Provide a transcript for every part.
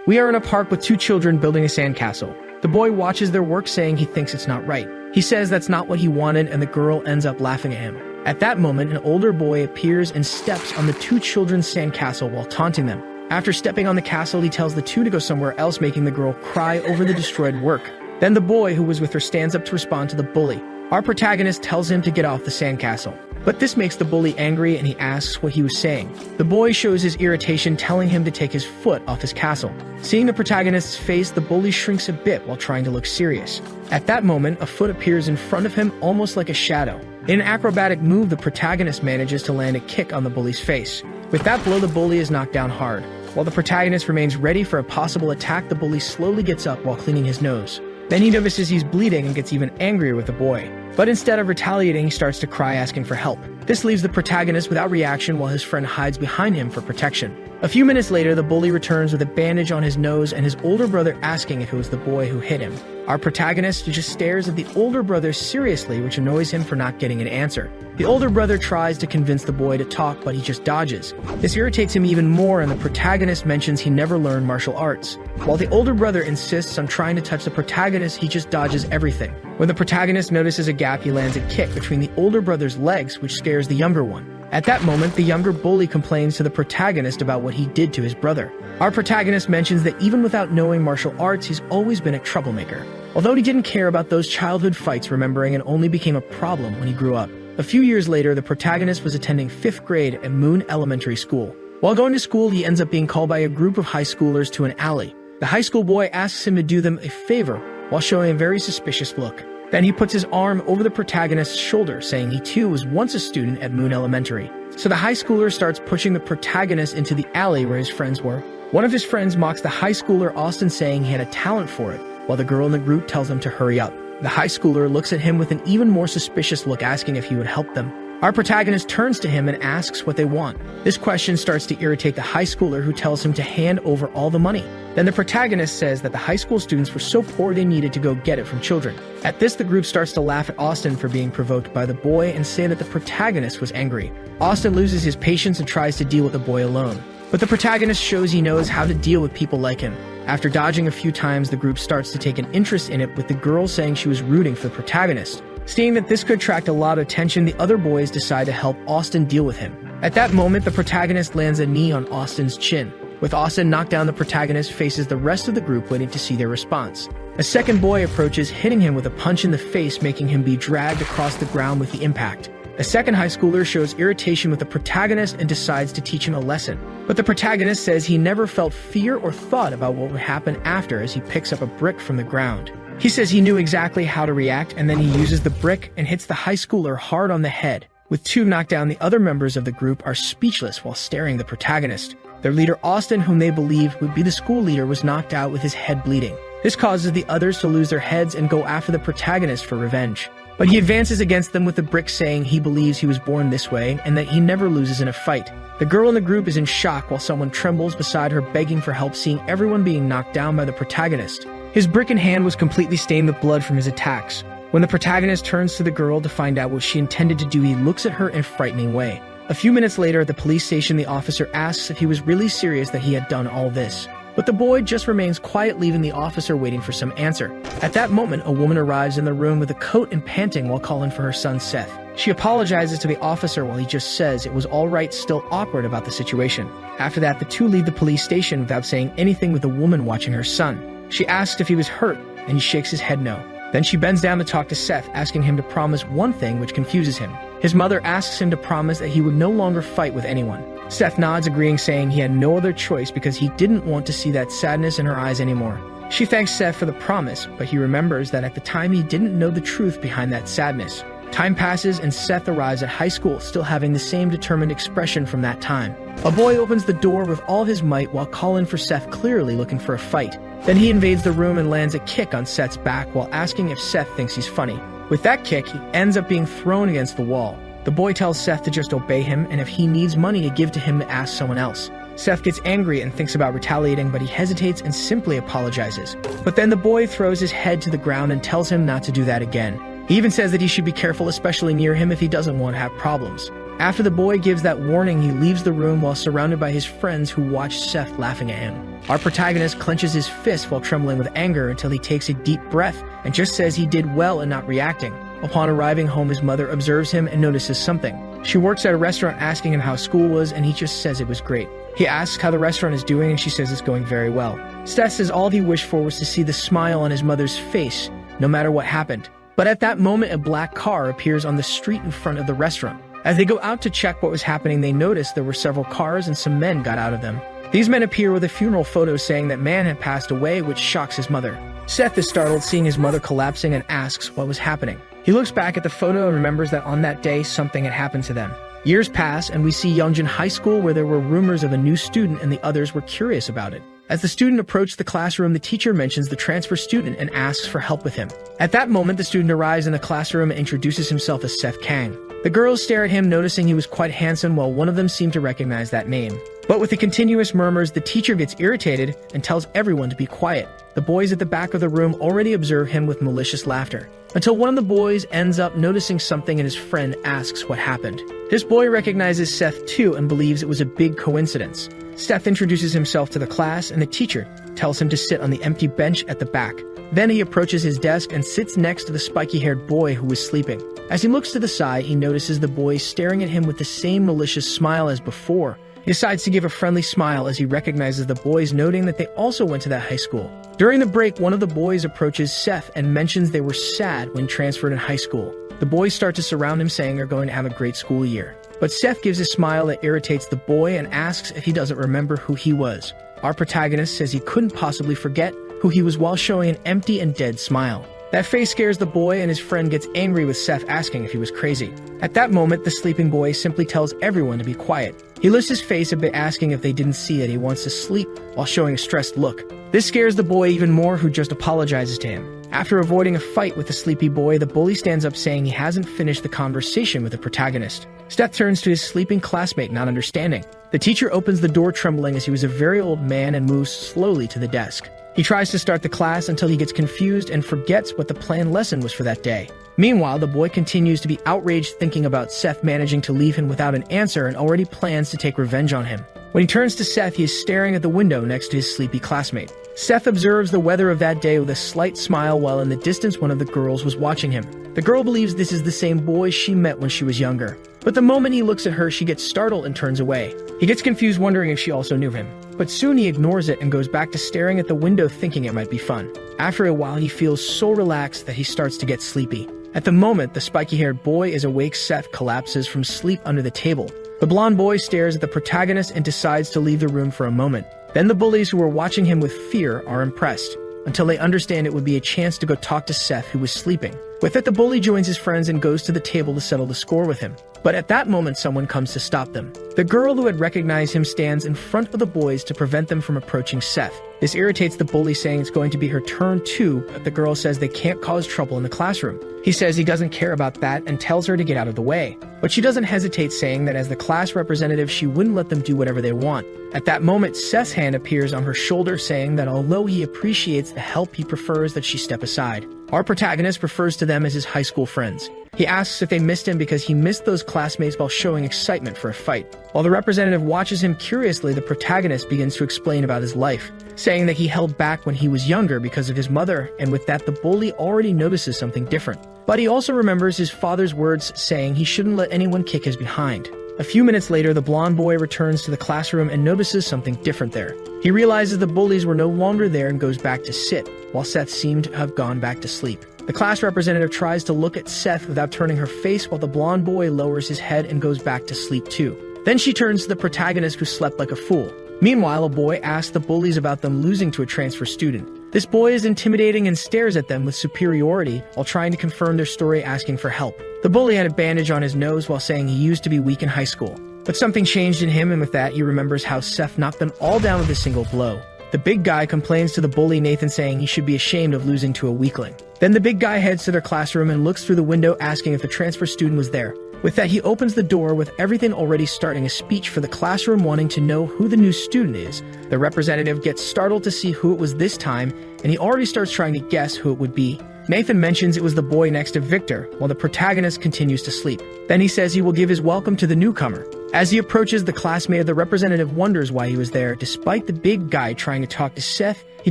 We are in a park with two children building a sandcastle. The boy watches their work, saying he thinks it's not right. He says that's not what he wanted, and the girl ends up laughing at him. At that moment, an older boy appears and steps on the two children's sandcastle while taunting them. After stepping on the castle, he tells the two to go somewhere else, making the girl cry over the destroyed work. Then the boy who was with her stands up to respond to the bully. Our protagonist tells him to get off the sandcastle, but this makes the bully angry and he asks what he was saying. The boy shows his irritation, telling him to take his foot off his castle. Seeing the protagonist's face, the bully shrinks a bit while trying to look serious. At that moment, a foot appears in front of him, almost like a shadow. In an acrobatic move, the protagonist manages to land a kick on the bully's face. With that blow, the bully is knocked down hard. While the protagonist remains ready for a possible attack, the bully slowly gets up while cleaning his nose. Then he notices he's bleeding and gets even angrier with the boy. But instead of retaliating, he starts to cry, asking for help. This leaves the protagonist without reaction while his friend hides behind him for protection. A few minutes later, the bully returns with a bandage on his nose and his older brother asking if it was the boy who hit him. Our protagonist just stares at the older brother seriously, which annoys him for not getting an answer. The older brother tries to convince the boy to talk, but he just dodges. This irritates him even more, and the protagonist mentions he never learned martial arts. While the older brother insists on trying to touch the protagonist, he just dodges everything. When the protagonist notices a gap, he lands a kick between the older brother's legs, which scares the younger one. At that moment, the younger bully complains to the protagonist about what he did to his brother. Our protagonist mentions that even without knowing martial arts, he's always been a troublemaker. Although he didn't care about those childhood fights, remembering it only became a problem when he grew up. A few years later, the protagonist was attending 5th grade at Moon Elementary School. While going to school, he ends up being called by a group of high schoolers to an alley. The high school boy asks him to do them a favor while showing a very suspicious look. Then he puts his arm over the protagonist's shoulder, saying he too was once a student at Moon Elementary. So the high schooler starts pushing the protagonist into the alley where his friends were. One of his friends mocks the high schooler, Austin, saying he had a talent for it, while the girl in the group tells him to hurry up. The high schooler looks at him with an even more suspicious look, asking if he would help them. Our protagonist turns to him and asks what they want. This question starts to irritate the high schooler, who tells him to hand over all the money. Then the protagonist says that the high school students were so poor they needed to go get it from children. At this, the group starts to laugh at Austin for being provoked by the boy and say that the protagonist was angry. Austin loses his patience and tries to deal with the boy alone. But the protagonist shows he knows how to deal with people like him. After dodging a few times, the group starts to take an interest in it, with the girl saying she was rooting for the protagonist. Seeing that this could attract a lot of attention, the other boys decide to help Austin deal with him. At that moment, the protagonist lands a knee on Austin's chin. With Austin knocked down, the protagonist faces the rest of the group, waiting to see their response. A second boy approaches, hitting him with a punch in the face, making him be dragged across the ground with the impact. A second high schooler shows irritation with the protagonist and decides to teach him a lesson. But the protagonist says he never felt fear or thought about what would happen after, as he picks up a brick from the ground. He says he knew exactly how to react, and then he uses the brick and hits the high schooler hard on the head. With two knocked down, the other members of the group are speechless while staring at the protagonist. Their leader, Austin, whom they believe would be the school leader, was knocked out with his head bleeding. This causes the others to lose their heads and go after the protagonist for revenge. But he advances against them with the brick, saying he believes he was born this way and that he never loses in a fight. The girl in the group is in shock while someone trembles beside her, begging for help, seeing everyone being knocked down by the protagonist. His brick in hand was completely stained with blood from his attacks. When the protagonist turns to the girl to find out what she intended to do, he looks at her in a frightening way. A few minutes later, at the police station, the officer asks if he was really serious that he had done all this. But the boy just remains quiet, leaving the officer waiting for some answer. At that moment, a woman arrives in the room with a coat and panting while calling for her son Seth. She apologizes to the officer while he just says it was all right, still awkward about the situation. After that, the two leave the police station without saying anything, with the woman watching her son. She asks if he was hurt, and he shakes his head no. Then she bends down to talk to Seth, asking him to promise one thing, which confuses him. His mother asks him to promise that he would no longer fight with anyone. Seth nods, agreeing, saying he had no other choice because he didn't want to see that sadness in her eyes anymore. She thanks Seth for the promise, but he remembers that at the time he didn't know the truth behind that sadness. Time passes and Seth arrives at high school, still having the same determined expression from that time. A boy opens the door with all his might while calling for Seth, clearly looking for a fight. Then he invades the room and lands a kick on Seth's back while asking if Seth thinks he's funny. With that kick, he ends up being thrown against the wall. The boy tells Seth to just obey him, and if he needs money to give to him, to ask someone else. Seth gets angry and thinks about retaliating, but he hesitates and simply apologizes. But then the boy throws his head to the ground and tells him not to do that again. He even says that he should be careful, especially near him, if he doesn't want to have problems. After the boy gives that warning, he leaves the room while surrounded by his friends who watch Seth laughing at him. Our protagonist clenches his fist while trembling with anger until he takes a deep breath and just says he did well in not reacting. Upon arriving home, his mother observes him and notices something. She works at a restaurant asking him how school was, and he just says it was great. He asks how the restaurant is doing, and she says it's going very well. Seth says all he wished for was to see the smile on his mother's face, no matter what happened. But at that moment, a black car appears on the street in front of the restaurant. As they go out to check what was happening, they notice there were several cars and some men got out of them. These men appear with a funeral photo saying that man had passed away, which shocks his mother. Seth is startled seeing his mother collapsing and asks what was happening. He looks back at the photo and remembers that on that day, something had happened to them. Years pass, and we see Youngjin High School, where there were rumors of a new student and the others were curious about it. As the student approached the classroom, the teacher mentions the transfer student and asks for help with him. At that moment, the student arrives in the classroom and introduces himself as Seth Kang. The girls stare at him, noticing he was quite handsome, while one of them seemed to recognize that name. But with the continuous murmurs, the teacher gets irritated and tells everyone to be quiet. The boys at the back of the room already observe him with malicious laughter, until one of the boys ends up noticing something and his friend asks what happened. This boy recognizes Seth too and believes it was a big coincidence. Seth introduces himself to the class, and the teacher tells him to sit on the empty bench at the back. Then he approaches his desk and sits next to the spiky-haired boy who was sleeping. As he looks to the side, he notices the boy staring at him with the same malicious smile as before. He decides to give a friendly smile as he recognizes the boys, noting that they also went to that high school. During the break, one of the boys approaches Seth and mentions they were sad when transferred in high school. The boys start to surround him, saying they're going to have a great school year. But Seth gives a smile that irritates the boy and asks if he doesn't remember who he was. Our protagonist says he couldn't possibly forget who he was while showing an empty and dead smile. That face scares the boy, and his friend gets angry with Seth asking if he was crazy. At that moment, the sleeping boy simply tells everyone to be quiet. He lifts his face a bit, asking if they didn't see that he wants to sleep while showing a stressed look. This scares the boy even more, who just apologizes to him. After avoiding a fight with the sleepy boy, the bully stands up saying he hasn't finished the conversation with the protagonist. Seth turns to his sleeping classmate, not understanding. The teacher opens the door trembling as he was a very old man and moves slowly to the desk. He tries to start the class until he gets confused and forgets what the planned lesson was for that day. Meanwhile, the boy continues to be outraged, thinking about Seth managing to leave him without an answer and already plans to take revenge on him. When he turns to Seth, he is staring at the window next to his sleepy classmate. Seth observes the weather of that day with a slight smile, while in the distance one of the girls was watching him. The girl believes this is the same boy she met when she was younger. But the moment he looks at her, she gets startled and turns away. He gets confused, wondering if she also knew him. But soon he ignores it and goes back to staring at the window, thinking it might be fun. After a while, he feels so relaxed that he starts to get sleepy. At the moment the spiky-haired boy is awake, Seth collapses from sleep under the table. The blonde boy stares at the protagonist and decides to leave the room for a moment. Then the bullies, who are watching him with fear, are impressed, until they understand it would be a chance to go talk to Seth, who was sleeping. With it, the bully joins his friends and goes to the table to settle the score with him. But at that moment, someone comes to stop them. The girl who had recognized him stands in front of the boys to prevent them from approaching Seth. This irritates the bully, saying it's going to be her turn too, but the girl says they can't cause trouble in the classroom. He says he doesn't care about that and tells her to get out of the way. But she doesn't hesitate, saying that as the class representative, she wouldn't let them do whatever they want. At that moment, Seth's hand appears on her shoulder, saying that although he appreciates the help, he prefers that she step aside. Our protagonist refers to them as his high school friends. He asks if they missed him because he missed those classmates while showing excitement for a fight. While the representative watches him curiously, the protagonist begins to explain about his life, saying that he held back when he was younger because of his mother, and with that the bully already notices something different. But he also remembers his father's words, saying he shouldn't let anyone kick his behind. A few minutes later, the blonde boy returns to the classroom and notices something different there. He realizes the bullies were no longer there and goes back to sit, while Seth seemed to have gone back to sleep. The class representative tries to look at Seth without turning her face, while the blonde boy lowers his head and goes back to sleep too. Then she turns to the protagonist, who slept like a fool. Meanwhile, a boy asks the bullies about them losing to a transfer student. This boy is intimidating and stares at them with superiority while trying to confirm their story, asking for help. The bully had a bandage on his nose while saying he used to be weak in high school. But something changed in him, and with that he remembers how Seth knocked them all down with a single blow. The big guy complains to the bully Nathan, saying he should be ashamed of losing to a weakling. Then the big guy heads to their classroom and looks through the window, asking if the transfer student was there. With that, he opens the door, with everything already starting a speech for the classroom, wanting to know who the new student is. The representative gets startled to see who it was this time, and he already starts trying to guess who it would be. Nathan mentions it was the boy next to Victor, while the protagonist continues to sleep. Then he says he will give his welcome to the newcomer. As he approaches, the classmate of the representative wonders why he was there. Despite the big guy trying to talk to Seth, he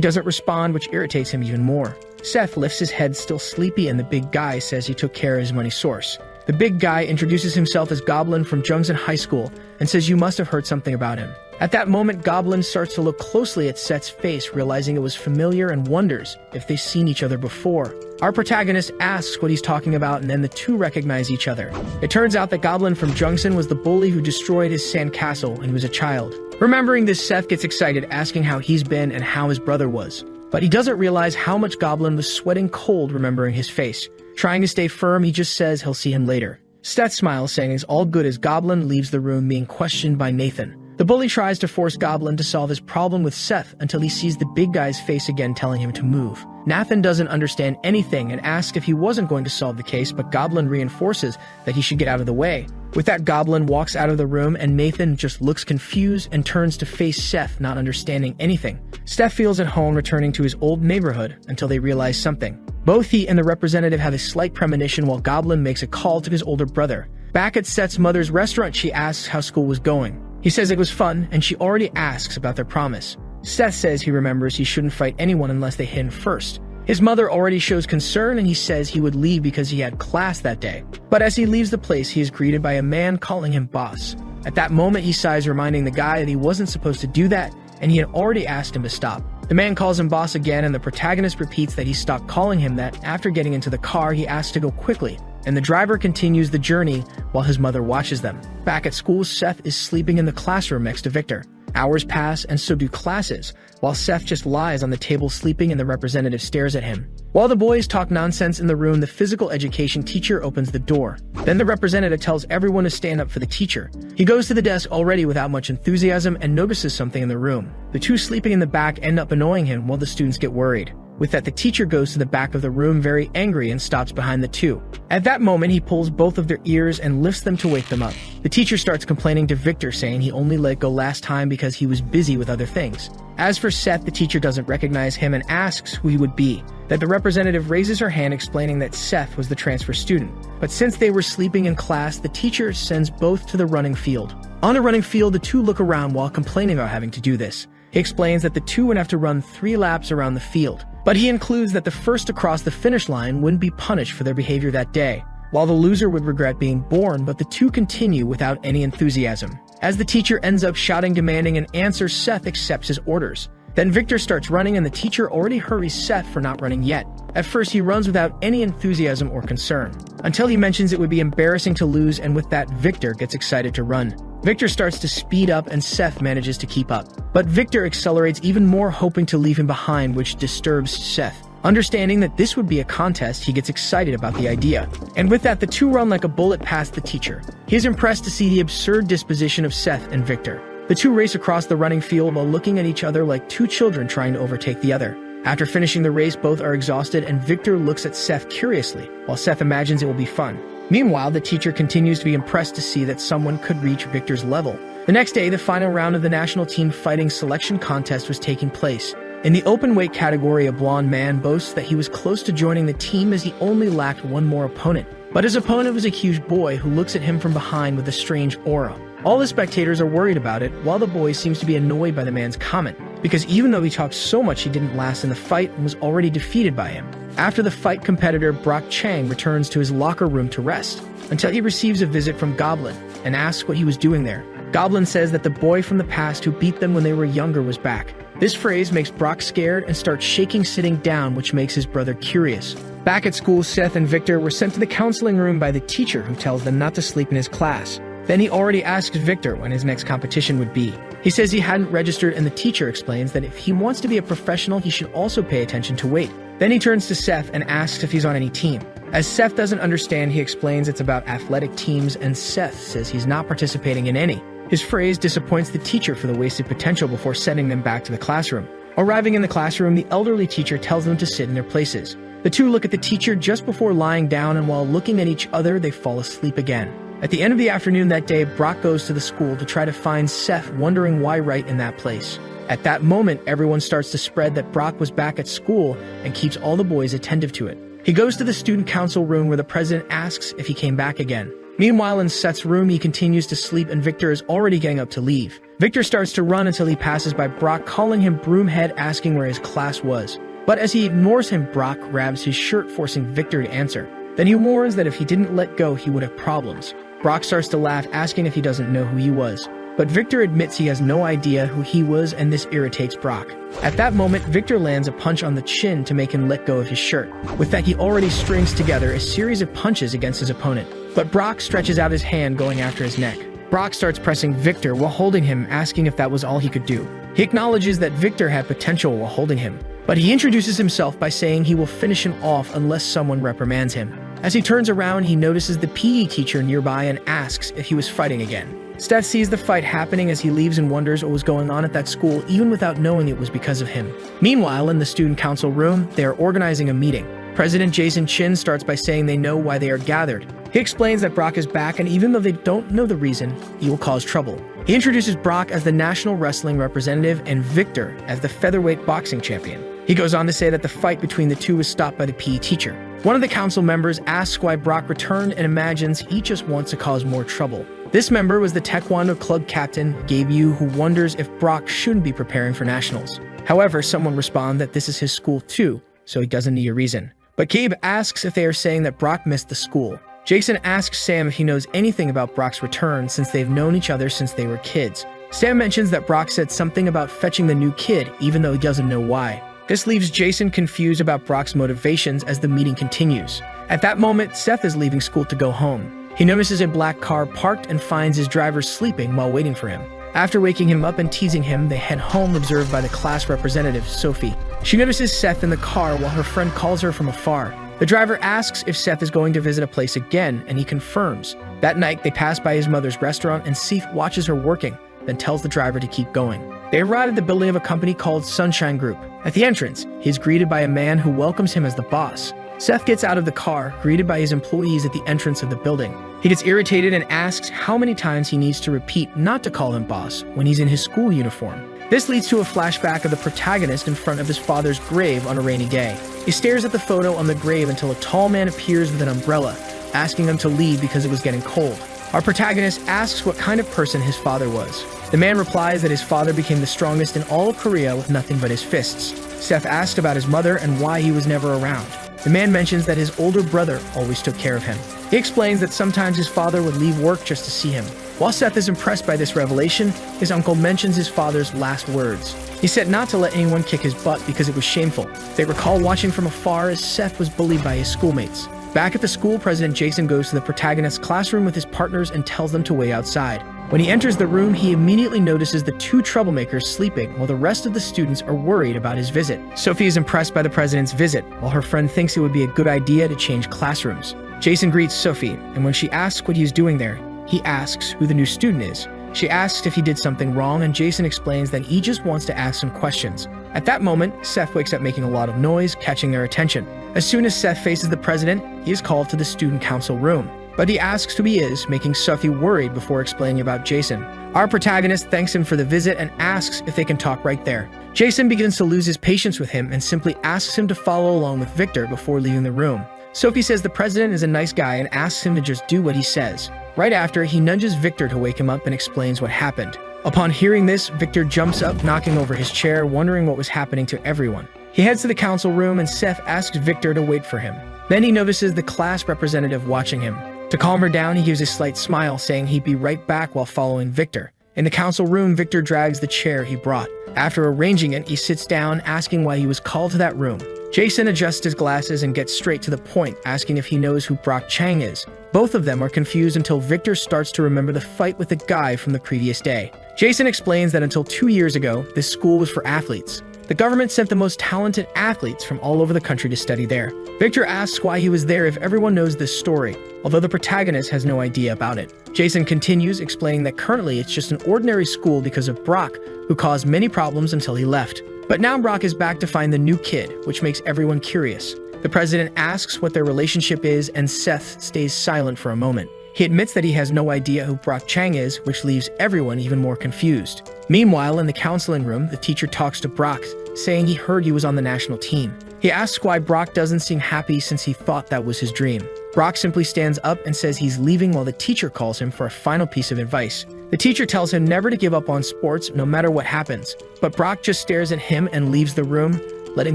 doesn't respond, which irritates him even more. Seth lifts his head, still sleepy, and the big guy says he took care of his money source. The big guy introduces himself as Goblin from Jungsan High School and says you must have heard something about him. At that moment, Goblin starts to look closely at Seth's face, realizing it was familiar and wonders if they've seen each other before. Our protagonist asks what he's talking about, and then the two recognize each other. It turns out that Goblin from Jungsan was the bully who destroyed his sandcastle when he was a child. Remembering this, Seth gets excited, asking how he's been and how his brother was. But he doesn't realize how much Goblin was sweating cold remembering his face. Trying to stay firm, he just says he'll see him later. Seth smiles, saying it's all good as Goblin leaves the room being questioned by Nathan. The bully tries to force Goblin to solve his problem with Seth until he sees the big guy's face again telling him to move. Nathan doesn't understand anything and asks if he wasn't going to solve the case, but Goblin reinforces that he should get out of the way. With that, Goblin walks out of the room and Nathan just looks confused and turns to face Seth, not understanding anything. Seth feels at home returning to his old neighborhood until they realize something. Both he and the representative have a slight premonition while Goblin makes a call to his older brother. Back at Seth's mother's restaurant, she asks how school was going. He says it was fun, and she already asks about their promise. Seth says he remembers he shouldn't fight anyone unless they hit him first. His mother already shows concern, and he says he would leave because he had class that day. But as he leaves the place, he is greeted by a man calling him boss. At that moment, he sighs, reminding the guy that he wasn't supposed to do that, and he had already asked him to stop. The man calls him boss again, and the protagonist repeats that he stopped calling him that. After getting into the car, he asks to go quickly, and the driver continues the journey while his mother watches them. Back at school, Seth is sleeping in the classroom next to Victor. Hours pass, and so do classes, while Seth just lies on the table sleeping and the representative stares at him. While the boys talk nonsense in the room, the physical education teacher opens the door. Then the representative tells everyone to stand up for the teacher. He goes to the desk already without much enthusiasm and notices something in the room. The two sleeping in the back end up annoying him while the students get worried. With that, the teacher goes to the back of the room very angry and stops behind the two. At that moment, he pulls both of their ears and lifts them to wake them up. The teacher starts complaining to Victor, saying he only let go last time because he was busy with other things. As for Seth, the teacher doesn't recognize him and asks who he would be. That the representative raises her hand, explaining that Seth was the transfer student. But since they were sleeping in class, the teacher sends both to the running field. On the running field, the two look around while complaining about having to do this. He explains that the two would have to run 3 laps around the field. But he includes that the first to cross the finish line wouldn't be punished for their behavior that day, while the loser would regret being born, but the two continue without any enthusiasm. As the teacher ends up shouting, demanding an answer, Seth accepts his orders. Then Victor starts running, and the teacher already hurries Seth for not running yet. At first, he runs without any enthusiasm or concern, until he mentions it would be embarrassing to lose, and with that, Victor gets excited to run. Victor starts to speed up, and Seth manages to keep up. But Victor accelerates even more, hoping to leave him behind, which disturbs Seth. Understanding that this would be a contest, he gets excited about the idea. And with that, the two run like a bullet past the teacher. He is impressed to see the absurd disposition of Seth and Victor. The two race across the running field while looking at each other like two children trying to overtake the other. After finishing the race, both are exhausted, and Victor looks at Seth curiously, while Seth imagines it will be fun. Meanwhile, the teacher continues to be impressed to see that someone could reach Victor's level. The next day, the final round of the national team fighting selection contest was taking place. In the open weight category, a blonde man boasts that he was close to joining the team as he only lacked one more opponent. But his opponent was a huge boy who looks at him from behind with a strange aura. All the spectators are worried about it, while the boy seems to be annoyed by the man's comment, because even though he talked so much, he didn't last in the fight and was already defeated by him. After the fight, competitor Brock Chang returns to his locker room to rest, until he receives a visit from Goblin and asks what he was doing there. Goblin says that the boy from the past who beat them when they were younger was back. This phrase makes Brock scared and starts shaking sitting down, which makes his brother curious. Back at school, Seth and Victor were sent to the counseling room by the teacher, who tells them not to sleep in his class. Then he already asks Victor when his next competition would be. He says he hadn't registered, and the teacher explains that if he wants to be a professional, he should also pay attention to weight. Then he turns to Seth and asks if he's on any team. As Seth doesn't understand, he explains it's about athletic teams, and Seth says he's not participating in any. His phrase disappoints the teacher for the wasted potential before sending them back to the classroom. Arriving in the classroom, the elderly teacher tells them to sit in their places. The two look at the teacher just before lying down, and while looking at each other, they fall asleep again. At the end of the afternoon that day, Brock goes to the school to try to find Seth, wondering why right in that place. At that moment, everyone starts to spread that Brock was back at school and keeps all the boys attentive to it. He goes to the student council room where the president asks if he came back again. Meanwhile, in Seth's room, he continues to sleep and Victor is already getting up to leave. Victor starts to run until he passes by Brock, calling him Broomhead, asking where his class was. But as he ignores him, Brock grabs his shirt, forcing Victor to answer. Then he warns that if he didn't let go, he would have problems. Brock starts to laugh, asking if he doesn't know who he was. But Victor admits he has no idea who he was, and this irritates Brock. At that moment, Victor lands a punch on the chin to make him let go of his shirt. With that, he already strings together a series of punches against his opponent. But Brock stretches out his hand, going after his neck. Brock starts pressing Victor while holding him, asking if that was all he could do. He acknowledges that Victor had potential while holding him, but he introduces himself by saying he will finish him off unless someone reprimands him. As he turns around, he notices the PE teacher nearby and asks if he was fighting again. Seth sees the fight happening as he leaves and wonders what was going on at that school, even without knowing it was because of him. Meanwhile, in the student council room, they are organizing a meeting. President Jason Chin starts by saying they know why they are gathered. He explains that Brock is back, and even though they don't know the reason, he will cause trouble. He introduces Brock as the national wrestling representative and Victor as the featherweight boxing champion. He goes on to say that the fight between the two was stopped by the PE teacher. One of the council members asks why Brock returned and imagines he just wants to cause more trouble. This member was the Taekwondo club captain, Gabe Yu, who wonders if Brock shouldn't be preparing for nationals. However, someone responds that this is his school too, so he doesn't need a reason. But Gabe asks if they are saying that Brock missed the school. Jason asks Sam if he knows anything about Brock's return since they've known each other since they were kids. Sam mentions that Brock said something about fetching the new kid, even though he doesn't know why. This leaves Jason confused about Brock's motivations as the meeting continues. At that moment, Seth is leaving school to go home. He notices a black car parked and finds his driver sleeping while waiting for him. After waking him up and teasing him, they head home, observed by the class representative, Sophie. She notices Seth in the car while her friend calls her from afar. The driver asks if Seth is going to visit a place again, and he confirms. That night, they pass by his mother's restaurant, and Seth watches her working, then tells the driver to keep going. They arrive at the building of a company called Sunshine Group. At the entrance, he is greeted by a man who welcomes him as the boss. Seth gets out of the car, greeted by his employees at the entrance of the building. He gets irritated and asks how many times he needs to repeat not to call him boss when he's in his school uniform. This leads to a flashback of the protagonist in front of his father's grave on a rainy day. He stares at the photo on the grave until a tall man appears with an umbrella, asking them to leave because it was getting cold. Our protagonist asks what kind of person his father was. The man replies that his father became the strongest in all of Korea with nothing but his fists. Seth asked about his mother and why he was never around. The man mentions that his older brother always took care of him. He explains that sometimes his father would leave work just to see him. While Seth is impressed by this revelation, his uncle mentions his father's last words. He said not to let anyone kick his butt because it was shameful. They recall watching from afar as Seth was bullied by his schoolmates. Back at the school, President Jason goes to the protagonist's classroom with his partners and tells them to wait outside. When he enters the room, he immediately notices the two troublemakers sleeping while the rest of the students are worried about his visit. Sophie is impressed by the president's visit, while her friend thinks it would be a good idea to change classrooms. Jason greets Sophie, and when she asks what he is doing there, he asks who the new student is. She asks if he did something wrong, and Jason explains that he just wants to ask some questions. At that moment, Seth wakes up making a lot of noise, catching their attention. As soon as Seth faces the president, he is called to the student council room. But he asks who he is, making Sophie worried before explaining about Jason. Our protagonist thanks him for the visit and asks if they can talk right there. Jason begins to lose his patience with him and simply asks him to follow along with Victor before leaving the room. Sophie says the president is a nice guy and asks him to just do what he says. Right after, he nudges Victor to wake him up and explains what happened. Upon hearing this, Victor jumps up, knocking over his chair, wondering what was happening to everyone. He heads to the council room and Seth asks Victor to wait for him. Then he notices the class representative watching him. To calm her down, he gives a slight smile, saying he'd be right back while following Victor. In the council room, Victor drags the chair he brought. After arranging it, he sits down, asking why he was called to that room. Jason adjusts his glasses and gets straight to the point, asking if he knows who Brock Chang is. Both of them are confused until Victor starts to remember the fight with the guy from the previous day. Jason explains that until 2 years ago, this school was for athletes. The government sent the most talented athletes from all over the country to study there. Victor asks why he was there if everyone knows this story, although the protagonist has no idea about it. Jason continues, explaining that currently it's just an ordinary school because of Brock, who caused many problems until he left. But now Brock is back to find the new kid, which makes everyone curious. The president asks what their relationship is, and Seth stays silent for a moment. He admits that he has no idea who Brock Chang is, which leaves everyone even more confused. Meanwhile, in the counseling room, the teacher talks to Brock, saying he heard he was on the national team. He asks why Brock doesn't seem happy since he thought that was his dream. Brock simply stands up and says he's leaving while the teacher calls him for a final piece of advice. The teacher tells him never to give up on sports no matter what happens, but Brock just stares at him and leaves the room, letting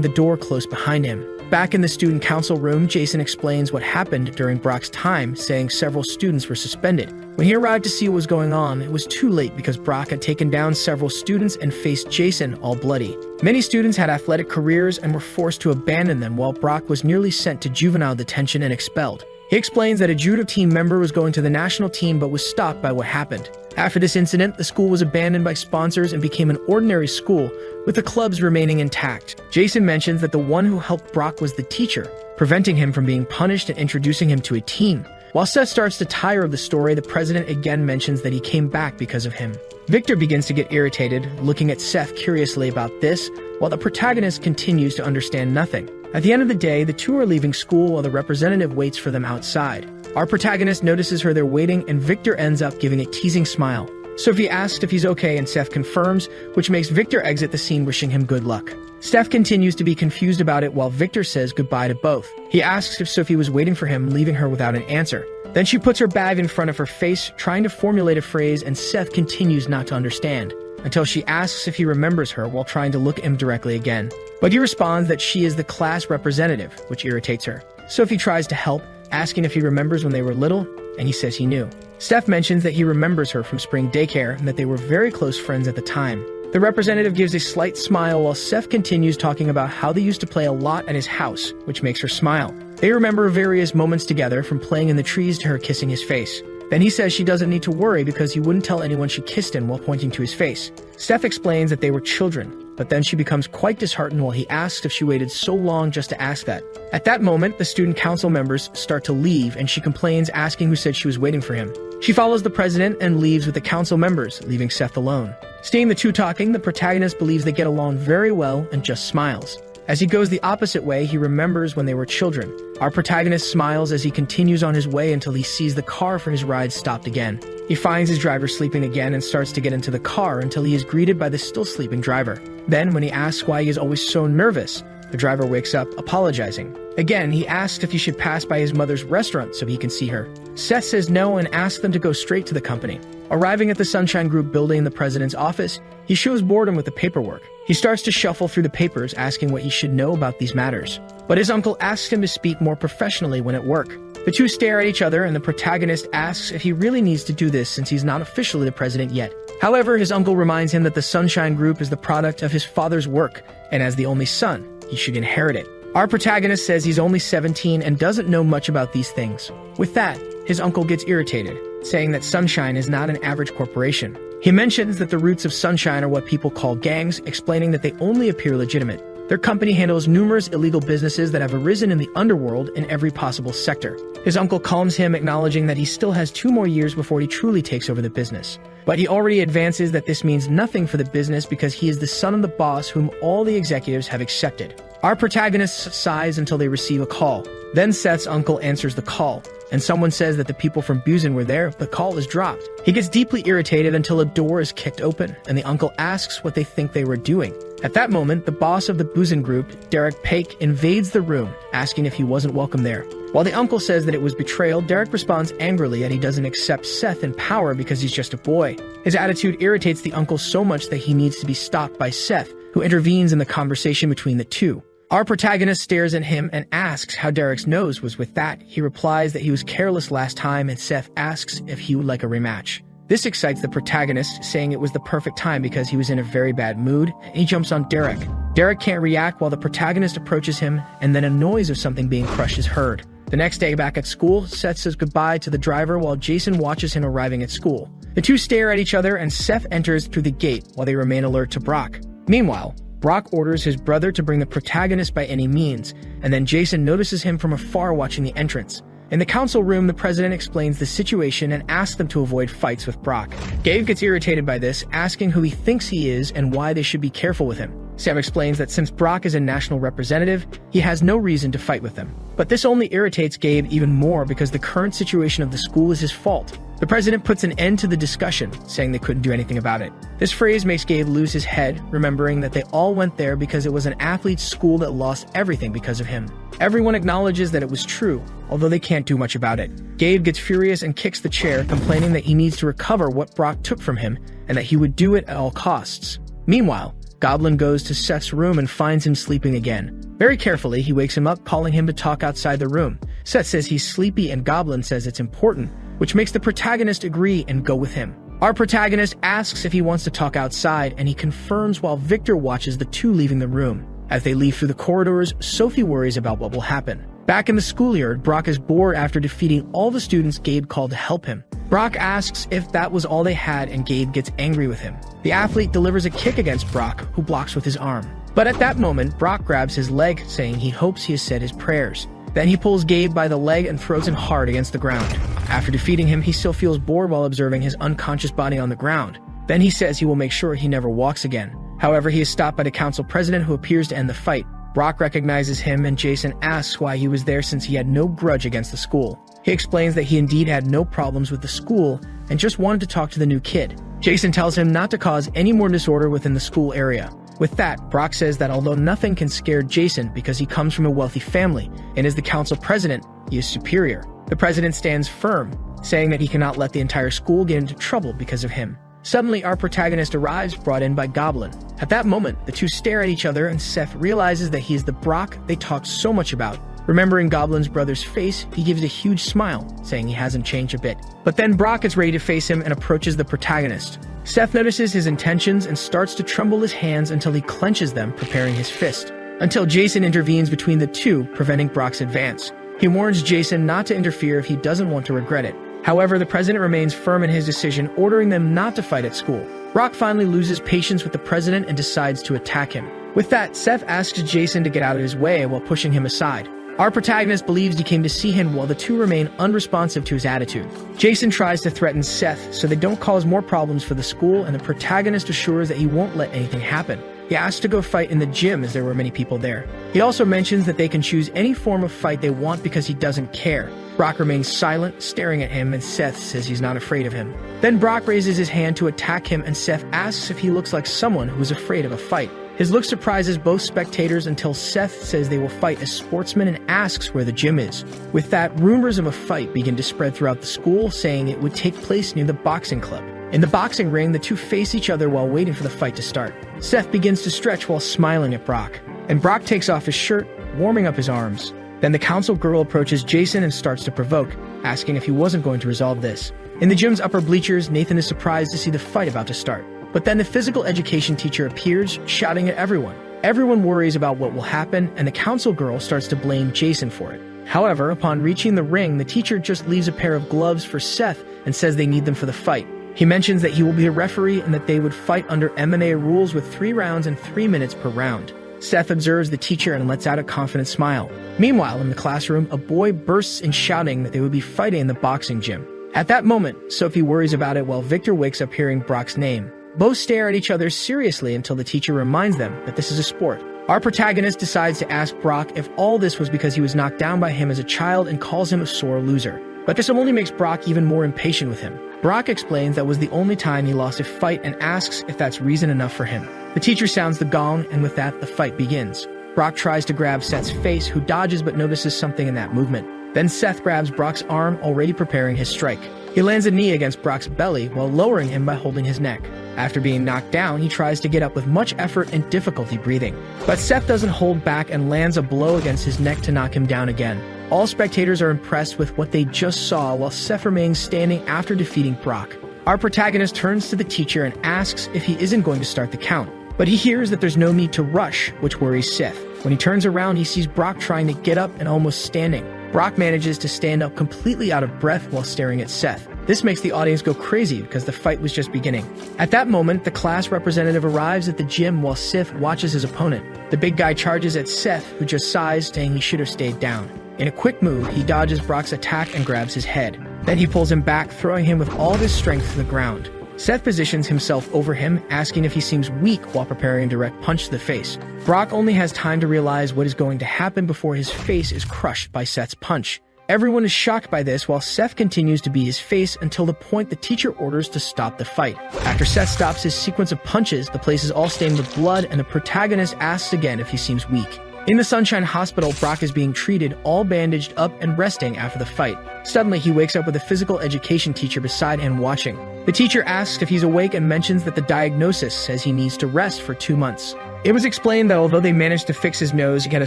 the door close behind him. Back in the student council room, Jason explains what happened during Brock's time, saying several students were suspended. When he arrived to see what was going on, it was too late because Brock had taken down several students and faced Jason all bloody. Many students had athletic careers and were forced to abandon them, while Brock was nearly sent to juvenile detention and expelled. He explains that a judo team member was going to the national team but was stopped by what happened. After this incident, the school was abandoned by sponsors and became an ordinary school, with the clubs remaining intact. Jason mentions that the one who helped Brock was the teacher, preventing him from being punished and introducing him to a team. While Seth starts to tire of the story, the president again mentions that he came back because of him. Victor begins to get irritated, looking at Seth curiously about this, while the protagonist continues to understand nothing. At the end of the day, the two are leaving school while the representative waits for them outside. Our protagonist notices her there waiting, and Victor ends up giving a teasing smile. Sophie asks if he's okay, and Seth confirms, which makes Victor exit the scene wishing him good luck. Steph continues to be confused about it while Victor says goodbye to both. He asks if Sophie was waiting for him, leaving her without an answer. Then she puts her bag in front of her face, trying to formulate a phrase, and Seth continues not to understand, until she asks if he remembers her while trying to look at him directly again. But he responds that she is the class representative, which irritates her. Sophie tries to help, asking if he remembers when they were little, and he says he knew. Steph mentions that he remembers her from spring daycare and that they were very close friends at the time. The representative gives a slight smile while Seth continues talking about how they used to play a lot at his house, which makes her smile. They remember various moments together, from playing in the trees to her kissing his face. Then he says she doesn't need to worry because he wouldn't tell anyone she kissed him while pointing to his face. Steph explains that they were children, but then she becomes quite disheartened while he asks if she waited so long just to ask that. At that moment, the student council members start to leave, and she complains, asking who said she was waiting for him. She follows the president and leaves with the council members, leaving Seth alone. Seeing the two talking, the protagonist believes they get along very well and just smiles. As he goes the opposite way, he remembers when they were children. Our protagonist smiles as he continues on his way until he sees the car for his ride stopped again. He finds his driver sleeping again and starts to get into the car until he is greeted by the still sleeping driver. Then, when he asks why he is always so nervous, the driver wakes up, apologizing. Again, he asks if he should pass by his mother's restaurant so he can see her. Seth says no and asks them to go straight to the company. Arriving at the Sunshine Group building in the president's office, he shows boredom with the paperwork. He starts to shuffle through the papers, asking what he should know about these matters. But his uncle asks him to speak more professionally when at work. The two stare at each other, and the protagonist asks if he really needs to do this since he's not officially the president yet. However, his uncle reminds him that the Sunshine Group is the product of his father's work, and as the only son, he should inherit it. Our protagonist says he's only 17 and doesn't know much about these things. With that, his uncle gets irritated, saying that Sunshine is not an average corporation. He mentions that the roots of Sunshine are what people call gangs, explaining that they only appear legitimate. Their company handles numerous illegal businesses that have arisen in the underworld in every possible sector. His uncle calms him, acknowledging that he still has 2 more years before he truly takes over the business. But he already advances that this means nothing for the business because he is the son of the boss whom all the executives have accepted. Our protagonist sighs until they receive a call. Then Seth's uncle answers the call, and someone says that the people from Busan were there, but the call is dropped. He gets deeply irritated until a door is kicked open, and the uncle asks what they think they were doing. At that moment, the boss of the Busan group, Derek Paik, invades the room, asking if he wasn't welcome there. While the uncle says that it was betrayal, Derek responds angrily that he doesn't accept Seth in power because he's just a boy. His attitude irritates the uncle so much that he needs to be stopped by Seth, who intervenes in the conversation between the two. Our protagonist stares at him and asks how Derek's nose was with that. He replies that he was careless last time, and Seth asks if he would like a rematch. This excites the protagonist, saying it was the perfect time because he was in a very bad mood, and he jumps on Derek. Derek can't react while the protagonist approaches him, and then a noise of something being crushed is heard. The next day back at school, Seth says goodbye to the driver while Jason watches him arriving at school. The two stare at each other, and Seth enters through the gate while they remain alert to Brock. Meanwhile, Brock orders his brother to bring the protagonist by any means, and then Jason notices him from afar watching the entrance. In the council room, the president explains the situation and asks them to avoid fights with Brock. Gabe gets irritated by this, asking who he thinks he is and why they should be careful with him. Sam explains that since Brock is a national representative, he has no reason to fight with them. But this only irritates Gabe even more because the current situation of the school is his fault. The president puts an end to the discussion, saying they couldn't do anything about it. This phrase makes Gabe lose his head, remembering that they all went there because it was an athlete's school that lost everything because of him. Everyone acknowledges that it was true, although they can't do much about it. Gabe gets furious and kicks the chair, complaining that he needs to recover what Brock took from him and that he would do it at all costs. Meanwhile, Goblin goes to Seth's room and finds him sleeping again. Very carefully, he wakes him up, calling him to talk outside the room. Seth says he's sleepy and Goblin says it's important, which makes the protagonist agree and go with him. Our protagonist asks if he wants to talk outside, and he confirms while Victor watches the two leaving the room. As they leave through the corridors, Sophie worries about what will happen. Back in the schoolyard, Brock is bored after defeating all the students Gabe called to help him. Brock asks if that was all they had, and Gabe gets angry with him. The athlete delivers a kick against Brock, who blocks with his arm. But at that moment, Brock grabs his leg, saying he hopes he has said his prayers. Then he pulls Gabe by the leg and throws him hard against the ground. After defeating him, he still feels bored while observing his unconscious body on the ground. Then he says he will make sure he never walks again. However, he is stopped by the council president, who appears to end the fight. Brock recognizes him, and Jason asks why he was there since he had no grudge against the school. He explains that he indeed had no problems with the school and just wanted to talk to the new kid. Jason tells him not to cause any more disorder within the school area. With that, Brock says that although nothing can scare Jason because he comes from a wealthy family and is the council president, he is superior. The president stands firm, saying that he cannot let the entire school get into trouble because of him. Suddenly, our protagonist arrives, brought in by Goblin. At that moment, the two stare at each other and Seth realizes that he is the Brock they talked so much about. Remembering Goblin's brother's face, he gives a huge smile, saying he hasn't changed a bit. But then Brock is ready to face him and approaches the protagonist. Seth notices his intentions and starts to tremble his hands until he clenches them, preparing his fist. Until Jason intervenes between the two, preventing Brock's advance. He warns Jason not to interfere if he doesn't want to regret it. However, the president remains firm in his decision, ordering them not to fight at school. Brock finally loses patience with the president and decides to attack him. With that, Seth asks Jason to get out of his way while pushing him aside. Our protagonist believes he came to see him while the two remain unresponsive to his attitude. Jason tries to threaten Seth so they don't cause more problems for the school, and the protagonist assures that he won't let anything happen. He asks to go fight in the gym as there were many people there. He also mentions that they can choose any form of fight they want because he doesn't care. Brock remains silent, staring at him, and Seth says he's not afraid of him. Then Brock raises his hand to attack him, and Seth asks if he looks like someone who is afraid of a fight. His look surprises both spectators until Seth says they will fight as sportsmen and asks where the gym is. With that, rumors of a fight begin to spread throughout the school, saying it would take place near the boxing club. In the boxing ring, the two face each other while waiting for the fight to start. Seth begins to stretch while smiling at Brock, and Brock takes off his shirt, warming up his arms. Then the council girl approaches Jason and starts to provoke, asking if he wasn't going to resolve this. In the gym's upper bleachers, Nathan is surprised to see the fight about to start. But then the physical education teacher appears, shouting at everyone. Everyone worries about what will happen, and the council girl starts to blame Jason for it. However, upon reaching the ring, the teacher just leaves a pair of gloves for Seth and says they need them for the fight. He mentions that he will be a referee and that they would fight under MMA rules with 3 rounds and 3 minutes per round. Seth observes the teacher and lets out a confident smile. Meanwhile, in the classroom, a boy bursts in shouting that they would be fighting in the boxing gym. At that moment, Sophie worries about it while Victor wakes up hearing Brock's name. Both stare at each other seriously until the teacher reminds them that this is a sport. Our protagonist decides to ask Brock if all this was because he was knocked down by him as a child and calls him a sore loser. But this only makes Brock even more impatient with him. Brock explains that was the only time he lost a fight and asks if that's reason enough for him. The teacher sounds the gong, and with that, the fight begins. Brock tries to grab Seth's face, who dodges but notices something in that movement. Then Seth grabs Brock's arm, already preparing his strike. He lands a knee against Brock's belly while lowering him by holding his neck. After being knocked down, he tries to get up with much effort and difficulty breathing. But Seth doesn't hold back and lands a blow against his neck to knock him down again. All spectators are impressed with what they just saw while Seth remains standing after defeating Brock. Our protagonist turns to the teacher and asks if he isn't going to start the count. But he hears that there's no need to rush, which worries Seth. When he turns around, he sees Brock trying to get up and almost standing. Brock manages to stand up completely out of breath while staring at Seth. This makes the audience go crazy because the fight was just beginning. At that moment, the class representative arrives at the gym while Seth watches his opponent. The big guy charges at Seth, who just sighs, saying he should have stayed down. In a quick move, he dodges Brock's attack and grabs his head. Then he pulls him back, throwing him with all of his strength to the ground. Seth positions himself over him, asking if he seems weak while preparing a direct punch to the face. Brock only has time to realize what is going to happen before his face is crushed by Seth's punch. Everyone is shocked by this while Seth continues to beat his face until the point the teacher orders to stop the fight. After Seth stops his sequence of punches, the place is all stained with blood and the protagonist asks again if he seems weak. In the Sunshine Hospital, Brock is being treated, all bandaged up and resting after the fight. Suddenly, he wakes up with a physical education teacher beside him watching. The teacher asks if he's awake and mentions that the diagnosis says he needs to rest for 2 months. It was explained that although they managed to fix his nose, he had a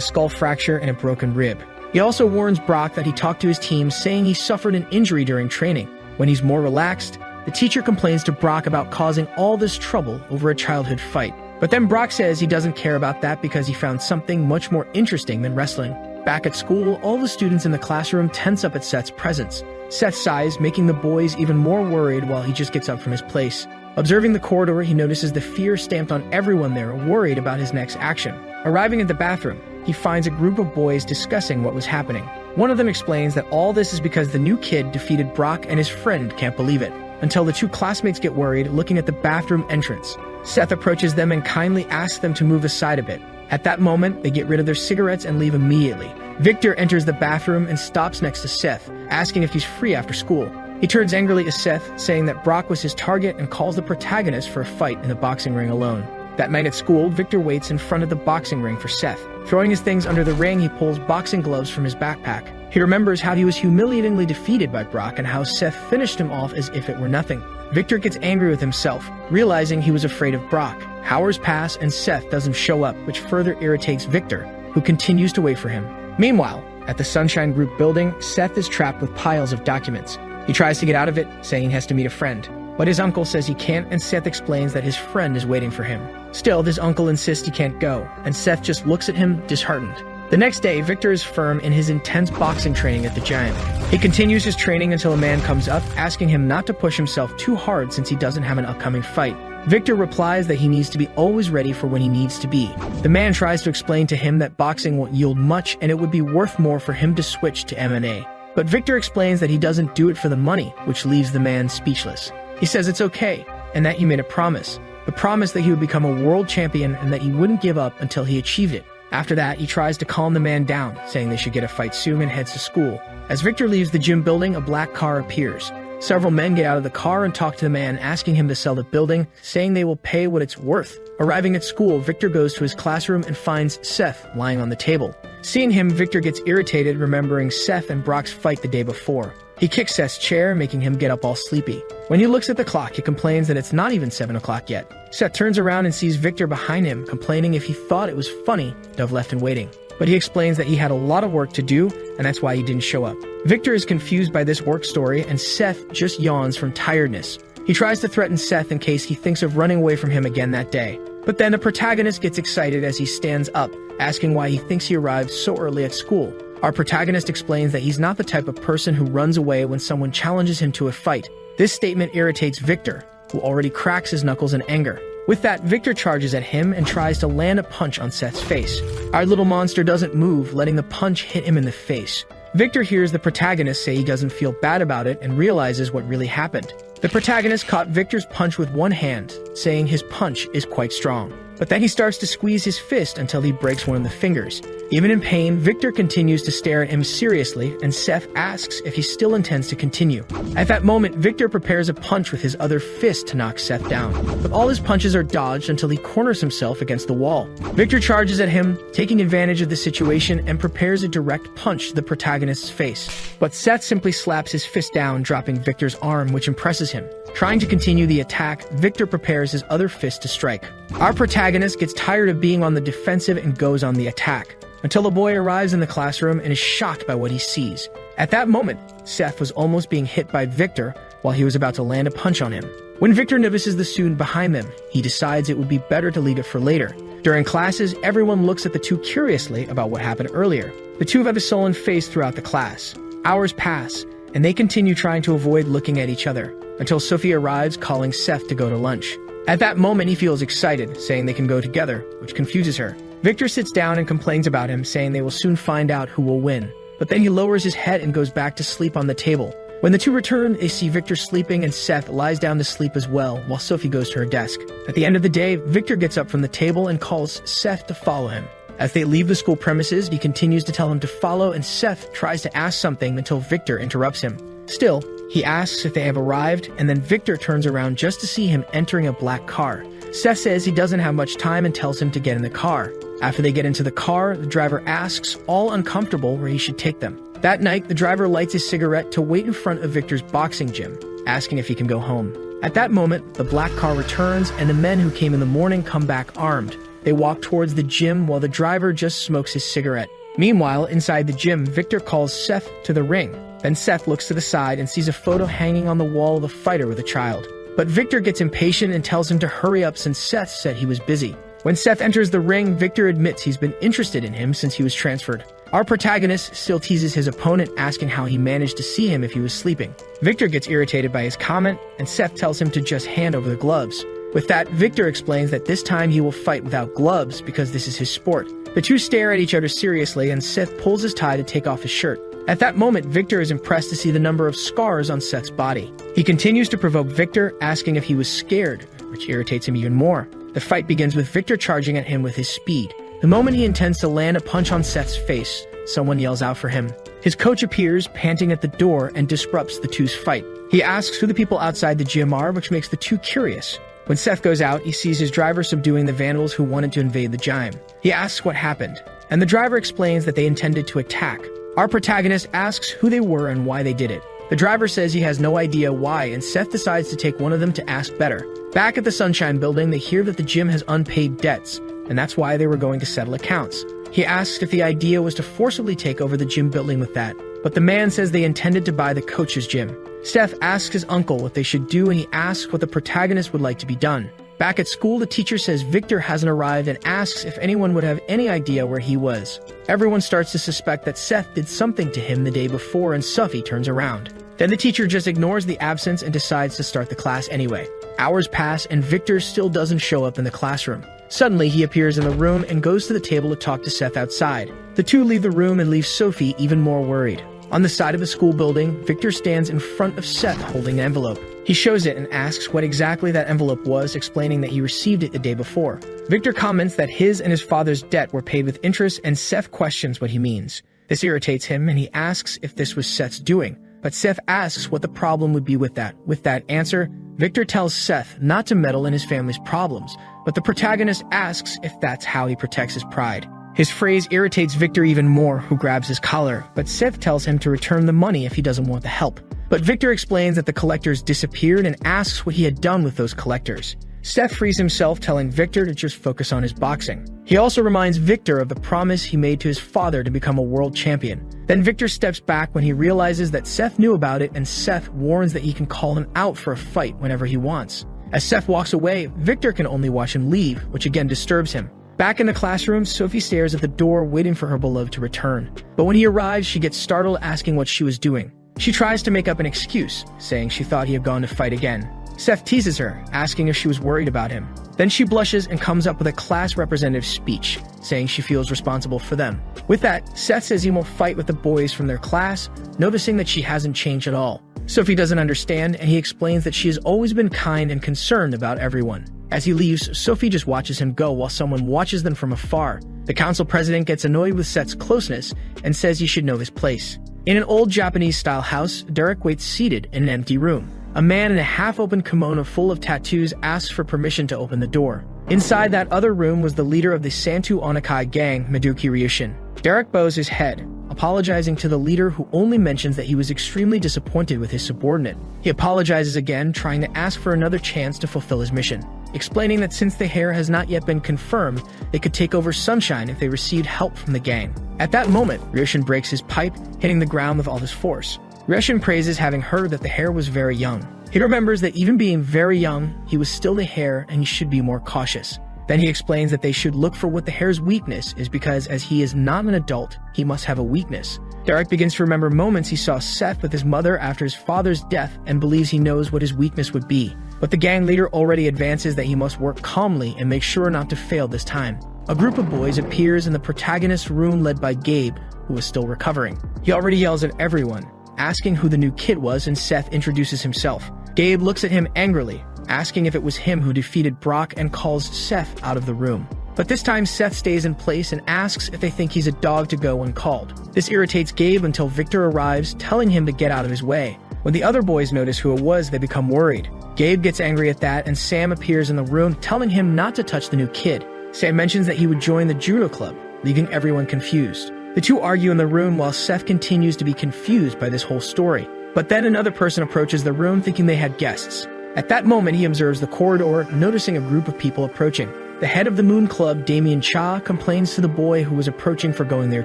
skull fracture and a broken rib. He also warns Brock that he talked to his team saying he suffered an injury during training. When he's more relaxed, the teacher complains to Brock about causing all this trouble over a childhood fight. But then Brock says he doesn't care about that because he found something much more interesting than wrestling. Back at school, all the students in the classroom tense up at Seth's presence. Seth sighs, making the boys even more worried while he just gets up from his place. Observing the corridor, he notices the fear stamped on everyone there, worried about his next action. Arriving at the bathroom, he finds a group of boys discussing what was happening. One of them explains that all this is because the new kid defeated Brock and his friend can't believe it, until the two classmates get worried looking at the bathroom entrance. Seth approaches them and kindly asks them to move aside a bit. At that moment, they get rid of their cigarettes and leave immediately. Victor enters the bathroom and stops next to Seth, asking if he's free after school. He turns angrily to Seth, saying that Brock was his target and calls the protagonist for a fight in the boxing ring alone. That night at school, Victor waits in front of the boxing ring for Seth. Throwing his things under the ring, he pulls boxing gloves from his backpack. He remembers how he was humiliatingly defeated by Brock and how Seth finished him off as if it were nothing. Victor gets angry with himself, realizing he was afraid of Brock. Hours pass and Seth doesn't show up, which further irritates Victor, who continues to wait for him. Meanwhile, at the Sunshine Group building, Seth is trapped with piles of documents. He tries to get out of it, saying he has to meet a friend. But his uncle says he can't, and Seth explains that his friend is waiting for him. Still, his uncle insists he can't go, and Seth just looks at him, disheartened. The next day, Victor is firm in his intense boxing training at the gym. He continues his training until a man comes up, asking him not to push himself too hard since he doesn't have an upcoming fight. Victor replies that he needs to be always ready for when he needs to be. The man tries to explain to him that boxing won't yield much and it would be worth more for him to switch to MMA. But Victor explains that he doesn't do it for the money, which leaves the man speechless. He says it's okay, and that he made a promise. The promise that he would become a world champion and that he wouldn't give up until he achieved it. After that, he tries to calm the man down, saying they should get a fight soon and heads to school. As Victor leaves the gym building, a black car appears. Several men get out of the car and talk to the man, asking him to sell the building, saying they will pay what it's worth. Arriving at school, Victor goes to his classroom and finds Seth lying on the table. Seeing him, Victor gets irritated, remembering Seth and Brock's fight the day before. He kicks Seth's chair, making him get up all sleepy. When he looks at the clock, he complains that it's not even 7 o'clock yet. Seth turns around and sees Victor behind him, complaining if he thought it was funny to have left him waiting. But he explains that he had a lot of work to do, and that's why he didn't show up. Victor is confused by this work story, and Seth just yawns from tiredness. He tries to threaten Seth in case he thinks of running away from him again that day. But then the protagonist gets excited as he stands up, asking why he thinks he arrived so early at school. Our protagonist explains that he's not the type of person who runs away when someone challenges him to a fight. This statement irritates Victor, who already cracks his knuckles in anger. With that, Victor charges at him and tries to land a punch on Seth's face. Our little monster doesn't move, letting the punch hit him in the face. Victor hears the protagonist say he doesn't feel bad about it and realizes what really happened. The protagonist caught Victor's punch with one hand, saying his punch is quite strong. But then he starts to squeeze his fist until he breaks one of the fingers. Even in pain, Victor continues to stare at him seriously, and Seth asks if he still intends to continue. At that moment, Victor prepares a punch with his other fist to knock Seth down. But all his punches are dodged until he corners himself against the wall. Victor charges at him, taking advantage of the situation, and prepares a direct punch to the protagonist's face. But Seth simply slaps his fist down, dropping Victor's arm, which impresses him. Trying to continue the attack, Victor prepares his other fist to strike. Our protagonist gets tired of being on the defensive and goes on the attack, until a boy arrives in the classroom and is shocked by what he sees. At that moment, Seth was almost being hit by Victor while he was about to land a punch on him. When Victor notices the student behind them, he decides it would be better to leave it for later. During classes, everyone looks at the two curiously about what happened earlier. The two have a sullen face throughout the class. Hours pass, and they continue trying to avoid looking at each other, until Sophie arrives calling Seth to go to lunch. At that moment, he feels excited, saying they can go together, which confuses her. Victor sits down and complains about him, saying they will soon find out who will win. But then he lowers his head and goes back to sleep on the table. When the two return, they see Victor sleeping and Seth lies down to sleep as well, while Sophie goes to her desk. At the end of the day, Victor gets up from the table and calls Seth to follow him. As they leave the school premises, he continues to tell him to follow, and Seth tries to ask something until Victor interrupts him. Still, he asks if they have arrived, and then Victor turns around just to see him entering a black car. Seth says he doesn't have much time and tells him to get in the car. After they get into the car, the driver asks, all uncomfortable, where he should take them. That night, the driver lights his cigarette to wait in front of Victor's boxing gym, asking if he can go home. At that moment, the black car returns, and the men who came in the morning come back armed. They walk towards the gym while the driver just smokes his cigarette. Meanwhile, inside the gym, Victor calls Seth to the ring. Then Seth looks to the side and sees a photo hanging on the wall of a fighter with a child. But Victor gets impatient and tells him to hurry up since Seth said he was busy. When Seth enters the ring, Victor admits he's been interested in him since he was transferred. Our protagonist still teases his opponent, asking how he managed to see him if he was sleeping. Victor gets irritated by his comment, and Seth tells him to just hand over the gloves. With that, Victor explains that this time he will fight without gloves because this is his sport. The two stare at each other seriously, and Seth pulls his tie to take off his shirt. At that moment, Victor is impressed to see the number of scars on Seth's body. He continues to provoke Victor, asking if he was scared, which irritates him even more. The fight begins with Victor charging at him with his speed. The moment he intends to land a punch on Seth's face, someone yells out for him. His coach appears, panting at the door, and disrupts the two's fight. He asks who the people outside the gym are, which makes the two curious. When Seth goes out, he sees his driver subduing the vandals who wanted to invade the gym. He asks what happened, and the driver explains that they intended to attack. Our protagonist asks who they were and why they did it. The driver says he has no idea why, and Seth decides to take one of them to ask better. Back at the Sunshine Building, they hear that the gym has unpaid debts, and that's why they were going to settle accounts. He asks if the idea was to forcibly take over the gym building with that, but the man says they intended to buy the coach's gym. Seth asks his uncle what they should do, and he asks what the protagonist would like to be done. Back at school, the teacher says Victor hasn't arrived and asks if anyone would have any idea where he was. Everyone starts to suspect that Seth did something to him the day before, and Sophie turns around. Then the teacher just ignores the absence and decides to start the class anyway. Hours pass, and Victor still doesn't show up in the classroom. Suddenly, he appears in the room and goes to the table to talk to Seth outside. The two leave the room and leave Sophie even more worried. On the side of the school building, Victor stands in front of Seth holding an envelope. He shows it and asks what exactly that envelope was, explaining that he received it the day before. Victor comments that his and his father's debt were paid with interest, and Seth questions what he means. This irritates him, and he asks if this was Seth's doing. But Seth asks what the problem would be with that. With that answer, Victor tells Seth not to meddle in his family's problems, but the protagonist asks if that's how he protects his pride. His phrase irritates Victor even more, who grabs his collar, but Seth tells him to return the money if he doesn't want the help. But Victor explains that the collectors disappeared and asks what he had done with those collectors. Seth frees himself, telling Victor to just focus on his boxing. He also reminds Victor of the promise he made to his father to become a world champion. Then Victor steps back when he realizes that Seth knew about it, and Seth warns that he can call him out for a fight whenever he wants. As Seth walks away, Victor can only watch him leave, which again disturbs him. Back in the classroom, Sophie stares at the door waiting for her beloved to return. But when he arrives, she gets startled, asking what she was doing. She tries to make up an excuse, saying she thought he had gone to fight again. Seth teases her, asking if she was worried about him. Then she blushes and comes up with a class representative speech, saying she feels responsible for them. With that, Seth says he won't fight with the boys from their class, noticing that she hasn't changed at all. Sophie doesn't understand, and he explains that she has always been kind and concerned about everyone. As he leaves, Sophie just watches him go while someone watches them from afar. The council president gets annoyed with Seth's closeness and says he should know his place. In an old Japanese-style house, Derek waits seated in an empty room. A man in a half-open kimono full of tattoos asks for permission to open the door. Inside that other room was the leader of the Santu Onikai gang, Meduki Ryushin. Derek bows his head, apologizing to the leader, who only mentions that he was extremely disappointed with his subordinate. He apologizes again, trying to ask for another chance to fulfill his mission, explaining that since the heir has not yet been confirmed, they could take over Sunshine if they received help from the gang. At that moment, Ryushin breaks his pipe, hitting the ground with all his force. Ryushin praises having heard that the heir was very young. He remembers that even being very young, he was still the heir and he should be more cautious. Then he explains that they should look for what the heir's weakness is, because as he is not an adult, he must have a weakness. Derek begins to remember moments he saw Seth with his mother after his father's death and believes he knows what his weakness would be. But the gang leader already advances that he must work calmly and make sure not to fail this time. A group of boys appears in the protagonist's room led by Gabe, who is still recovering. He already yells at everyone. asking who the new kid was, and Seth introduces himself. Gabe looks at him angrily, asking if it was him who defeated Brock, and calls Seth out of the room. But this time Seth stays in place and asks if they think he's a dog to go when called. This irritates Gabe until Victor arrives, telling him to get out of his way. When the other boys notice who it was, they become worried. Gabe gets angry at that, and Sam appears in the room, telling him not to touch the new kid. Sam mentions that he would join the judo club, leaving everyone confused. The two argue in the room while Seth continues to be confused by this whole story. But then another person approaches the room thinking they had guests. At that moment, he observes the corridor, noticing a group of people approaching. The head of the Moon Club, Damien Cha, complains to the boy who was approaching for going there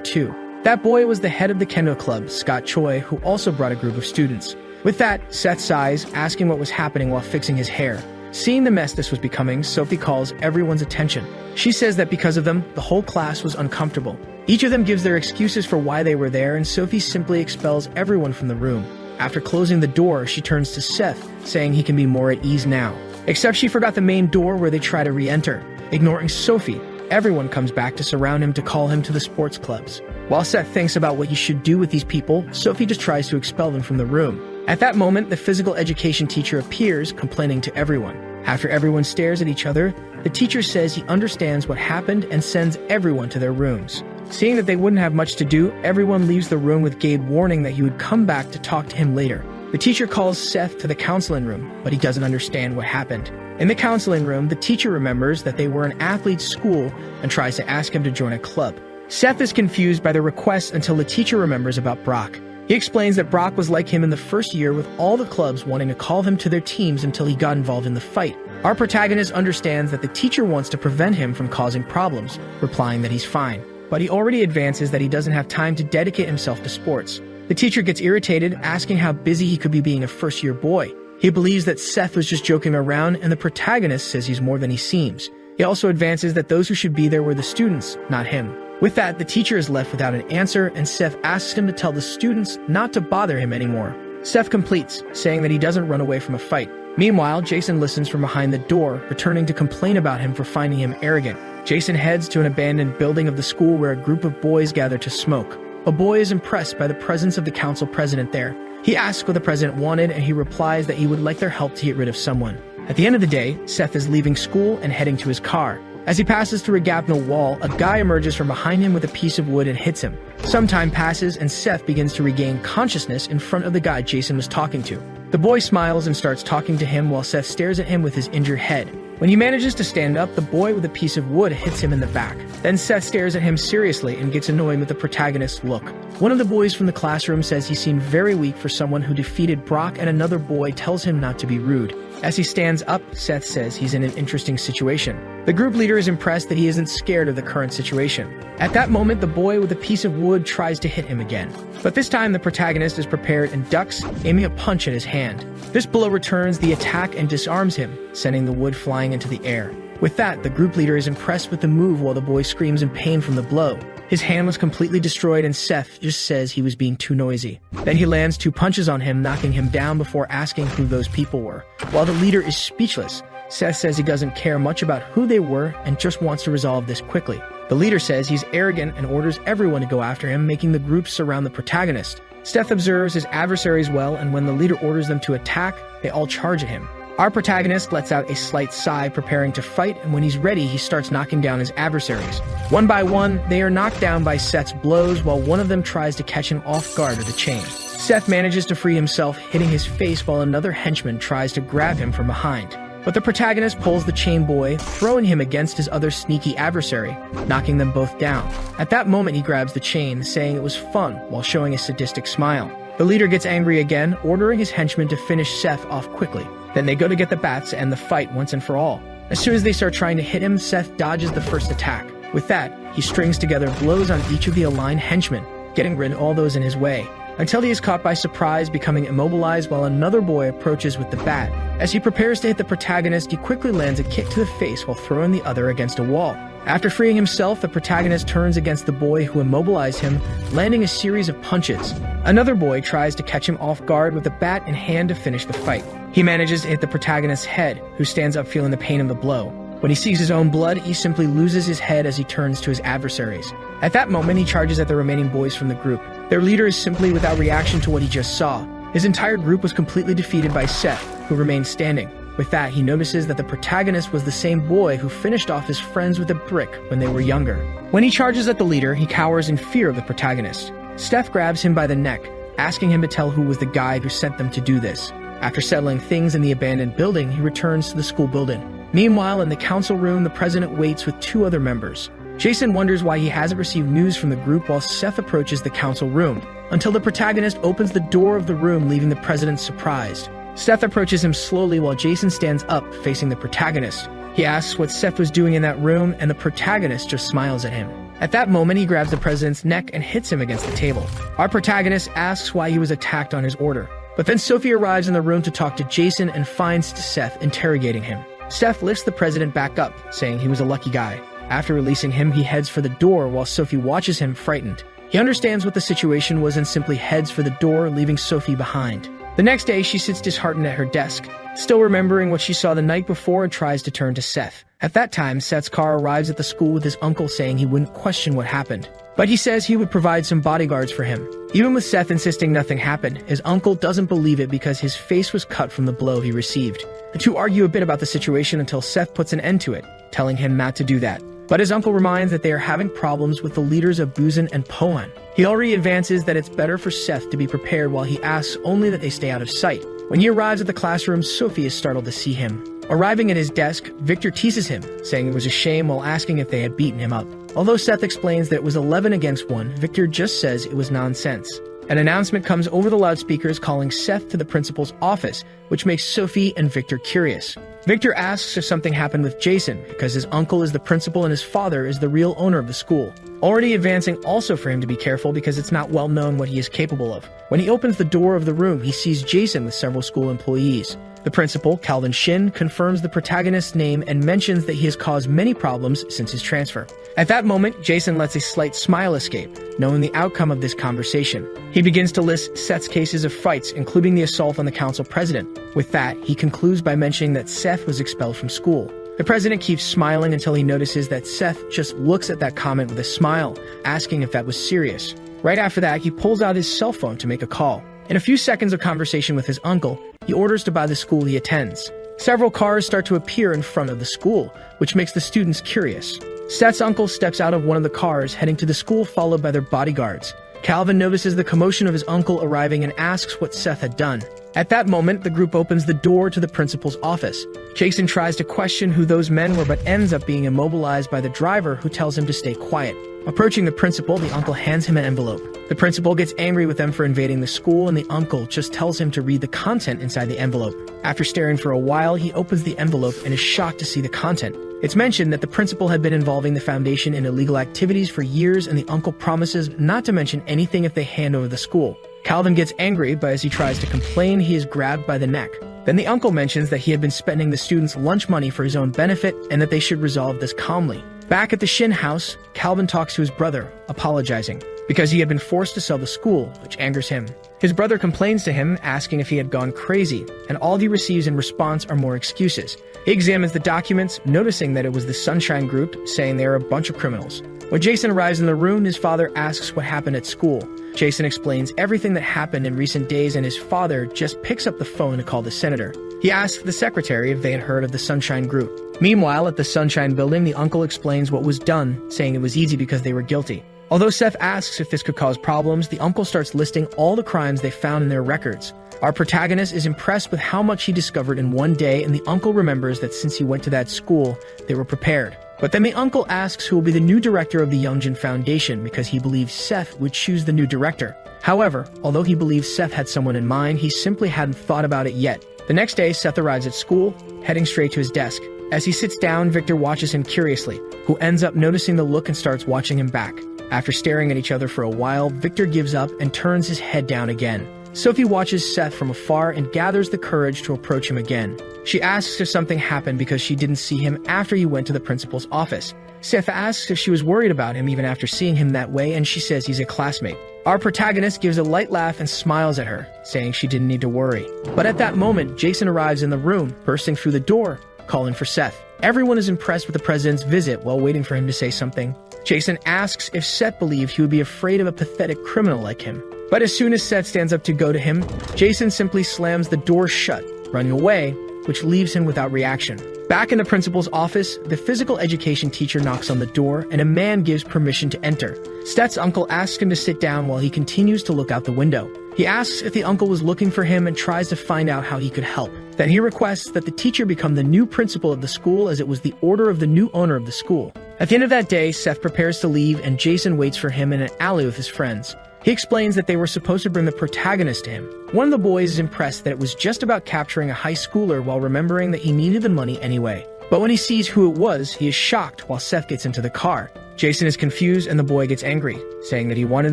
too. That boy was the head of the Kendo Club, Scott Choi, who also brought a group of students. With that, Seth sighs, asking what was happening while fixing his hair. Seeing the mess this was becoming, Sophie calls everyone's attention. She says that because of them, the whole class was uncomfortable. Each of them gives their excuses for why they were there, and Sophie simply expels everyone from the room. After closing the door, she turns to Seth, saying he can be more at ease now. Except she forgot the main door where they try to re-enter. Ignoring Sophie, everyone comes back to surround him to call him to the sports clubs. While Seth thinks about what he should do with these people, Sophie just tries to expel them from the room. At that moment, the physical education teacher appears, complaining to everyone. After everyone stares at each other, the teacher says he understands what happened and sends everyone to their rooms. Seeing that they wouldn't have much to do, everyone leaves the room with Gabe warning that he would come back to talk to him later. The teacher calls Seth to the counseling room, but he doesn't understand what happened. In the counseling room, the teacher remembers that they were an athlete's school and tries to ask him to join a club. Seth is confused by the request until the teacher remembers about Brock. He explains that Brock was like him in the first year, with all the clubs wanting to call him to their teams until he got involved in the fight. Our protagonist understands that the teacher wants to prevent him from causing problems, replying that he's fine. But he already advances that he doesn't have time to dedicate himself to sports. The teacher gets irritated, asking how busy he could be being a first-year boy. He believes that Seth was just joking around, and the protagonist says he's more than he seems. He also advances that those who should be there were the students, not him. With that, the teacher is left without an answer, and Seth asks him to tell the students not to bother him anymore. Seth completes, saying that he doesn't run away from a fight. Meanwhile, Jason listens from behind the door, returning to complain about him for finding him arrogant. Jason heads to an abandoned building of the school where a group of boys gather to smoke. A boy is impressed by the presence of the council president there. He asks what the president wanted, and he replies that he would like their help to get rid of someone. At the end of the day, Seth is leaving school and heading to his car. As he passes through a gap in a wall, a guy emerges from behind him with a piece of wood and hits him. Some time passes, and Seth begins to regain consciousness in front of the guy Jason was talking to. The boy smiles and starts talking to him while Seth stares at him with his injured head. When he manages to stand up, the boy with a piece of wood hits him in the back. Then Seth stares at him seriously and gets annoyed with the protagonist's look. One of the boys from the classroom says he seemed very weak for someone who defeated Brock, and another boy tells him not to be rude. As he stands up, Seth says he's in an interesting situation. The group leader is impressed that he isn't scared of the current situation. At that moment, the boy with a piece of wood tries to hit him again. But this time, the protagonist is prepared and ducks, aiming a punch at his hand. This blow returns the attack and disarms him, sending the wood flying into the air. With that, the group leader is impressed with the move while the boy screams in pain from the blow. His hand was completely destroyed, and Seth just says he was being too noisy. Then he lands 2 punches on him, knocking him down before asking who those people were. While the leader is speechless, Seth says he doesn't care much about who they were and just wants to resolve this quickly. The leader says he's arrogant and orders everyone to go after him, making the group surround the protagonist. Seth observes his adversaries well, and when the leader orders them to attack, they all charge at him. Our protagonist lets out a slight sigh, preparing to fight, and when he's ready, he starts knocking down his adversaries. One by one, they are knocked down by Seth's blows, while one of them tries to catch him off guard with a chain. Seth manages to free himself, hitting his face while another henchman tries to grab him from behind. But the protagonist pulls the chain boy, throwing him against his other sneaky adversary, knocking them both down. At that moment, he grabs the chain, saying it was fun while showing a sadistic smile. The leader gets angry again, ordering his henchmen to finish Seth off quickly. Then they go to get the bats to end the fight once and for all. As soon as they start trying to hit him, Seth dodges the first attack. With that, he strings together blows on each of the aligned henchmen, getting rid of all those in his way, until he is caught by surprise, becoming immobilized while another boy approaches with the bat. As he prepares to hit the protagonist, he quickly lands a kick to the face while throwing the other against a wall. After freeing himself, the protagonist turns against the boy who immobilized him, landing a series of punches. Another boy tries to catch him off guard with a bat in hand to finish the fight. He manages to hit the protagonist's head, who stands up feeling the pain of the blow. When he sees his own blood, he simply loses his head as he turns to his adversaries. At that moment, he charges at the remaining boys from the group. Their leader is simply without reaction to what he just saw. His entire group was completely defeated by Seth, who remained standing. With that, he notices that the protagonist was the same boy who finished off his friends with a brick when they were younger. When he charges at the leader, he cowers in fear of the protagonist. Seth grabs him by the neck, asking him to tell who was the guy who sent them to do this. After settling things in the abandoned building, he returns to the school building. Meanwhile, in the council room, the president waits with 2 other members. Jason wonders why he hasn't received news from the group while Seth approaches the council room, until the protagonist opens the door of the room, leaving the president surprised. Seth approaches him slowly while Jason stands up, facing the protagonist. He asks what Seth was doing in that room, and the protagonist just smiles at him. At that moment, he grabs the president's neck and hits him against the table. Our protagonist asks why he was attacked on his order. But then Sophie arrives in the room to talk to Jason and finds Seth interrogating him. Seth lifts the president back up, saying he was a lucky guy. After releasing him, he heads for the door while Sophie watches him frightened. He understands what the situation was and simply heads for the door, leaving Sophie behind. The next day, she sits disheartened at her desk, still remembering what she saw the night before, and tries to turn to Seth. At that time, Seth's car arrives at the school with his uncle saying he wouldn't question what happened. But he says he would provide some bodyguards for him. Even with Seth insisting nothing happened, his uncle doesn't believe it because his face was cut from the blow he received. The two argue a bit about the situation until Seth puts an end to it, telling him not to do that. But his uncle reminds that they are having problems with the leaders of Buzan and Pohan. He already advances that it's better for Seth to be prepared while he asks only that they stay out of sight. When he arrives at the classroom, Sophie is startled to see him. Arriving at his desk, Victor teases him, saying it was a shame while asking if they had beaten him up. Although Seth explains that it was 11 against 1, Victor just says it was nonsense. An announcement comes over the loudspeakers calling Seth to the principal's office, which makes Sophie and Victor curious. Victor asks if something happened with Jason, because his uncle is the principal and his father is the real owner of the school. Already advancing also for him to be careful because it's not well known what he is capable of. When he opens the door of the room, he sees Jason with several school employees. The principal, Calvin Shin, confirms the protagonist's name and mentions that he has caused many problems since his transfer. At that moment, Jason lets a slight smile escape, knowing the outcome of this conversation. He begins to list Seth's cases of fights, including the assault on the council president. With that, he concludes by mentioning that Seth was expelled from school. The president keeps smiling until he notices that Seth just looks at that comment with a smile, asking if that was serious. Right after that, he pulls out his cell phone to make a call. In a few seconds of conversation with his uncle, he orders to buy the school he attends. Several cars start to appear in front of the school, which makes the students curious. Seth's uncle steps out of one of the cars, heading to the school followed by their bodyguards. Calvin notices the commotion of his uncle arriving and asks what Seth had done. At that moment, the group opens the door to the principal's office. Jason tries to question who those men were but ends up being immobilized by the driver, who tells him to stay quiet. Approaching the principal, the uncle hands him an envelope. The principal gets angry with them for invading the school, and the uncle just tells him to read the content inside the envelope. After staring for a while, he opens the envelope and is shocked to see the content. It's mentioned that the principal had been involving the foundation in illegal activities for years, and the uncle promises not to mention anything if they hand over the school. Calvin gets angry, but as he tries to complain, he is grabbed by the neck. Then the uncle mentions that he had been spending the students' lunch money for his own benefit and that they should resolve this calmly. Back at the Shin house, Calvin talks to his brother, apologizing, because he had been forced to sell the school, which angers him. His brother complains to him, asking if he had gone crazy, and all he receives in response are more excuses. He examines the documents, noticing that it was the Sunshine Group, saying they are a bunch of criminals. When Jason arrives in the room, his father asks what happened at school. Jason explains everything that happened in recent days, and his father just picks up the phone to call the senator. He asks the secretary if they had heard of the Sunshine Group. Meanwhile, at the Sunshine Building, the uncle explains what was done, saying it was easy because they were guilty. Although Seth asks if this could cause problems, the uncle starts listing all the crimes they found in their records. Our protagonist is impressed with how much he discovered in one day, and the uncle remembers that since he went to that school, they were prepared. But then the uncle asks who will be the new director of the Youngjin Foundation because he believes Seth would choose the new director. However, although he believes Seth had someone in mind, he simply hadn't thought about it yet. The next day, Seth arrives at school, heading straight to his desk. As he sits down, Victor watches him curiously, who ends up noticing the look and starts watching him back. After staring at each other for a while, Victor gives up and turns his head down again. Sophie watches Seth from afar and gathers the courage to approach him again. She asks if something happened because she didn't see him after he went to the principal's office. Seth asks if she was worried about him even after seeing him that way, and she says he's a classmate. Our protagonist gives a light laugh and smiles at her, saying she didn't need to worry. But at that moment, Jason arrives in the room, bursting through the door. calling for Seth. Everyone is impressed with the president's visit while waiting for him to say something. Jason asks if Seth believed he would be afraid of a pathetic criminal like him. But as soon as Seth stands up to go to him, Jason simply slams the door shut, running away, which leaves him without reaction. Back in the principal's office, the physical education teacher knocks on the door and a man gives permission to enter. Seth's uncle asks him to sit down while he continues to look out the window. He asks if the uncle was looking for him and tries to find out how he could help. Then he requests that the teacher become the new principal of the school, as it was the order of the new owner of the school. At the end of that day, Seth prepares to leave and Jason waits for him in an alley with his friends. He explains that they were supposed to bring the protagonist to him. One of the boys is impressed that it was just about capturing a high schooler while remembering that he needed the money anyway. But when he sees who it was, he is shocked while Seth gets into the car. Jason is confused and the boy gets angry, saying that he wanted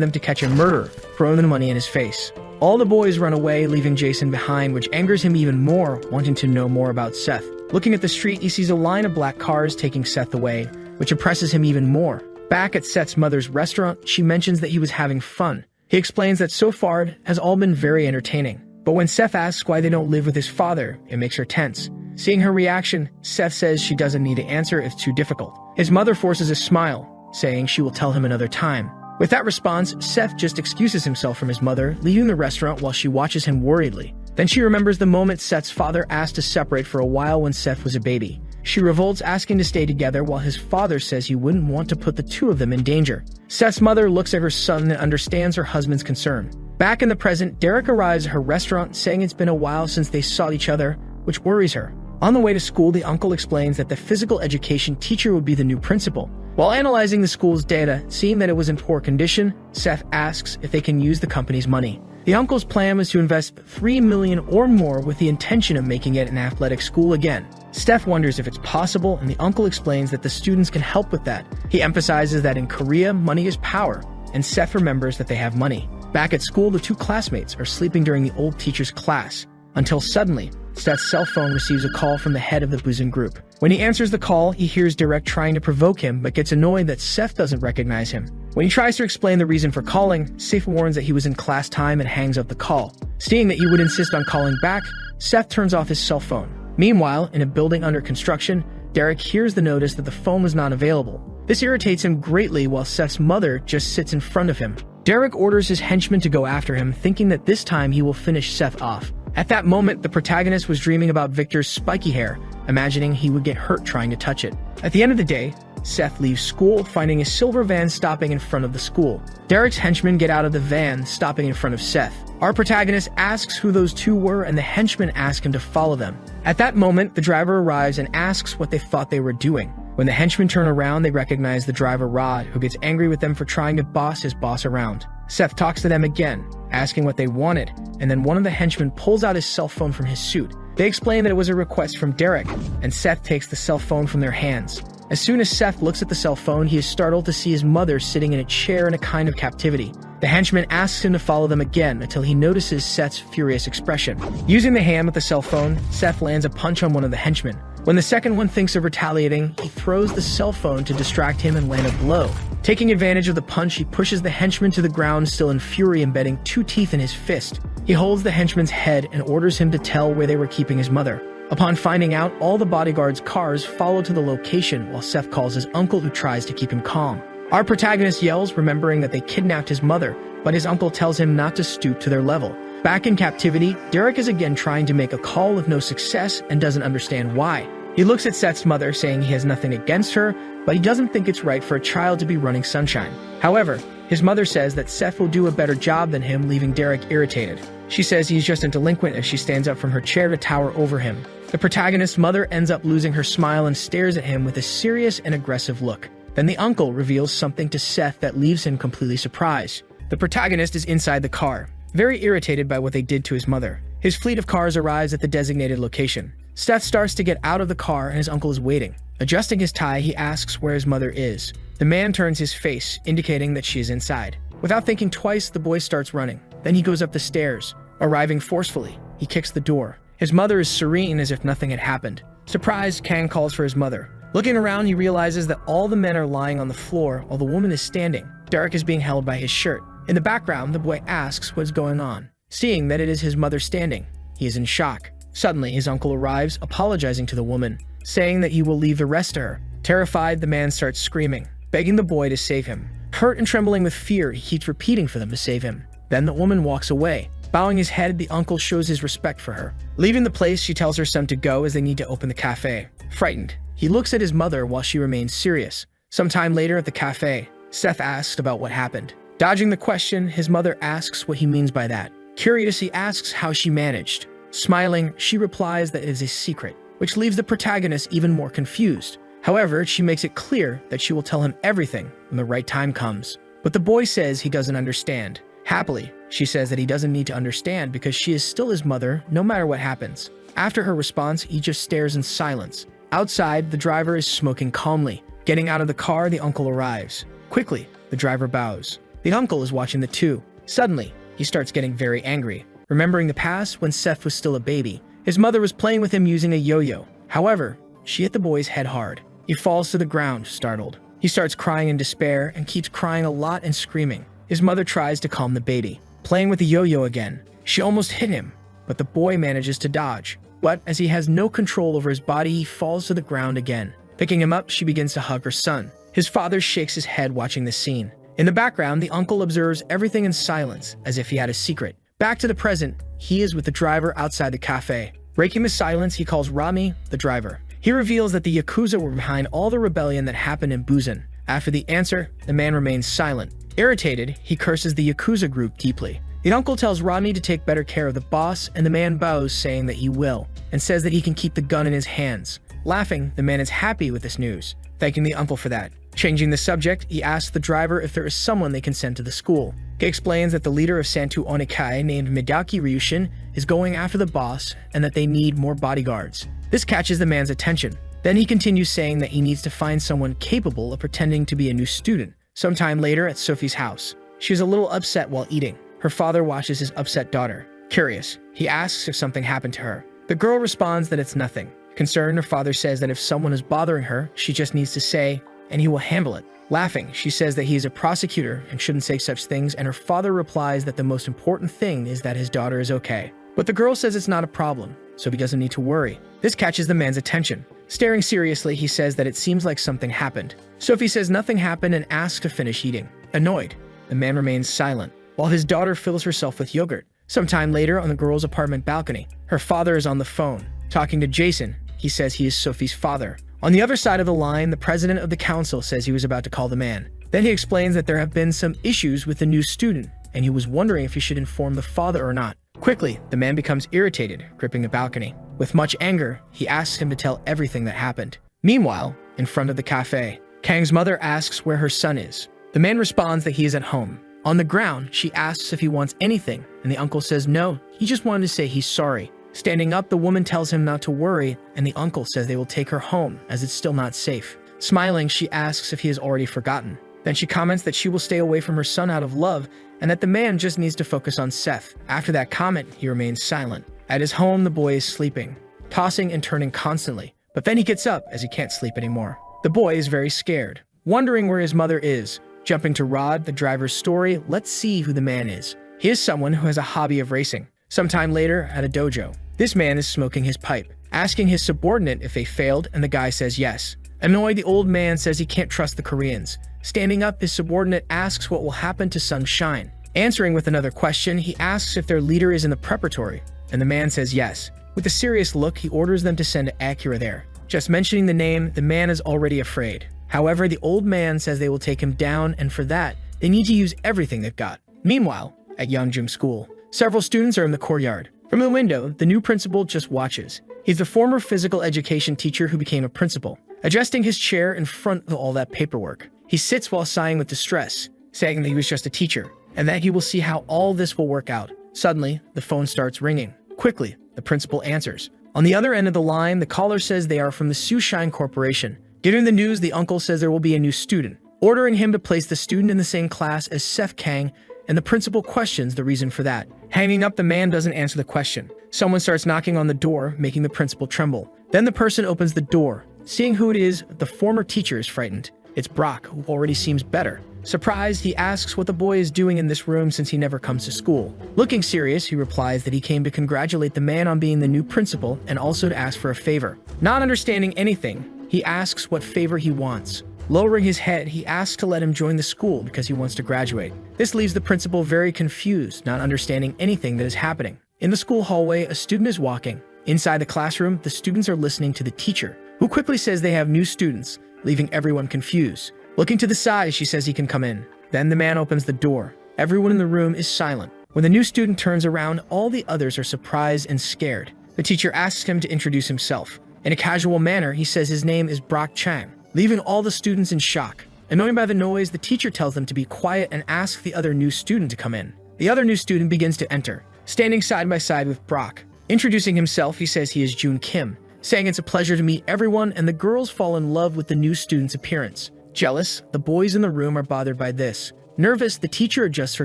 them to catch a murderer, throwing the money in his face. All the boys run away, leaving Jason behind, which angers him even more, wanting to know more about Seth. Looking at the street, he sees a line of black cars taking Seth away, which impresses him even more. Back at Seth's mother's restaurant, she mentions that he was having fun. He explains that so far it has all been very entertaining. But when Seth asks why they don't live with his father, it makes her tense. Seeing her reaction, Seth says she doesn't need to answer if it's too difficult. His mother forces a smile, saying she will tell him another time. With that response, Seth just excuses himself from his mother, leaving the restaurant while she watches him worriedly. Then she remembers the moment Seth's father asked to separate for a while when Seth was a baby. She revolts, asking to stay together while his father says he wouldn't want to put the two of them in danger. Seth's mother looks at her son and understands her husband's concern. Back in the present, Derek arrives at her restaurant, saying it's been a while since they saw each other, which worries her. On the way to school, the uncle explains that the physical education teacher would be the new principal. While analyzing the school's data, seeing that it was in poor condition, Seth asks if they can use the company's money. The uncle's plan was to invest $3 million or more with the intention of making it an athletic school again. Seth wonders if it's possible, and the uncle explains that the students can help with that. He emphasizes that in Korea, money is power, and Seth remembers that they have money. Back at school, the two classmates are sleeping during the old teacher's class, until suddenly, Seth's cell phone receives a call from the head of the Buzin group. When he answers the call, he hears Derek trying to provoke him, but gets annoyed that Seth doesn't recognize him. When he tries to explain the reason for calling, Seth warns that he was in class time and hangs up the call. Seeing that he would insist on calling back, Seth turns off his cell phone. Meanwhile, in a building under construction, Derek hears the notice that the phone was not available. This irritates him greatly while Seth's mother just sits in front of him. Derek orders his henchmen to go after him, thinking that this time he will finish Seth off. At that moment, the protagonist was dreaming about Victor's spiky hair, imagining he would get hurt trying to touch it. At the end of the day, Seth leaves school, finding a silver van stopping in front of the school. Derek's henchmen get out of the van, stopping in front of Seth. Our protagonist asks who those two were, and the henchmen ask him to follow them. At that moment, the driver arrives and asks what they thought they were doing. When the henchmen turn around, they recognize the driver Rod, who gets angry with them for trying to boss his boss around. Seth talks to them again, asking what they wanted, and then one of the henchmen pulls out his cell phone from his suit. They explain that it was a request from Derek, and Seth takes the cell phone from their hands. As soon as Seth looks at the cell phone, he is startled to see his mother sitting in a chair in a kind of captivity. The henchman asks him to follow them again until he notices Seth's furious expression. Using the hand with the cell phone, Seth lands a punch on one of the henchmen. When the second one thinks of retaliating, he throws the cell phone to distract him and land a blow. Taking advantage of the punch, he pushes the henchman to the ground, still in fury, embedding 2 teeth in his fist. He holds the henchman's head and orders him to tell where they were keeping his mother. Upon finding out, all the bodyguards' cars follow to the location while Seth calls his uncle, who tries to keep him calm. Our protagonist yells, remembering that they kidnapped his mother, but his uncle tells him not to stoop to their level. Back in captivity, Derek is again trying to make a call with no success and doesn't understand why. He looks at Seth's mother, saying he has nothing against her, but he doesn't think it's right for a child to be running Sunshine. However, his mother says that Seth will do a better job than him, leaving Derek irritated. She says he's just a delinquent as she stands up from her chair to tower over him. The protagonist's mother ends up losing her smile and stares at him with a serious and aggressive look. Then the uncle reveals something to Seth that leaves him completely surprised. The protagonist is inside the car, very irritated by what they did to his mother. His fleet of cars arrives at the designated location. Seth starts to get out of the car and his uncle is waiting. Adjusting his tie, he asks where his mother is. The man turns his face, indicating that she is inside. Without thinking twice, the boy starts running. Then he goes up the stairs. Arriving forcefully, he kicks the door. His mother is serene as if nothing had happened. Surprised, Kang calls for his mother. Looking around, he realizes that all the men are lying on the floor while the woman is standing. Derek is being held by his shirt. In the background, the boy asks what is going on. Seeing that it is his mother standing, he is in shock. Suddenly, his uncle arrives, apologizing to the woman. saying that he will leave the rest to her. Terrified, the man starts screaming, begging the boy to save him. Hurt and trembling with fear, he keeps repeating for them to save him. Then the woman walks away. Bowing his head, the uncle shows his respect for her. Leaving the place, she tells her son to go as they need to open the cafe. Frightened, he looks at his mother while she remains serious. Sometime later at the cafe, Seth asks about what happened. Dodging the question, his mother asks what he means by that. Curious, he asks how she managed. Smiling, she replies that it is a secret, which leaves the protagonist even more confused. However, she makes it clear that she will tell him everything when the right time comes. But the boy says he doesn't understand. Happily, she says that he doesn't need to understand because she is still his mother no matter what happens. After her response, he just stares in silence. Outside, the driver is smoking calmly. Getting out of the car, the uncle arrives. Quickly, the driver bows. The uncle is watching the two. Suddenly, he starts getting very angry. Remembering the past when Seth was still a baby, his mother was playing with him using a yo-yo. However, she hit the boy's head hard. He falls to the ground, startled. He starts crying in despair and keeps crying a lot and screaming. His mother tries to calm the baby. Playing with the yo-yo again, she almost hit him, but the boy manages to dodge. But as he has no control over his body, he falls to the ground again. Picking him up, she begins to hug her son. His father shakes his head watching the scene. In the background, the uncle observes everything in silence, as if he had a secret. Back to the present, he is with the driver outside the cafe. Breaking the silence, he calls Rami, the driver. He reveals that the Yakuza were behind all the rebellion that happened in Busan. After the answer, the man remains silent. Irritated, he curses the Yakuza group deeply. The uncle tells Rami to take better care of the boss, and the man bows, saying that he will, and says that he can keep the gun in his hands. Laughing, the man is happy with this news, thanking the uncle for that. Changing the subject, he asks the driver if there is someone they can send to the school. He explains that the leader of Santu Onikai, named Midaki Ryushin, is going after the boss and that they need more bodyguards. This catches the man's attention. Then he continues saying that he needs to find someone capable of pretending to be a new student. Sometime later at Sophie's house, she is a little upset while eating. Her father watches his upset daughter. Curious, he asks if something happened to her. The girl responds that it's nothing. Concerned, her father says that if someone is bothering her, she just needs to say, and he will handle it. Laughing, she says that he is a prosecutor and shouldn't say such things, and her father replies that the most important thing is that his daughter is okay. But the girl says it's not a problem, so he doesn't need to worry. This catches the man's attention. Staring seriously, he says that it seems like something happened. Sophie says nothing happened and asks to finish eating. Annoyed, the man remains silent, while his daughter fills herself with yogurt. Sometime later, on the girl's apartment balcony, her father is on the phone. Talking to Jason, he says he is Sophie's father. On the other side of the line, the president of the council says he was about to call the man. Then he explains that there have been some issues with the new student, and he was wondering if he should inform the father or not. Quickly, the man becomes irritated, gripping the balcony. With much anger, he asks him to tell everything that happened. Meanwhile, in front of the cafe, Kang's mother asks where her son is. The man responds that he is at home. On the ground, she asks if he wants anything, and the uncle says no, he just wanted to say he's sorry. Standing up, the woman tells him not to worry, and the uncle says they will take her home, as it's still not safe. Smiling, she asks if he has already forgotten. Then she comments that she will stay away from her son out of love, and that the man just needs to focus on Seth. After that comment, he remains silent. At his home, the boy is sleeping, tossing and turning constantly, but then he gets up as he can't sleep anymore. The boy is very scared, wondering where his mother is. Jumping to Rod, the driver's story, let's see who the man is. He is someone who has a hobby of racing. Sometime later, at a dojo, this man is smoking his pipe, asking his subordinate if they failed, and the guy says yes. Annoyed, the old man says he can't trust the Koreans. Standing up, his subordinate asks what will happen to Sunshine. Answering with another question, he asks if their leader is in the preparatory, and the man says yes. With a serious look, he orders them to send Akira there. Just mentioning the name, the man is already afraid. However, the old man says they will take him down, and for that, they need to use everything they've got. Meanwhile, at Yeongjum School, several students are in the courtyard. From the window, the new principal just watches. He's the former physical education teacher who became a principal. Adjusting his chair in front of all that paperwork, he sits while sighing with distress, saying that he was just a teacher, and that he will see how all this will work out. Suddenly, the phone starts ringing. Quickly, the principal answers. On the other end of the line, the caller says they are from the Sushine Corporation. Getting the news, the uncle says there will be a new student, ordering him to place the student in the same class as Seth Kang, and the principal questions the reason for that. Hanging up, the man doesn't answer the question. Someone starts knocking on the door, making the principal tremble. Then the person opens the door. Seeing who it is, the former teacher is frightened. It's Brock, who already seems better. Surprised, he asks what the boy is doing in this room since he never comes to school. Looking serious, he replies that he came to congratulate the man on being the new principal and also to ask for a favor. Not understanding anything, he asks what favor he wants. Lowering his head, he asks to let him join the school because he wants to graduate. This leaves the principal very confused, not understanding anything that is happening. In the school hallway, a student is walking. Inside the classroom, the students are listening to the teacher, who quickly says they have new students, leaving everyone confused. Looking to the side, she says he can come in. Then the man opens the door. Everyone in the room is silent. When the new student turns around, all the others are surprised and scared. The teacher asks him to introduce himself. In a casual manner, he says his name is Brock Chang, leaving all the students in shock. Annoyed by the noise, the teacher tells them to be quiet and asks the other new student to come in. The other new student begins to enter, standing side by side with Brock. Introducing himself, he says he is June Kim, saying it's a pleasure to meet everyone, and the girls fall in love with the new student's appearance. Jealous, the boys in the room are bothered by this. Nervous, the teacher adjusts her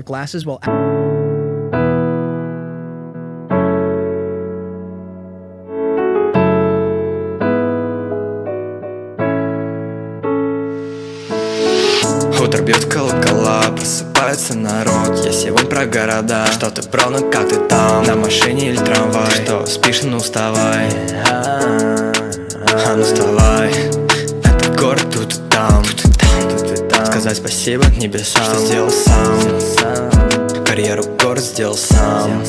glasses while Утро бьет колокола, просыпается народ. Я сегодня про города. Что ты брал, ну как ты там? На машине или трамвай? Что, спишь, ну вставай. Ну вставай. Этот город тут и там. Сказать спасибо небесам, что сделал сам. Карьеру город сделал сам.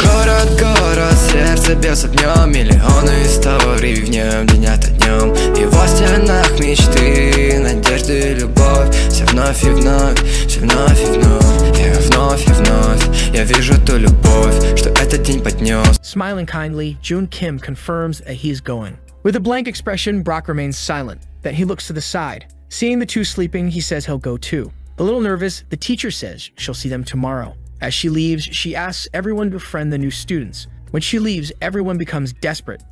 Город, город, сердце бьется днем. Миллионы историй в нем, день ото днем. И во стенах мечты, надежды и любовь. Все вновь и вновь, все вновь и вновь. Я вновь и вновь, я вижу ту любовь, что этот день поднес. Smiling kindly, June Kim confirms that he is going. With a blank expression, Brock remains silent. Then he looks to the side. Seeing the two sleeping, he says he'll go too. A little nervous, the teacher says she'll see them tomorrow. As she leaves, she asks everyone to befriend the new students. When she leaves, everyone becomes desperate.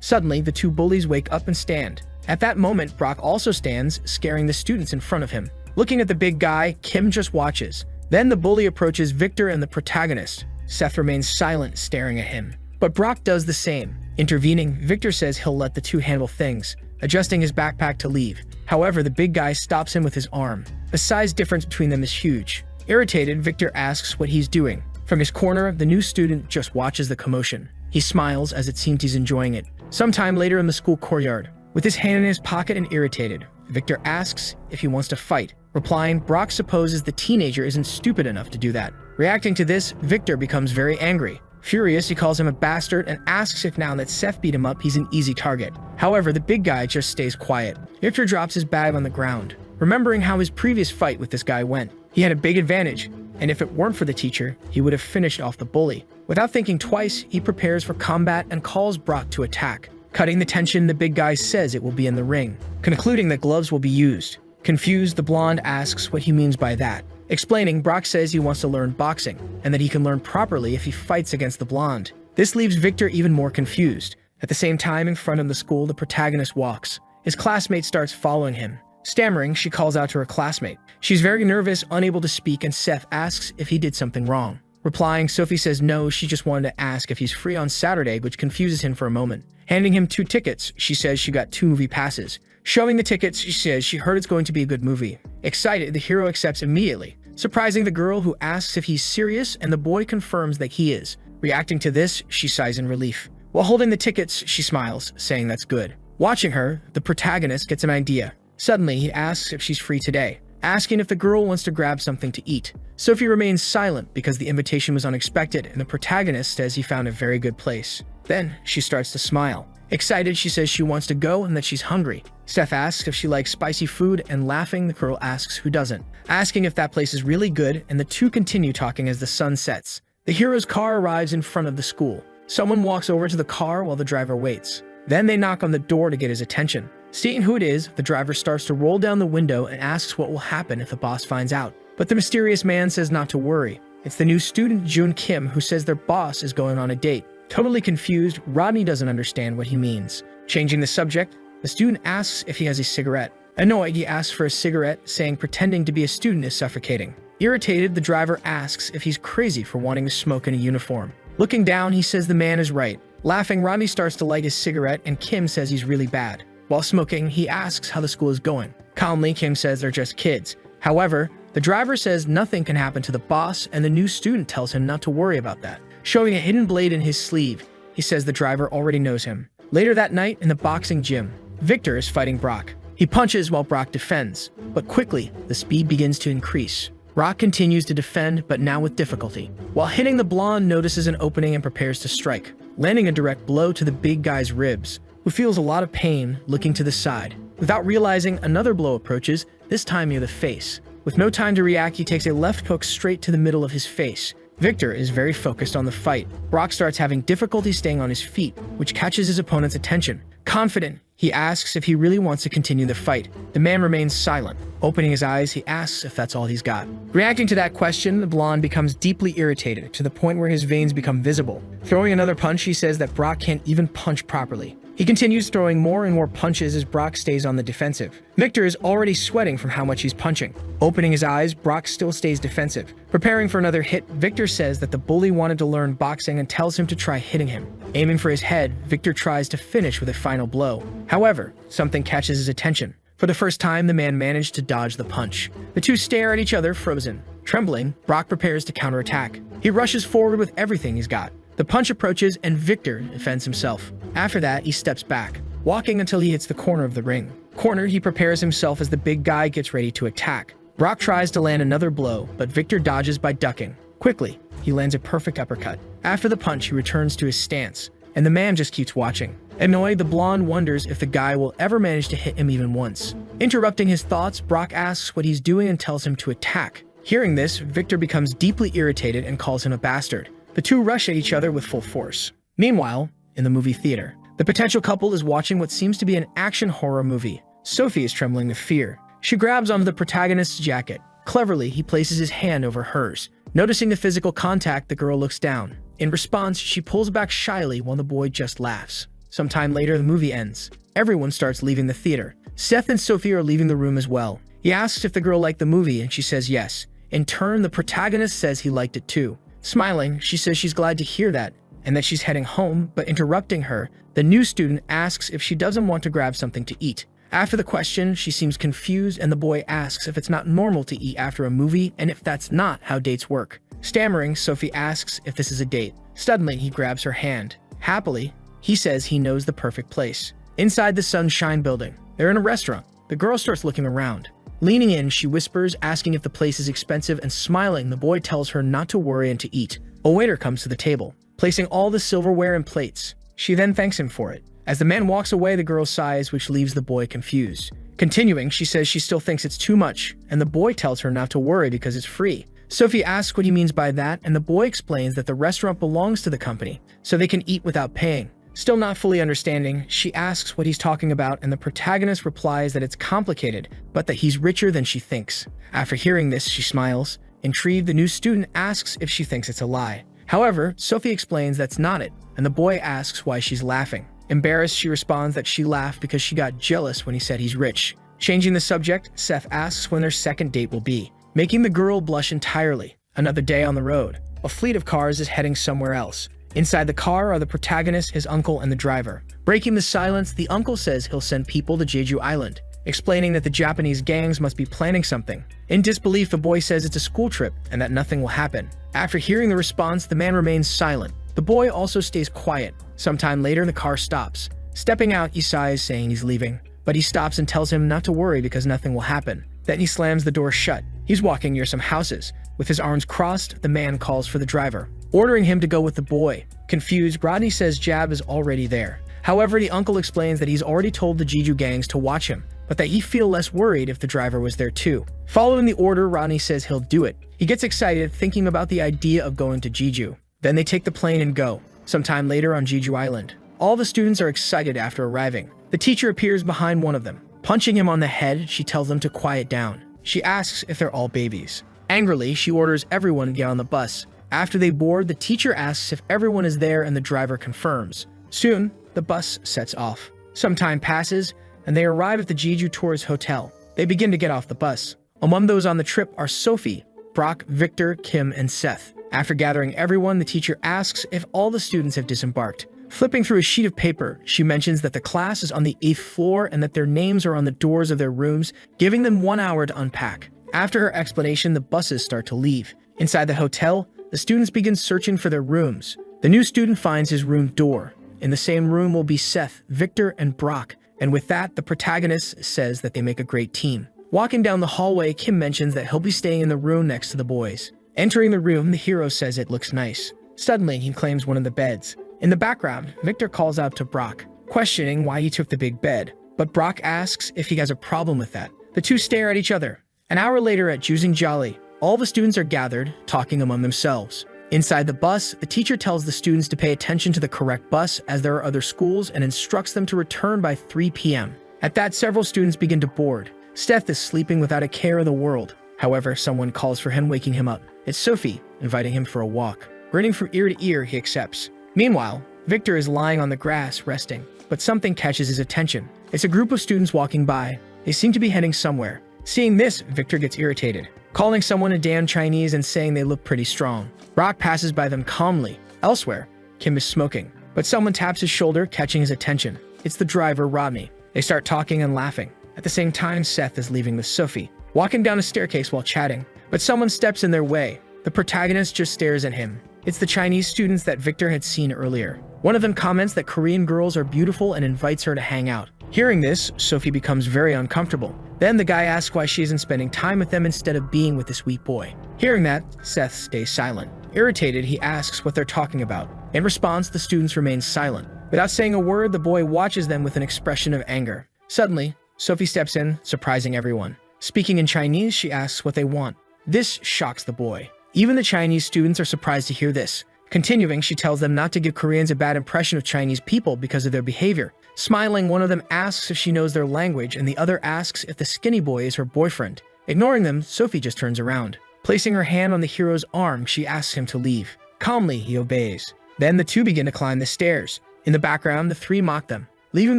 Suddenly, the two bullies wake up and stand. At that moment, Brock also stands, scaring the students in front of him. Looking at the big guy, Kim just watches. Then the bully approaches Victor and the protagonist. Seth remains silent, staring at him. But Brock does the same. Intervening, Victor says he'll let the two handle things, adjusting his backpack to leave. However, the big guy stops him with his arm. The size difference between them is huge. Irritated, Victor asks what he's doing. From his corner, the new student just watches the commotion. He smiles as it seems he's enjoying it. Sometime later in the school courtyard, with his hand in his pocket and irritated, Victor asks if he wants to fight. Replying, Brock supposes the teenager isn't stupid enough to do that. Reacting to this, Victor becomes very angry. Furious, he calls him a bastard and asks if now that Seth beat him up, he's an easy target. However, the big guy just stays quiet. Victor drops his bag on the ground, remembering how his previous fight with this guy went. He had a big advantage, and if it weren't for the teacher, he would have finished off the bully. Without thinking twice, he prepares for combat and calls Brock to attack. Cutting the tension, the big guy says it will be in the ring, concluding that gloves will be used. Confused, the blonde asks what he means by that. Explaining, Brock says he wants to learn boxing, and that he can learn properly if he fights against the blonde. This leaves Victor even more confused. At the same time, in front of the school, the protagonist walks. His classmate starts following him. Stammering, she calls out to her classmate. She's very nervous, unable to speak, and Seth asks if he did something wrong. Replying, Sophie says no, she just wanted to ask if he's free on Saturday, which confuses him for a moment. Handing him 2 tickets, she says she got 2 movie passes. Showing the tickets, she says she heard it's going to be a good movie. Excited, the hero accepts immediately, surprising the girl who asks if he's serious, and the boy confirms that he is. Reacting to this, she sighs in relief. While holding the tickets, she smiles, saying that's good. Watching her, the protagonist gets an idea. Suddenly, he asks if she's free today, asking if the girl wants to grab something to eat. Sophie remains silent because the invitation was unexpected, and the protagonist says he found a very good place. Then, she starts to smile. Excited, she says she wants to go and that she's hungry. Seth asks if she likes spicy food, and laughing, the girl asks who doesn't, asking if that place is really good, and the two continue talking as the sun sets. The hero's car arrives in front of the school. Someone walks over to the car while the driver waits. Then they knock on the door to get his attention. Seeing who it is, the driver starts to roll down the window and asks what will happen if the boss finds out. But the mysterious man says not to worry. It's the new student, June Kim, who says their boss is going on a date. Totally confused, Rodney doesn't understand what he means. Changing the subject, the student asks if he has a cigarette. Annoyed, he asks for a cigarette, saying pretending to be a student is suffocating. Irritated, the driver asks if he's crazy for wanting to smoke in a uniform. Looking down, he says the man is right. Laughing, Rodney starts to light his cigarette, and Kim says he's really bad. While smoking, he asks how the school is going. Calmly, Kim says they're just kids. However, the driver says nothing can happen to the boss, and the new student tells him not to worry about that. Showing a hidden blade in his sleeve, he says the driver already knows him. Later that night, in the boxing gym, Victor is fighting Brock. He punches while Brock defends, but quickly, the speed begins to increase. Brock continues to defend, but now with difficulty. While hitting, the blonde notices an opening and prepares to strike, landing a direct blow to the big guy's ribs, who feels a lot of pain, looking to the side. Without realizing, another blow approaches, this time near the face. With no time to react, he takes a left hook straight to the middle of his face. Victor is very focused on the fight. Brock starts having difficulty staying on his feet, which catches his opponent's attention. Confident, he asks if he really wants to continue the fight. The man remains silent. Opening his eyes, he asks if that's all he's got. Reacting to that question, the blonde becomes deeply irritated, to the point where his veins become visible. Throwing another punch, he says that Brock can't even punch properly. He continues throwing more and more punches as Brock stays on the defensive. Victor is already sweating from how much he's punching. Opening his eyes, Brock still stays defensive. Preparing for another hit, Victor says that the bully wanted to learn boxing and tells him to try hitting him. Aiming for his head, Victor tries to finish with a final blow. However, something catches his attention. For the first time, the man managed to dodge the punch. The two stare at each other, frozen. Trembling, Brock prepares to counterattack. He rushes forward with everything he's got. The punch approaches and Victor defends himself. After that, he steps back, walking until he hits the corner of the ring. Cornered, he prepares himself as the big guy gets ready to attack. Brock tries to land another blow, but Victor dodges by ducking. Quickly, he lands a perfect uppercut. After the punch, he returns to his stance, and the man just keeps watching. Annoyed, the blonde wonders if the guy will ever manage to hit him even once. Interrupting his thoughts, Brock asks what he's doing and tells him to attack. Hearing this, Victor becomes deeply irritated and calls him a bastard. The two rush at each other with full force. Meanwhile, in the movie theater, the potential couple is watching what seems to be an action horror movie. Sophie is trembling with fear. She grabs onto the protagonist's jacket. Cleverly, he places his hand over hers. Noticing the physical contact, the girl looks down. In response, she pulls back shyly while the boy just laughs. Sometime later, the movie ends. Everyone starts leaving the theater. Seth and Sophie are leaving the room as well. He asks if the girl liked the movie, and she says yes. In turn, the protagonist says he liked it too. Smiling, she says she's glad to hear that, and that she's heading home, but interrupting her, the new student asks if she doesn't want to grab something to eat. After the question, she seems confused, and the boy asks if it's not normal to eat after a movie, and if that's not how dates work. Stammering, Sophie asks if this is a date. Suddenly, he grabs her hand. Happily, he says he knows the perfect place. Inside the Sunshine building, they're in a restaurant. The girl starts looking around. Leaning in, she whispers, asking if the place is expensive, and smiling, the boy tells her not to worry and to eat. A waiter comes to the table, placing all the silverware and plates. She then thanks him for it. As the man walks away, the girl sighs, which leaves the boy confused. Continuing, she says she still thinks it's too much, and the boy tells her not to worry because it's free. Sophie asks what he means by that, and the boy explains that the restaurant belongs to the company, so they can eat without paying. Still not fully understanding, she asks what he's talking about, and the protagonist replies that it's complicated, but that he's richer than she thinks. After hearing this, she smiles. Intrigued, the new student asks if she thinks it's a lie. However, Sophie explains that's not it, and the boy asks why she's laughing. Embarrassed, she responds that she laughed because she got jealous when he said he's rich. Changing the subject, Seth asks when their second date will be, making the girl blush entirely. Another day on the road. A fleet of cars is heading somewhere else. Inside the car are the protagonist, his uncle, and the driver. Breaking the silence, the uncle says he'll send people to Jeju Island, explaining that the Japanese gangs must be planning something. In disbelief, the boy says it's a school trip and that nothing will happen. After hearing the response, the man remains silent. The boy also stays quiet. Sometime later, the car stops. Stepping out, he sighs, saying he's leaving. But he stops and tells him not to worry because nothing will happen. Then he slams the door shut. He's walking near some houses. With his arms crossed, the man calls for the driver, ordering him to go with the boy. Confused, Rodney says Jab is already there. However, the uncle explains that he's already told the Jeju gangs to watch him, but that he'd feel less worried if the driver was there too. Following the order, Rodney says he'll do it. He gets excited, thinking about the idea of going to Jeju. Then they take the plane and go. Sometime later on Jeju Island, all the students are excited after arriving. The teacher appears behind one of them. Punching him on the head, she tells them to quiet down. She asks if they're all babies. Angrily, she orders everyone to get on the bus. After they board, the teacher asks if everyone is there and the driver confirms. Soon, the bus sets off. Some time passes, and they arrive at the Jeju Tourist Hotel. They begin to get off the bus. Among those on the trip are Sophie, Brock, Victor, Kim, and Seth. After gathering everyone, the teacher asks if all the students have disembarked. Flipping through a sheet of paper, she mentions that the class is on the 8th floor and that their names are on the doors of their rooms, giving them 1 hour to unpack. After her explanation, the buses start to leave. Inside the hotel, the students begin searching for their rooms. The new student finds his room door. In the same room will be Seth, Victor, and Brock, and with that, the protagonist says that they make a great team. Walking down the hallway, Kim mentions that he'll be staying in the room next to the boys. Entering the room, the hero says it looks nice. Suddenly, he claims one of the beds. In the background, Victor calls out to Brock, questioning why he took the big bed, but Brock asks if he has a problem with that. The two stare at each other. An hour later at Juzing Jolly, all the students are gathered, talking among themselves. Inside the bus, the teacher tells the students to pay attention to the correct bus as there are other schools and instructs them to return by 3 p.m. At that, several students begin to board. Seth is sleeping without a care in the world. However, someone calls for him, waking him up. It's Sophie, inviting him for a walk. Grinning from ear to ear, he accepts. Meanwhile, Victor is lying on the grass, resting, but something catches his attention. It's a group of students walking by. They seem to be heading somewhere. Seeing this, Victor gets irritated, calling someone a damn Chinese and saying they look pretty strong. Brock passes by them calmly. Elsewhere, Kim is smoking, but someone taps his shoulder, catching his attention. It's the driver, Rodney. They start talking and laughing. At the same time, Seth is leaving with Sophie, walking down a staircase while chatting, but someone steps in their way. The protagonist just stares at him. It's the Chinese students that Victor had seen earlier. One of them comments that Korean girls are beautiful and invites her to hang out. Hearing this, Sophie becomes very uncomfortable. Then the guy asks why she isn't spending time with them instead of being with this weak boy. Hearing that, Seth stays silent. Irritated, he asks what they're talking about. In response, the students remain silent. Without saying a word, the boy watches them with an expression of anger. Suddenly, Sophie steps in, surprising everyone. Speaking in Chinese, she asks what they want. This shocks the boy. Even the Chinese students are surprised to hear this. Continuing, she tells them not to give Koreans a bad impression of Chinese people because of their behavior. Smiling, one of them asks if she knows their language, and the other asks if the skinny boy is her boyfriend. Ignoring them, Sophie just turns around. Placing her hand on the hero's arm, she asks him to leave. Calmly, he obeys. Then the two begin to climb the stairs. In the background, the three mock them, leaving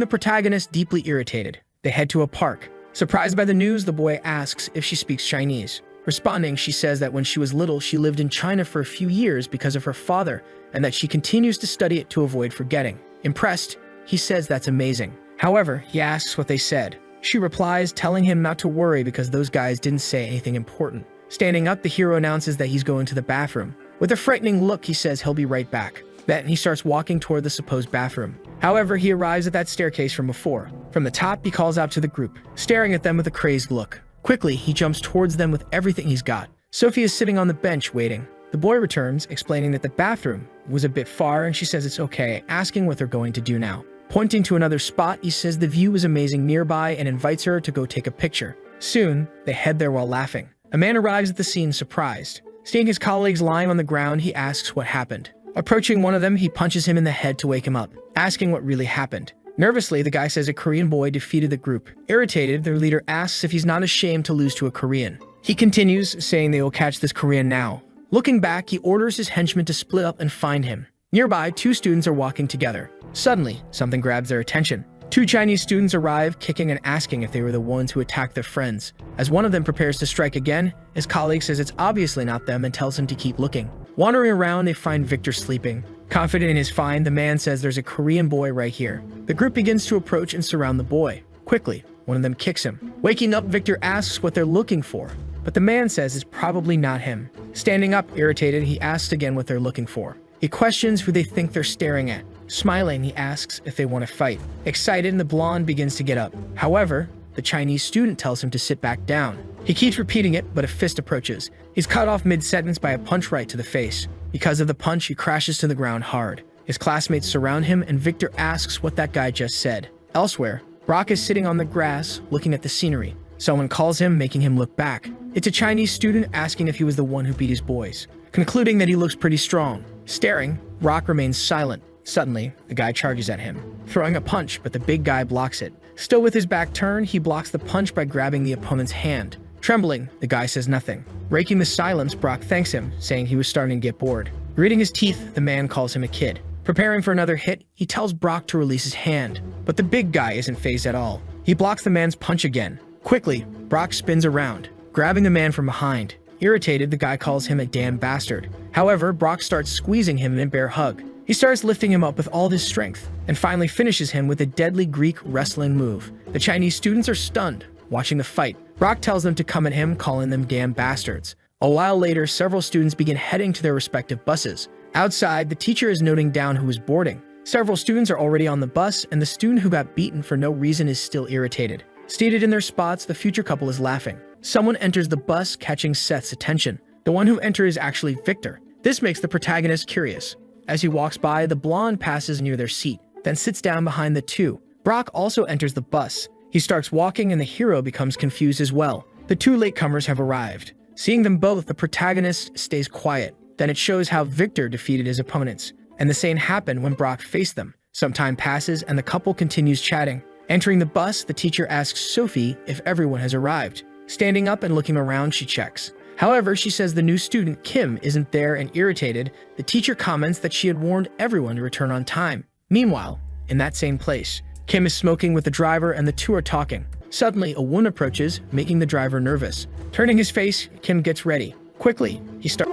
the protagonist deeply irritated. They head to a park. Surprised by the news, the boy asks if she speaks Chinese. Responding, she says that when she was little, she lived in China for a few years because of her father, and that she continues to study it to avoid forgetting. Impressed, he says that's amazing. However, he asks what they said. She replies, telling him not to worry because those guys didn't say anything important. Standing up, the hero announces that he's going to the bathroom. With a frightening look, he says he'll be right back. Then he starts walking toward the supposed bathroom. However, he arrives at that staircase from before. From the top, he calls out to the group, staring at them with a crazed look. Quickly, he jumps towards them with everything he's got. Sophie is sitting on the bench waiting. The boy returns, explaining that the bathroom was a bit far and she says it's okay, asking what they're going to do now. Pointing to another spot, he says the view is amazing nearby and invites her to go take a picture. Soon, they head there while laughing. A man arrives at the scene surprised. Seeing his colleagues lying on the ground, he asks what happened. Approaching one of them, he punches him in the head to wake him up, asking what really happened. Nervously, the guy says a Korean boy defeated the group. Irritated, their leader asks if he's not ashamed to lose to a Korean. He continues, saying they will catch this Korean now. Looking back, he orders his henchmen to split up and find him. Nearby, two students are walking together. Suddenly, something grabs their attention. Two Chinese students arrive, kicking and asking if they were the ones who attacked their friends. As one of them prepares to strike again, his colleague says it's obviously not them and tells him to keep looking. Wandering around, they find Victor sleeping. Confident in his find, the man says there's a Korean boy right here. The group begins to approach and surround the boy. Quickly, one of them kicks him. Waking up, Victor asks what they're looking for, but the man says it's probably not him. Standing up, irritated, he asks again what they're looking for. He questions who they think they're staring at. Smiling, he asks if they want to fight. Excited, the blonde begins to get up. However, the Chinese student tells him to sit back down. He keeps repeating it, but a fist approaches. He's cut off mid-sentence by a punch right to the face. Because of the punch, he crashes to the ground hard. His classmates surround him, and Victor asks what that guy just said. Elsewhere, Brock is sitting on the grass, looking at the scenery. Someone calls him, making him look back. It's a Chinese student asking if he was the one who beat his boys. Concluding that he looks pretty strong. Staring, Brock remains silent. Suddenly, the guy charges at him, throwing a punch, but the big guy blocks it. Still with his back turned, he blocks the punch by grabbing the opponent's hand. Trembling, the guy says nothing. Breaking the silence, Brock thanks him, saying he was starting to get bored. Gritting his teeth, the man calls him a kid. Preparing for another hit, he tells Brock to release his hand. But the big guy isn't fazed at all. He blocks the man's punch again. Quickly, Brock spins around, grabbing the man from behind. Irritated, the guy calls him a damn bastard. However, Brock starts squeezing him in a bear hug. He starts lifting him up with all his strength, and finally finishes him with a deadly Greek wrestling move. The Chinese students are stunned, watching the fight. Brock tells them to come at him, calling them damn bastards. A while later, several students begin heading to their respective buses. Outside, the teacher is noting down who is boarding. Several students are already on the bus, and the student who got beaten for no reason is still irritated. Seated in their spots, the future couple is laughing. Someone enters the bus, catching Seth's attention. The one who enters is actually Victor. This makes the protagonist curious. As he walks by, the blonde passes near their seat, then sits down behind the two. Brock also enters the bus. He starts walking, and the hero becomes confused as well. The two latecomers have arrived. Seeing them both, the protagonist stays quiet. Then it shows how Victor defeated his opponents. And the same happened when Brock faced them. Some time passes, and the couple continues chatting. Entering the bus, the teacher asks Sophie if everyone has arrived. Standing up and looking around, she checks. However, she says the new student, Kim, isn't there, and irritated, the teacher comments that she had warned everyone to return on time. Meanwhile, in that same place, Kim is smoking with the driver and the two are talking. Suddenly, a woman approaches, making the driver nervous. Turning his face, Kim gets ready. Quickly, he starts...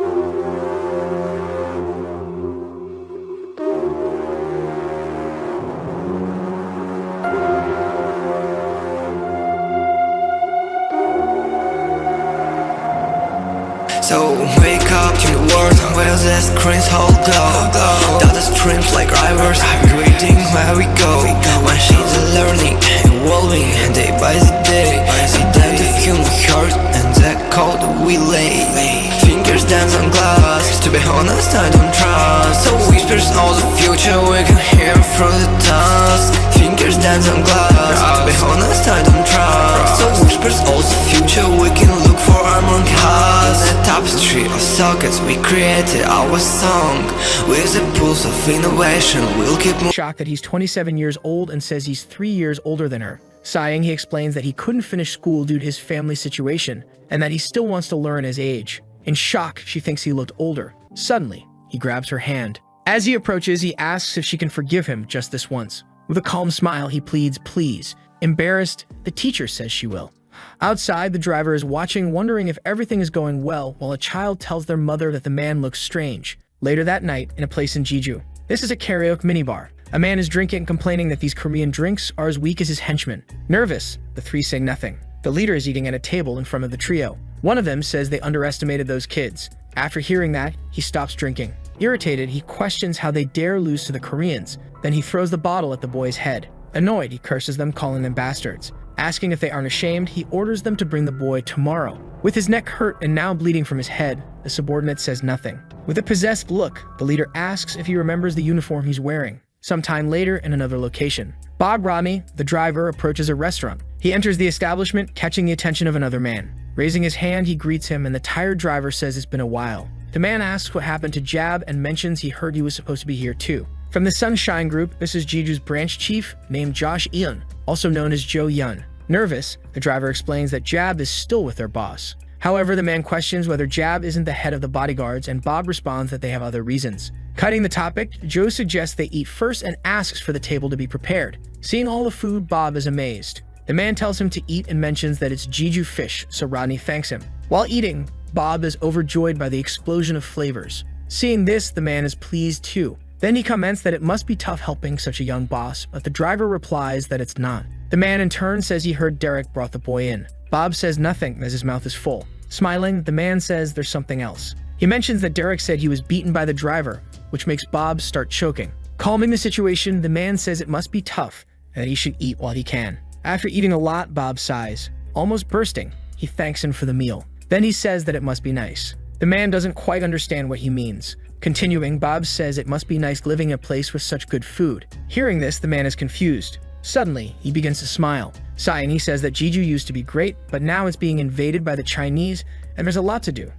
So wake up to the world where the screens hold up. Data streams like drivers, grading where we go. Machines are learning, evolving day by the day. See that the human heart and the code we lay. Fingers dance on glass, to be honest I don't trust. So whispers all the future we can hear through the dust. Fingers dance on glass, to be honest I don't trust. So whispers all the future we can look for among us. The tapestry of sockets we created our song. With the pulse of innovation we'll keep moving. Shocked that he's 27 years old and says he's 3 years older than her. Sighing, he explains that he couldn't finish school due to his family situation and that he still wants to learn his age. In shock, she thinks he looked older. Suddenly, he grabs her hand. As he approaches, he asks if she can forgive him just this once. With a calm smile, he pleads, please. Embarrassed, the teacher says she will. Outside, the driver is watching, wondering if everything is going well, while a child tells their mother that the man looks strange. Later that night, in a place in Jeju. This is a karaoke minibar. A man is drinking, complaining that these Korean drinks are as weak as his henchmen. Nervous, the three say nothing. The leader is eating at a table in front of the trio. One of them says they underestimated those kids. After hearing that, he stops drinking. Irritated, he questions how they dare lose to the Koreans. Then he throws the bottle at the boy's head. Annoyed, he curses them, calling them bastards. Asking if they aren't ashamed, he orders them to bring the boy tomorrow. With his neck hurt and now bleeding from his head, the subordinate says nothing. With a possessed look, the leader asks if he remembers the uniform he's wearing. Sometime later, in another location, Bob Rodney, the driver, approaches a restaurant. He enters the establishment, catching the attention of another man. Raising his hand, he greets him, and the tired driver says it's been a while. The man asks what happened to Jab and mentions he heard he was supposed to be here too. From the Sunshine Group, this is Jeju's branch chief, named Josh Eun, also known as Joe Yun. Nervous, the driver explains that Jab is still with their boss. However, the man questions whether Jab isn't the head of the bodyguards, and Bob responds that they have other reasons. Cutting the topic, Joe suggests they eat first and asks for the table to be prepared. Seeing all the food, Bob is amazed. The man tells him to eat and mentions that it's Jeju fish, so Rodney thanks him. While eating, Bob is overjoyed by the explosion of flavors. Seeing this, the man is pleased too. Then he comments that it must be tough helping such a young boss, but the driver replies that it's not. The man in turn says he heard Derek brought the boy in. Bob says nothing as his mouth is full. Smiling, the man says there's something else. He mentions that Derek said he was beaten by the driver, which makes Bob start choking. Calming the situation, the man says it must be tough and that he should eat while he can. After eating a lot, Bob sighs. Almost bursting, he thanks him for the meal. Then he says that it must be nice. The man doesn't quite understand what he means. Continuing, Bob says it must be nice living in a place with such good food. Hearing this, the man is confused. Suddenly, he begins to smile. Sighing, he says that Jeju used to be great, but now it's being invaded by the Chinese, and there's a lot to do.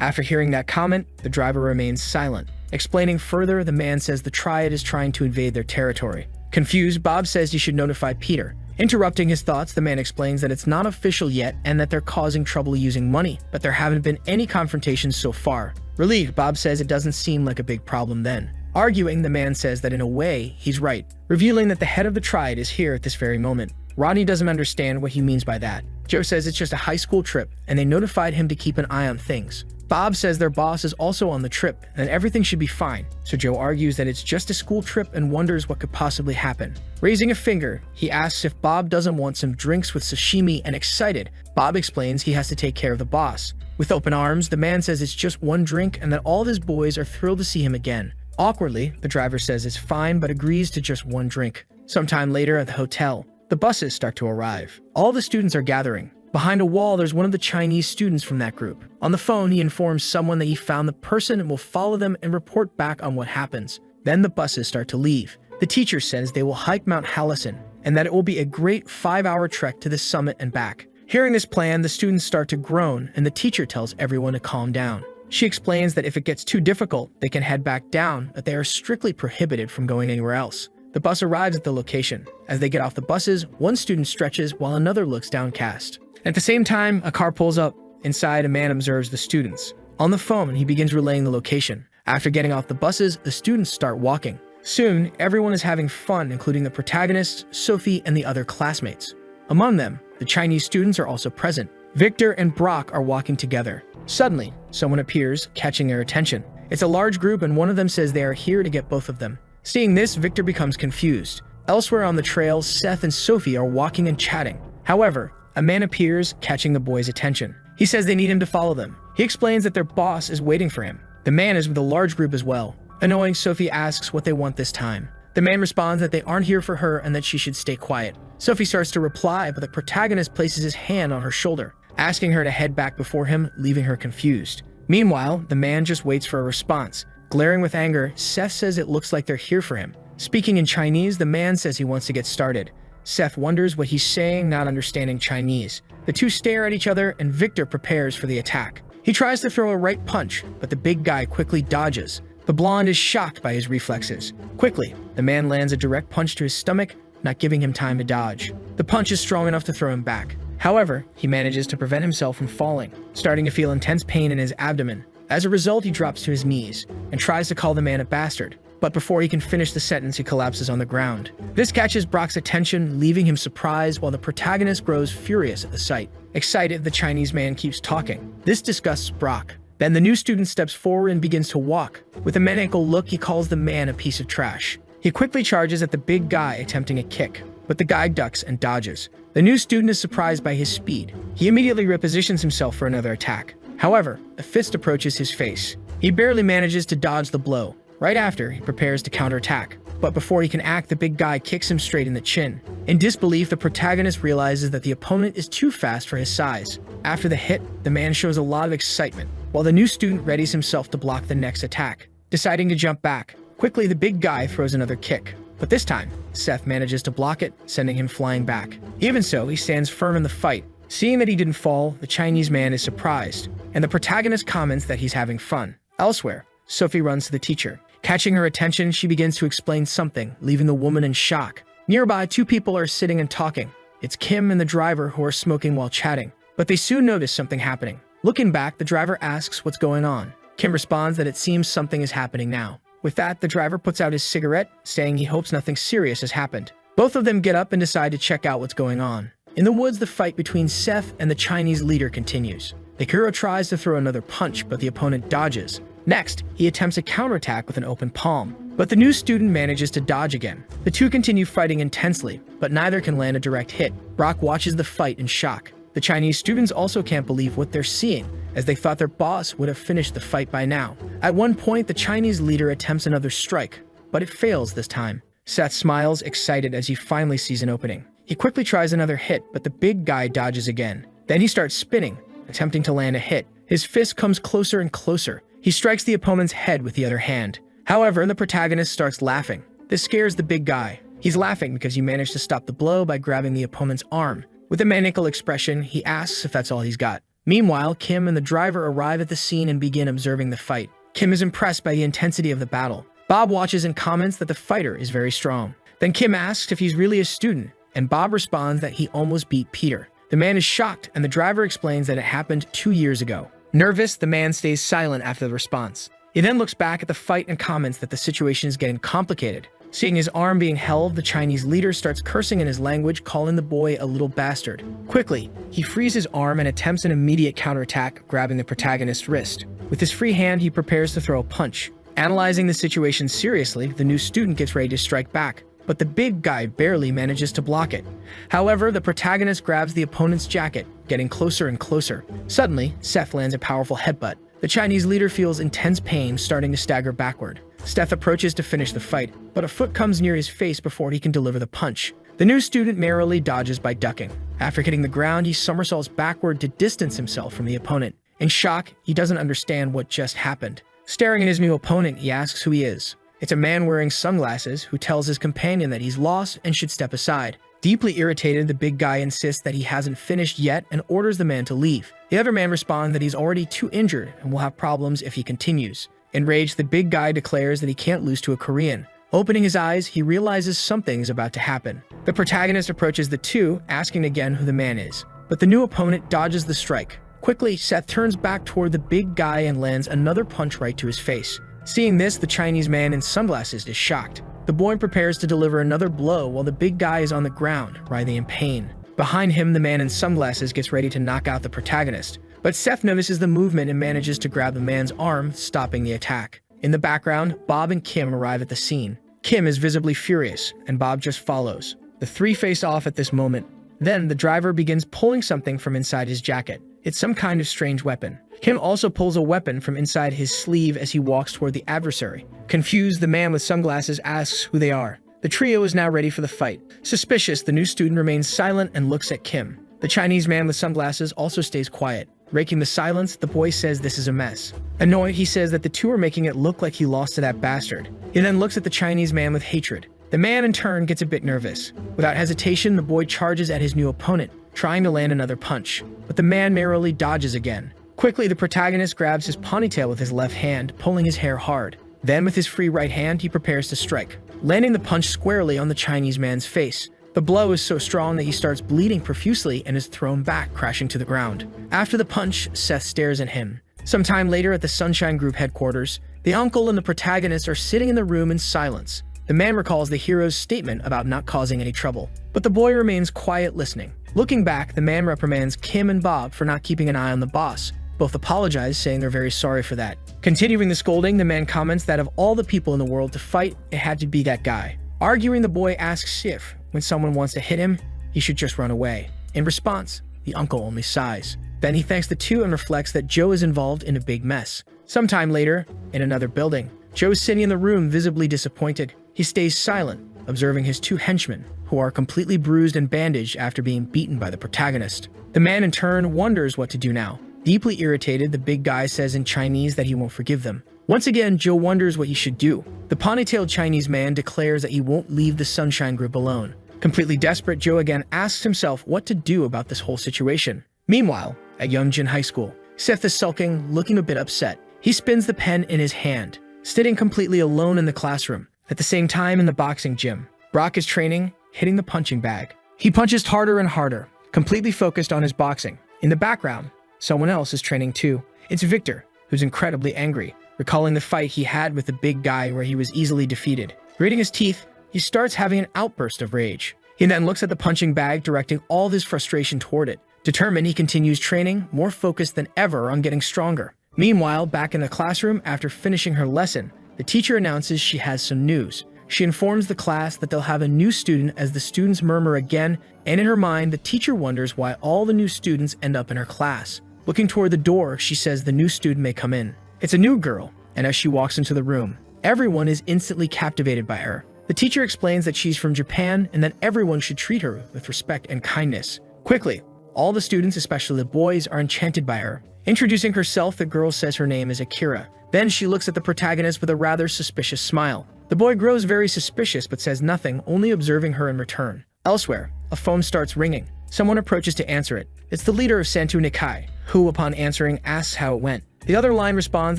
After hearing that comment, the driver remains silent. Explaining further, the man says the Triad is trying to invade their territory. Confused, Bob says he should notify Peter. Interrupting his thoughts, the man explains that it's not official yet and that they're causing trouble using money, but there haven't been any confrontations so far. Relieved, Bob says it doesn't seem like a big problem then. Arguing, the man says that in a way, he's right, revealing that the head of the Triad is here at this very moment. Rodney doesn't understand what he means by that. Joe says it's just a high school trip, and they notified him to keep an eye on things. Bob says their boss is also on the trip and everything should be fine, so Joe argues that it's just a school trip and wonders what could possibly happen. Raising a finger, he asks if Bob doesn't want some drinks with sashimi, and excited, Bob explains he has to take care of the boss. With open arms, the man says it's just one drink and that all of his boys are thrilled to see him again. Awkwardly, the driver says it's fine but agrees to just one drink. Sometime later at the hotel, the buses start to arrive. All the students are gathering. Behind a wall, there's one of the Chinese students from that group. On the phone, he informs someone that he found the person and will follow them and report back on what happens. Then the buses start to leave. The teacher says they will hike Mount Hallison and that it will be a great 5-hour trek to the summit and back. Hearing this plan, the students start to groan and the teacher tells everyone to calm down. She explains that if it gets too difficult, they can head back down, but they are strictly prohibited from going anywhere else. The bus arrives at the location. As they get off the buses, one student stretches while another looks downcast. At the same time, a car pulls up. Inside, a man observes the students. On the phone, he begins relaying the location. After getting off the buses, the students start walking. Soon, everyone is having fun, including the protagonists, Sophie, and the other classmates. Among them, the Chinese students are also present. Victor and Brock are walking together. Suddenly, someone appears, catching their attention. It's a large group, and one of them says they are here to get both of them. Seeing this, Victor becomes confused. Elsewhere on the trail, Seth and Sophie are walking and chatting. However, a man appears, catching the boys' attention. He says they need him to follow them. He explains that their boss is waiting for him. The man is with a large group as well. Annoying, Sophie asks what they want this time. The man responds that they aren't here for her and that she should stay quiet. Sophie starts to reply, but the protagonist places his hand on her shoulder, asking her to head back before him, leaving her confused. Meanwhile, the man just waits for a response. Glaring with anger, Seth says it looks like they're here for him. Speaking in Chinese, the man says he wants to get started. Seth wonders what he's saying, not understanding Chinese. The two stare at each other, and Victor prepares for the attack. He tries to throw a right punch, but the big guy quickly dodges. The blonde is shocked by his reflexes. Quickly, the man lands a direct punch to his stomach, not giving him time to dodge. The punch is strong enough to throw him back. However, he manages to prevent himself from falling, starting to feel intense pain in his abdomen. As a result, he drops to his knees and tries to call the man a bastard. But before he can finish the sentence, he collapses on the ground. This catches Brock's attention, leaving him surprised while the protagonist grows furious at the sight. Excited, the Chinese man keeps talking. This disgusts Brock. Then the new student steps forward and begins to walk. With a maniacal look, he calls the man a piece of trash. He quickly charges at the big guy, attempting a kick, but the guy ducks and dodges. The new student is surprised by his speed. He immediately repositions himself for another attack. However, a fist approaches his face. He barely manages to dodge the blow. Right after, he prepares to counterattack, but before he can act, the big guy kicks him straight in the chin. In disbelief, the protagonist realizes that the opponent is too fast for his size. After the hit, the man shows a lot of excitement, while the new student readies himself to block the next attack. Deciding to jump back, quickly the big guy throws another kick, but this time, Seth manages to block it, sending him flying back. Even so, he stands firm in the fight. Seeing that he didn't fall, the Chinese man is surprised, and the protagonist comments that he's having fun. Elsewhere, Sophie runs to the teacher. Catching her attention, she begins to explain something, leaving the woman in shock. Nearby, two people are sitting and talking. It's Kim and the driver who are smoking while chatting, but they soon notice something happening. Looking back, the driver asks what's going on. Kim responds that it seems something is happening now. With that, the driver puts out his cigarette, saying he hopes nothing serious has happened. Both of them get up and decide to check out what's going on. In the woods, the fight between Seth and the Chinese leader continues. The hero tries to throw another punch, but the opponent dodges. Next, he attempts a counterattack with an open palm, but the new student manages to dodge again. The two continue fighting intensely, but neither can land a direct hit. Brock watches the fight in shock. The Chinese students also can't believe what they're seeing, as they thought their boss would have finished the fight by now. At one point, the Chinese leader attempts another strike, but it fails this time. Seth smiles, excited as he finally sees an opening. He quickly tries another hit, but the big guy dodges again. Then he starts spinning, attempting to land a hit. His fist comes closer and closer. He strikes the opponent's head with the other hand. However, the protagonist starts laughing. This scares the big guy. He's laughing because he managed to stop the blow by grabbing the opponent's arm. With a maniacal expression, he asks if that's all he's got. Meanwhile, Kim and the driver arrive at the scene and begin observing the fight. Kim is impressed by the intensity of the battle. Bob watches and comments that the fighter is very strong. Then Kim asks if he's really a student, and Bob responds that he almost beat Peter. The man is shocked, and the driver explains that it happened 2 years ago. Nervous, the man stays silent after the response. He then looks back at the fight and comments that the situation is getting complicated. Seeing his arm being held, the Chinese leader starts cursing in his language, calling the boy a little bastard. Quickly, he frees his arm and attempts an immediate counterattack, grabbing the protagonist's wrist. With his free hand, he prepares to throw a punch. Analyzing the situation seriously, the new student gets ready to strike back, but the big guy barely manages to block it. However, the protagonist grabs the opponent's jacket, getting closer and closer. Suddenly, Seth lands a powerful headbutt. The Chinese leader feels intense pain, starting to stagger backward. Seth approaches to finish the fight, but a foot comes near his face before he can deliver the punch. The new student merrily dodges by ducking. After hitting the ground, he somersaults backward to distance himself from the opponent. In shock, he doesn't understand what just happened. Staring at his new opponent, he asks who he is. It's a man wearing sunglasses who tells his companion that he's lost and should step aside. Deeply irritated, the big guy insists that he hasn't finished yet and orders the man to leave. The other man responds that he's already too injured and will have problems if he continues. Enraged, the big guy declares that he can't lose to a Korean. Opening his eyes, he realizes something is about to happen. The protagonist approaches the two, asking again who the man is. But the new opponent dodges the strike. Quickly, Seth turns back toward the big guy and lands another punch right to his face. Seeing this, the Chinese man in sunglasses is shocked. The boy prepares to deliver another blow while the big guy is on the ground, writhing in pain. Behind him, the man in sunglasses gets ready to knock out the protagonist. But Seth notices the movement and manages to grab the man's arm, stopping the attack. In the background, Bob and Kim arrive at the scene. Kim is visibly furious, and Bob just follows. The three face off at this moment. Then, the driver begins pulling something from inside his jacket. It's some kind of strange weapon. Kim also pulls a weapon from inside his sleeve as he walks toward the adversary. Confused, the man with sunglasses asks who they are. The trio is now ready for the fight. Suspicious, the new student remains silent and looks at Kim. The Chinese man with sunglasses also stays quiet. Breaking the silence, the boy says this is a mess. Annoyed, he says that the two are making it look like he lost to that bastard. He then looks at the Chinese man with hatred. The man in turn gets a bit nervous. Without hesitation, the boy charges at his new opponent, trying to land another punch. But the man merrily dodges again. Quickly, the protagonist grabs his ponytail with his left hand, pulling his hair hard. Then, with his free right hand, he prepares to strike, landing the punch squarely on the Chinese man's face. The blow is so strong that he starts bleeding profusely and is thrown back, crashing to the ground. After the punch, Seth stares at him. Some time later, at the Sunshine Group headquarters, the uncle and the protagonist are sitting in the room in silence. The man recalls the hero's statement about not causing any trouble, but the boy remains quiet, listening. Looking back, the man reprimands Kim and Bob for not keeping an eye on the boss. Both apologize, saying they're very sorry for that. Continuing the scolding, the man comments that of all the people in the world to fight, it had to be that guy. Arguing, the boy asks if, when someone wants to hit him, he should just run away. In response, the uncle only sighs. Then he thanks the two and reflects that Joe is involved in a big mess. Sometime later, in another building, Joe is sitting in the room, visibly disappointed. He stays silent, observing his two henchmen, who are completely bruised and bandaged after being beaten by the protagonist. The man in turn wonders what to do now. Deeply irritated, the big guy says in Chinese that he won't forgive them. Once again, Joe wonders what he should do. The ponytailed Chinese man declares that he won't leave the Sunshine Group alone. Completely desperate, Joe again asks himself what to do about this whole situation. Meanwhile, at Yongjin High School, Seth is sulking, looking a bit upset. He spins the pen in his hand, sitting completely alone in the classroom. At the same time, in the boxing gym, Brock is training, hitting the punching bag. He punches harder and harder, completely focused on his boxing. In the background, someone else is training too. It's Victor, who's incredibly angry, recalling the fight he had with the big guy where he was easily defeated. Gritting his teeth, he starts having an outburst of rage. He then looks at the punching bag, directing all of his frustration toward it. Determined, he continues training, more focused than ever on getting stronger. Meanwhile, back in the classroom, after finishing her lesson, the teacher announces she has some news. She informs the class that they'll have a new student as the students murmur again, and in her mind, the teacher wonders why all the new students end up in her class. Looking toward the door, she says the new student may come in. It's a new girl, and as she walks into the room, everyone is instantly captivated by her. The teacher explains that she's from Japan and that everyone should treat her with respect and kindness. Quickly, all the students, especially the boys, are enchanted by her. Introducing herself, the girl says her name is Akira. Then she looks at the protagonist with a rather suspicious smile. The boy grows very suspicious but says nothing, only observing her in return. Elsewhere, a phone starts ringing. Someone approaches to answer it. It's the leader of Santu Nikai, who, upon answering, asks how it went. The other line responds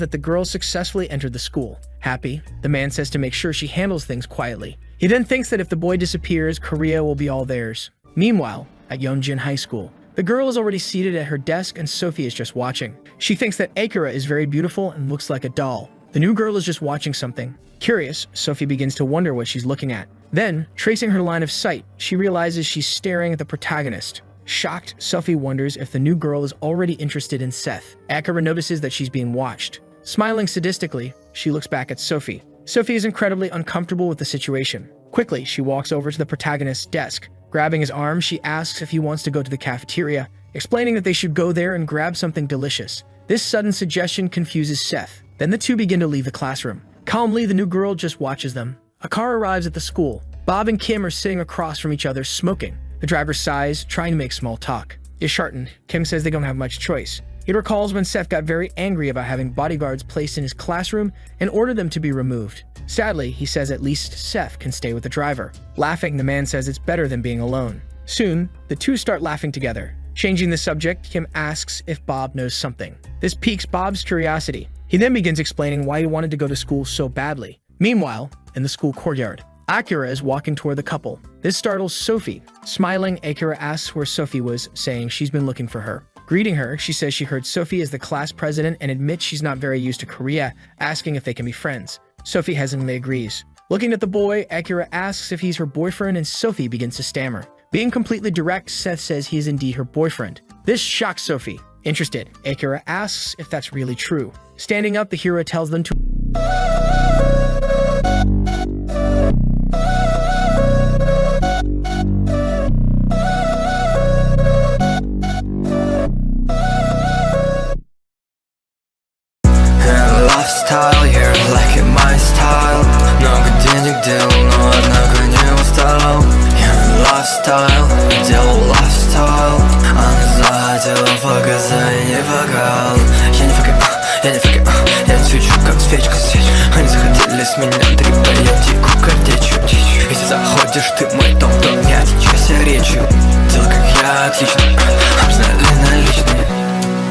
that the girl successfully entered the school. Happy, the man says to make sure she handles things quietly. He then thinks that if the boy disappears, Korea will be all theirs. Meanwhile, at Yongjin High School, the girl is already seated at her desk and Sophie is just watching. She thinks that Akira is very beautiful and looks like a doll. The new girl is just watching something. Curious, Sophie begins to wonder what she's looking at. Then, tracing her line of sight, she realizes she's staring at the protagonist. Shocked, Sophie wonders if the new girl is already interested in Seth. Akira notices that she's being watched. Smiling sadistically, she looks back at Sophie. Sophie is incredibly uncomfortable with the situation. Quickly, she walks over to the protagonist's desk. Grabbing his arm, she asks if he wants to go to the cafeteria, explaining that they should go there and grab something delicious. This sudden suggestion confuses Seth. Then the two begin to leave the classroom. Calmly, the new girl just watches them. A car arrives at the school. Bob and Kim are sitting across from each other smoking. The driver sighs, trying to make small talk. Disheartened, Kim says they don't have much choice. He recalls when Seth got very angry about having bodyguards placed in his classroom and ordered them to be removed. Sadly, he says at least Seth can stay with the driver. Laughing, the man says it's better than being alone. Soon, the two start laughing together. Changing the subject, Kim asks if Bob knows something. This piques Bob's curiosity. He then begins explaining why he wanted to go to school so badly. Meanwhile, in the school courtyard, Akira is walking toward the couple. This startles Sophie. Smiling, Akira asks where Sophie was, saying she's been looking for her. Greeting her, she says she heard Sophie is the class president and admits she's not very used to Korea, asking if they can be friends. Sophie hesitantly agrees. Looking at the boy, Akira asks if he's her boyfriend and Sophie begins to stammer. Being completely direct, Seth says he is indeed her boyfriend. This shocks Sophie. Interested, Akira asks if that's really true. Standing up, the hero tells them to Lifestyle, you're like my style. Много денег делал, но однако не устал. Я lifestyle, делал lifestyle. Она захотела показать, не покал. Я не факел, я свечу, как свечка свеч. Они захотели с меня трепать, я дику, как дичь. Если заходишь ты в мой дом, то не отвечайся речью. Делай, как я, отлично, обзнали наличные.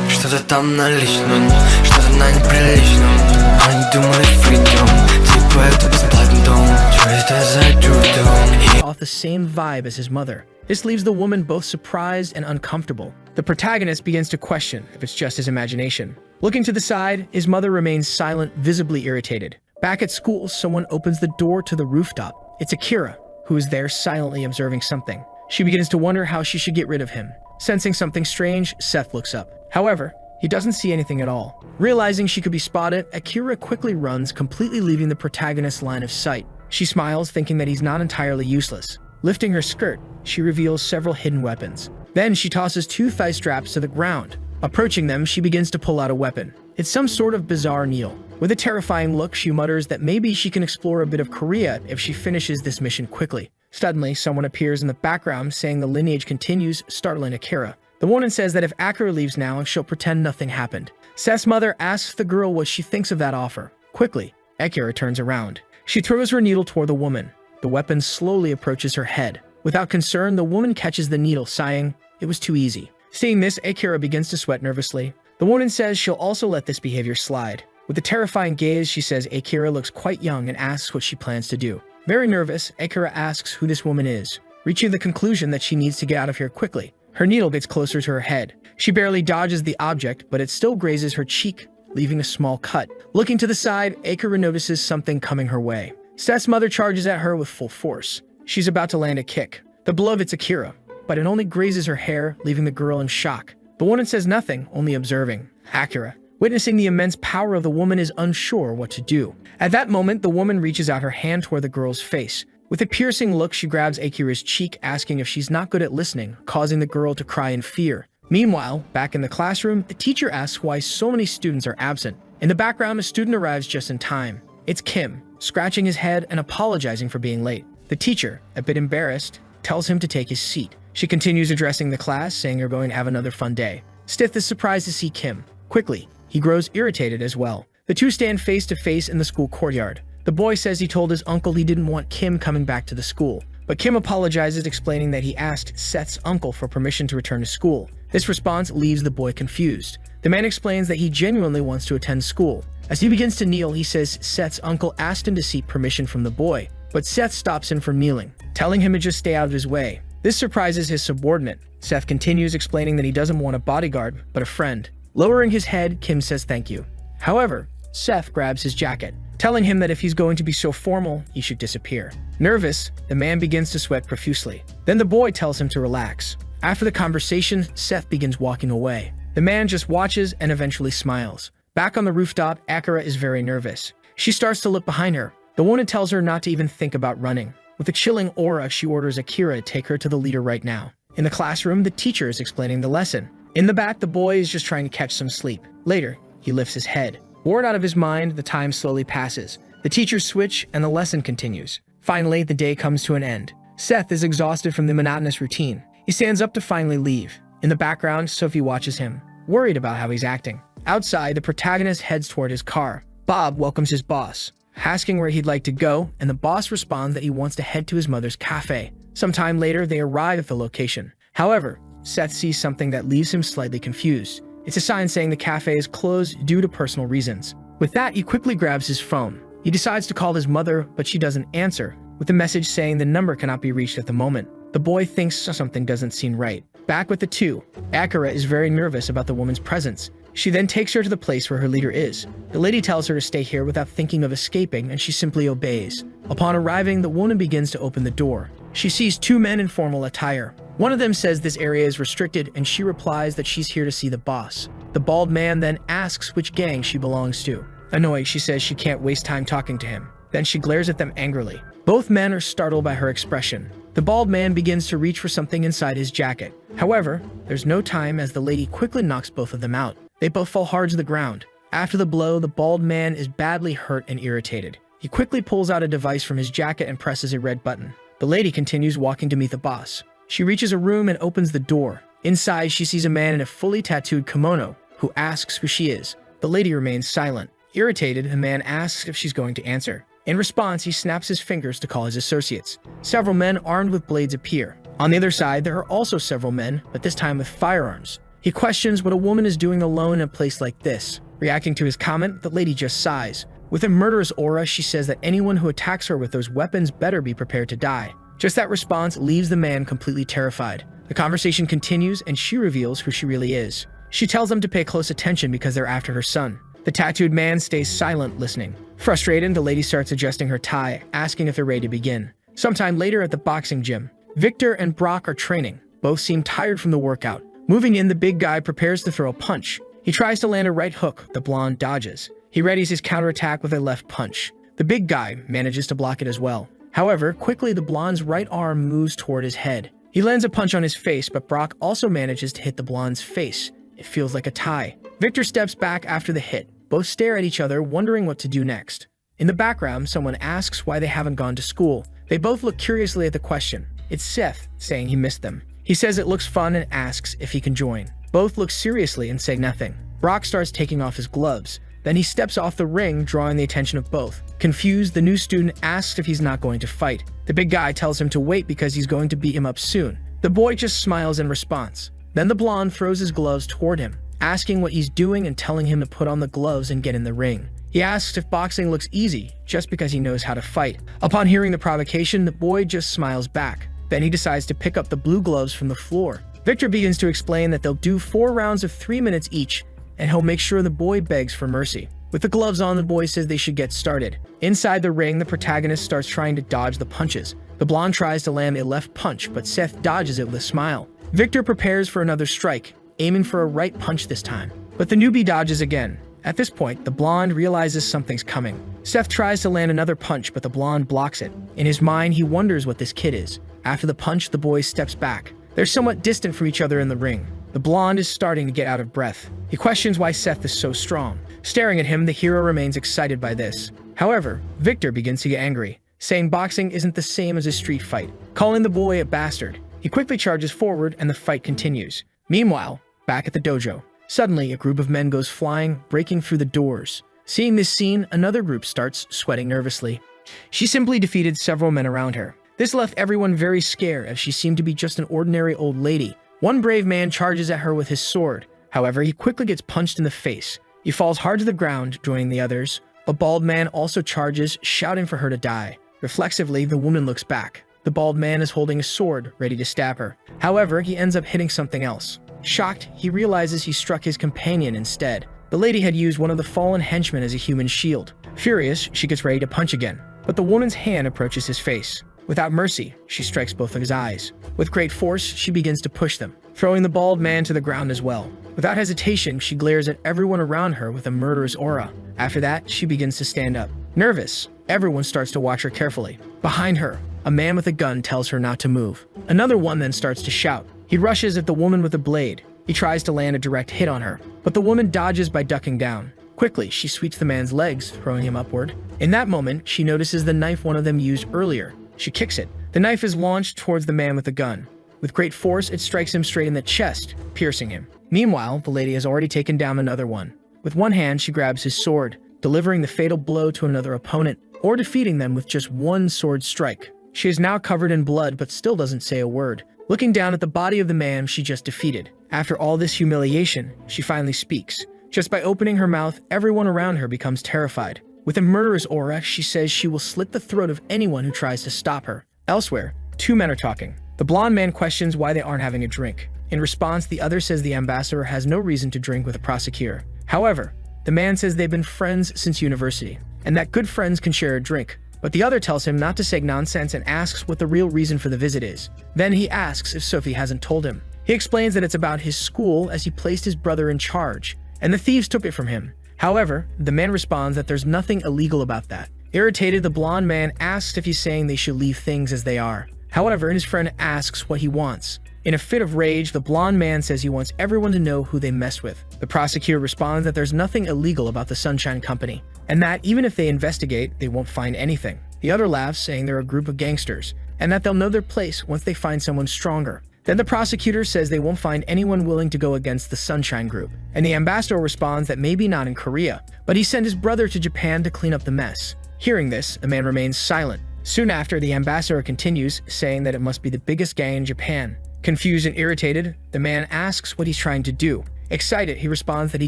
Что-то там на личном, что-то на неприличном. Они думали freedom, типа это бесплатный дом. Что это за чудо? Off the same vibe as his mother. This leaves the woman both surprised and uncomfortable. The protagonist begins to question if it's just his imagination. Looking to the side, his mother remains silent, visibly irritated. Back at school, someone opens the door to the rooftop. It's Akira, who is there silently observing something. She begins to wonder how she should get rid of him. Sensing something strange, Seth looks up. However, he doesn't see anything at all. Realizing she could be spotted, Akira quickly runs, completely leaving the protagonist's line of sight. She smiles, thinking that he's not entirely useless. Lifting her skirt, she reveals several hidden weapons. Then she tosses two thigh straps to the ground. Approaching them, she begins to pull out a weapon. It's some sort of bizarre needle. With a terrifying look, she mutters that maybe she can explore a bit of Korea if she finishes this mission quickly. Suddenly, someone appears in the background saying the lineage continues, startling Akira. The woman says that if Akira leaves now, she'll pretend nothing happened. Seth's mother asks the girl what she thinks of that offer. Quickly, Akira turns around. She throws her needle toward the woman. The weapon slowly approaches her head. Without concern, the woman catches the needle, sighing, "It was too easy." Seeing this, Akira begins to sweat nervously. The woman says she'll also let this behavior slide. With a terrifying gaze, she says Akira looks quite young and asks what she plans to do. Very nervous, Akira asks who this woman is, reaching the conclusion that she needs to get out of here quickly. Her needle gets closer to her head. She barely dodges the object, but it still grazes her cheek, leaving a small cut. Looking to the side, Akira notices something coming her way. Seth's mother charges at her with full force. She's about to land a kick. The blow hits Akira, but it only grazes her hair, leaving the girl in shock. The woman says nothing, only observing. Akira, witnessing the immense power of the woman, is unsure what to do. At that moment, the woman reaches out her hand toward the girl's face. With a piercing look, she grabs Akira's cheek, asking if she's not good at listening, causing the girl to cry in fear. Meanwhile, back in the classroom, the teacher asks why so many students are absent. In the background, a student arrives just in time. It's Kim, scratching his head and apologizing for being late. The teacher, a bit embarrassed, tells him to take his seat. She continues addressing the class, saying they're going to have another fun day. Stith is surprised to see Kim. Quickly, he grows irritated as well. The two stand face to face in the school courtyard. The boy says he told his uncle he didn't want Kim coming back to the school. But Kim apologizes, explaining that he asked Seth's uncle for permission to return to school. This response leaves the boy confused. The man explains that he genuinely wants to attend school. As he begins to kneel, he says Seth's uncle asked him to seek permission from the boy, but Seth stops him from kneeling, telling him to just stay out of his way. This surprises his subordinate. Seth continues, explaining that he doesn't want a bodyguard, but a friend. Lowering his head, Kim says thank you. However, Seth grabs his jacket, telling him that if he's going to be so formal, he should disappear. Nervous, the man begins to sweat profusely. Then the boy tells him to relax. After the conversation, Seth begins walking away. The man just watches and eventually smiles. Back on the rooftop, Akira is very nervous. She starts to look behind her. The woman tells her not to even think about running. With a chilling aura, she orders Akira to take her to the leader right now. In the classroom, the teacher is explaining the lesson. In the back, the boy is just trying to catch some sleep. Later, he lifts his head. Bored out of his mind, the time slowly passes. The teachers switch, and the lesson continues. Finally, the day comes to an end. Seth is exhausted from the monotonous routine. He stands up to finally leave. In the background, Sophie watches him, worried about how he's acting. Outside, the protagonist heads toward his car. Bob welcomes his boss, asking where he'd like to go, and the boss responds that he wants to head to his mother's cafe. Sometime later, they arrive at the location. However, Seth sees something that leaves him slightly confused. It's a sign saying the cafe is closed due to personal reasons. With that, he quickly grabs his phone. He decides to call his mother, but she doesn't answer, with a message saying the number cannot be reached at the moment. The boy thinks something doesn't seem right. Back with the two, Akira is very nervous about the woman's presence. She then takes her to the place where her leader is. The lady tells her to stay here without thinking of escaping, and she simply obeys. Upon arriving, the woman begins to open the door. She sees two men in formal attire. One of them says this area is restricted, and she replies that she's here to see the boss. The bald man then asks which gang she belongs to. Annoyed, she says she can't waste time talking to him. Then she glares at them angrily. Both men are startled by her expression. The bald man begins to reach for something inside his jacket. However, there's no time as the lady quickly knocks both of them out. They both fall hard to the ground. After the blow, the bald man is badly hurt and irritated. He quickly pulls out a device from his jacket and presses a red button. The lady continues walking to meet the boss. She reaches a room and opens the door. Inside, she sees a man in a fully tattooed kimono who asks who she is. The lady remains silent. Irritated, the man asks if she's going to answer. In response, he snaps his fingers to call his associates. Several men armed with blades appear. On the other side, there are also several men, but this time with firearms. He questions what a woman is doing alone in a place like this. Reacting to his comment, the lady just sighs. With a murderous aura, she says that anyone who attacks her with those weapons better be prepared to die. Just that response leaves the man completely terrified. The conversation continues, and she reveals who she really is. She tells them to pay close attention because they're after her son. The tattooed man stays silent, listening. Frustrated, the lady starts adjusting her tie, asking if they're ready to begin. Sometime later at the boxing gym, Victor and Brock are training. Both seem tired from the workout. Moving in, the big guy prepares to throw a punch. He tries to land a right hook. The blonde dodges. He readies his counterattack with a left punch. The big guy manages to block it as well. However, quickly the blonde's right arm moves toward his head. He lands a punch on his face, but Brock also manages to hit the blonde's face. It feels like a tie. Victor steps back after the hit. Both stare at each other, wondering what to do next. In the background, someone asks why they haven't gone to school. They both look curiously at the question. It's Seth, saying he missed them. He says it looks fun and asks if he can join. Both look seriously and say nothing. Brock starts taking off his gloves. Then he steps off the ring, drawing the attention of both. Confused, the new student asks if he's not going to fight. The big guy tells him to wait because he's going to beat him up soon. The boy just smiles in response. Then the blonde throws his gloves toward him, asking what he's doing and telling him to put on the gloves and get in the ring. He asks if boxing looks easy, just because he knows how to fight. Upon hearing the provocation, the boy just smiles back. Then he decides to pick up the blue gloves from the floor. Victor begins to explain that they'll do 4 rounds of 3 minutes each, and he'll make sure the boy begs for mercy. With the gloves on, the boy says they should get started. Inside the ring, the protagonist starts trying to dodge the punches. The blonde tries to land a left punch, but Seth dodges it with a smile. Victor prepares for another strike, aiming for a right punch this time. But the newbie dodges again. At this point, the blonde realizes something's coming. Seth tries to land another punch, but the blonde blocks it. In his mind, he wonders what this kid is. After the punch, the boy steps back. They're somewhat distant from each other in the ring. The blonde is starting to get out of breath. He questions why Seth is so strong. Staring at him, the hero remains excited by this. However, Victor begins to get angry, saying boxing isn't the same as a street fight, calling the boy a bastard. He quickly charges forward and the fight continues. Meanwhile, back at the dojo, suddenly a group of men goes flying, breaking through the doors. Seeing this scene, another group starts sweating nervously. She simply defeated several men around her. This left everyone very scared as she seemed to be just an ordinary old lady. One brave man charges at her with his sword. However, he quickly gets punched in the face. He falls hard to the ground, joining the others. A bald man also charges, shouting for her to die. Reflexively, the woman looks back. The bald man is holding a sword, ready to stab her. However, he ends up hitting something else. Shocked, he realizes he struck his companion instead. The lady had used one of the fallen henchmen as a human shield. Furious, she gets ready to punch again, but the woman's hand approaches his face. Without mercy, she strikes both of his eyes. With great force, she begins to push them. throwing the bald man to the ground as well. Without hesitation, she glares at everyone around her with a murderous aura. After that, she begins to stand up. Nervous, everyone starts to watch her carefully. Behind her, a man with a gun tells her not to move. Another one then starts to shout. He rushes at the woman with a blade. He tries to land a direct hit on her, but the woman dodges by ducking down. Quickly, she sweeps the man's legs, throwing him upward. In that moment, she notices the knife one of them used earlier. She kicks it. The knife is launched towards the man with the gun. With great force, it strikes him straight in the chest, piercing him. Meanwhile, the lady has already taken down another one. With one hand, she grabs his sword, delivering the fatal blow to another opponent, or defeating them with just one sword strike. She is now covered in blood, but still doesn't say a word. Looking down at the body of the man she just defeated. After all this humiliation, she finally speaks. Just by opening her mouth, everyone around her becomes terrified. With a murderous aura, she says she will slit the throat of anyone who tries to stop her. Elsewhere, two men are talking. The blonde man questions why they aren't having a drink. In response, the other says the ambassador has no reason to drink with a prosecutor. However, the man says they've been friends since university, and that good friends can share a drink. But the other tells him not to say nonsense and asks what the real reason for the visit is. Then he asks if Sophie hasn't told him. He explains that it's about his school as he placed his brother in charge, and the thieves took it from him. However, the man responds that there's nothing illegal about that. Irritated, the blonde man asks if he's saying they should leave things as they are. However, his friend asks what he wants. In a fit of rage, the blonde man says he wants everyone to know who they messed with. The prosecutor responds that there's nothing illegal about the Sunshine Company, and that even if they investigate, they won't find anything. The other laughs, saying they're a group of gangsters, and that they'll know their place once they find someone stronger. Then the prosecutor says they won't find anyone willing to go against the Sunshine Group, and the ambassador responds that maybe not in Korea, but he sent his brother to Japan to clean up the mess. Hearing this, the man remains silent. Soon after, the ambassador continues, saying that it must be the biggest gang in Japan. Confused and irritated, the man asks what he's trying to do. Excited, he responds that he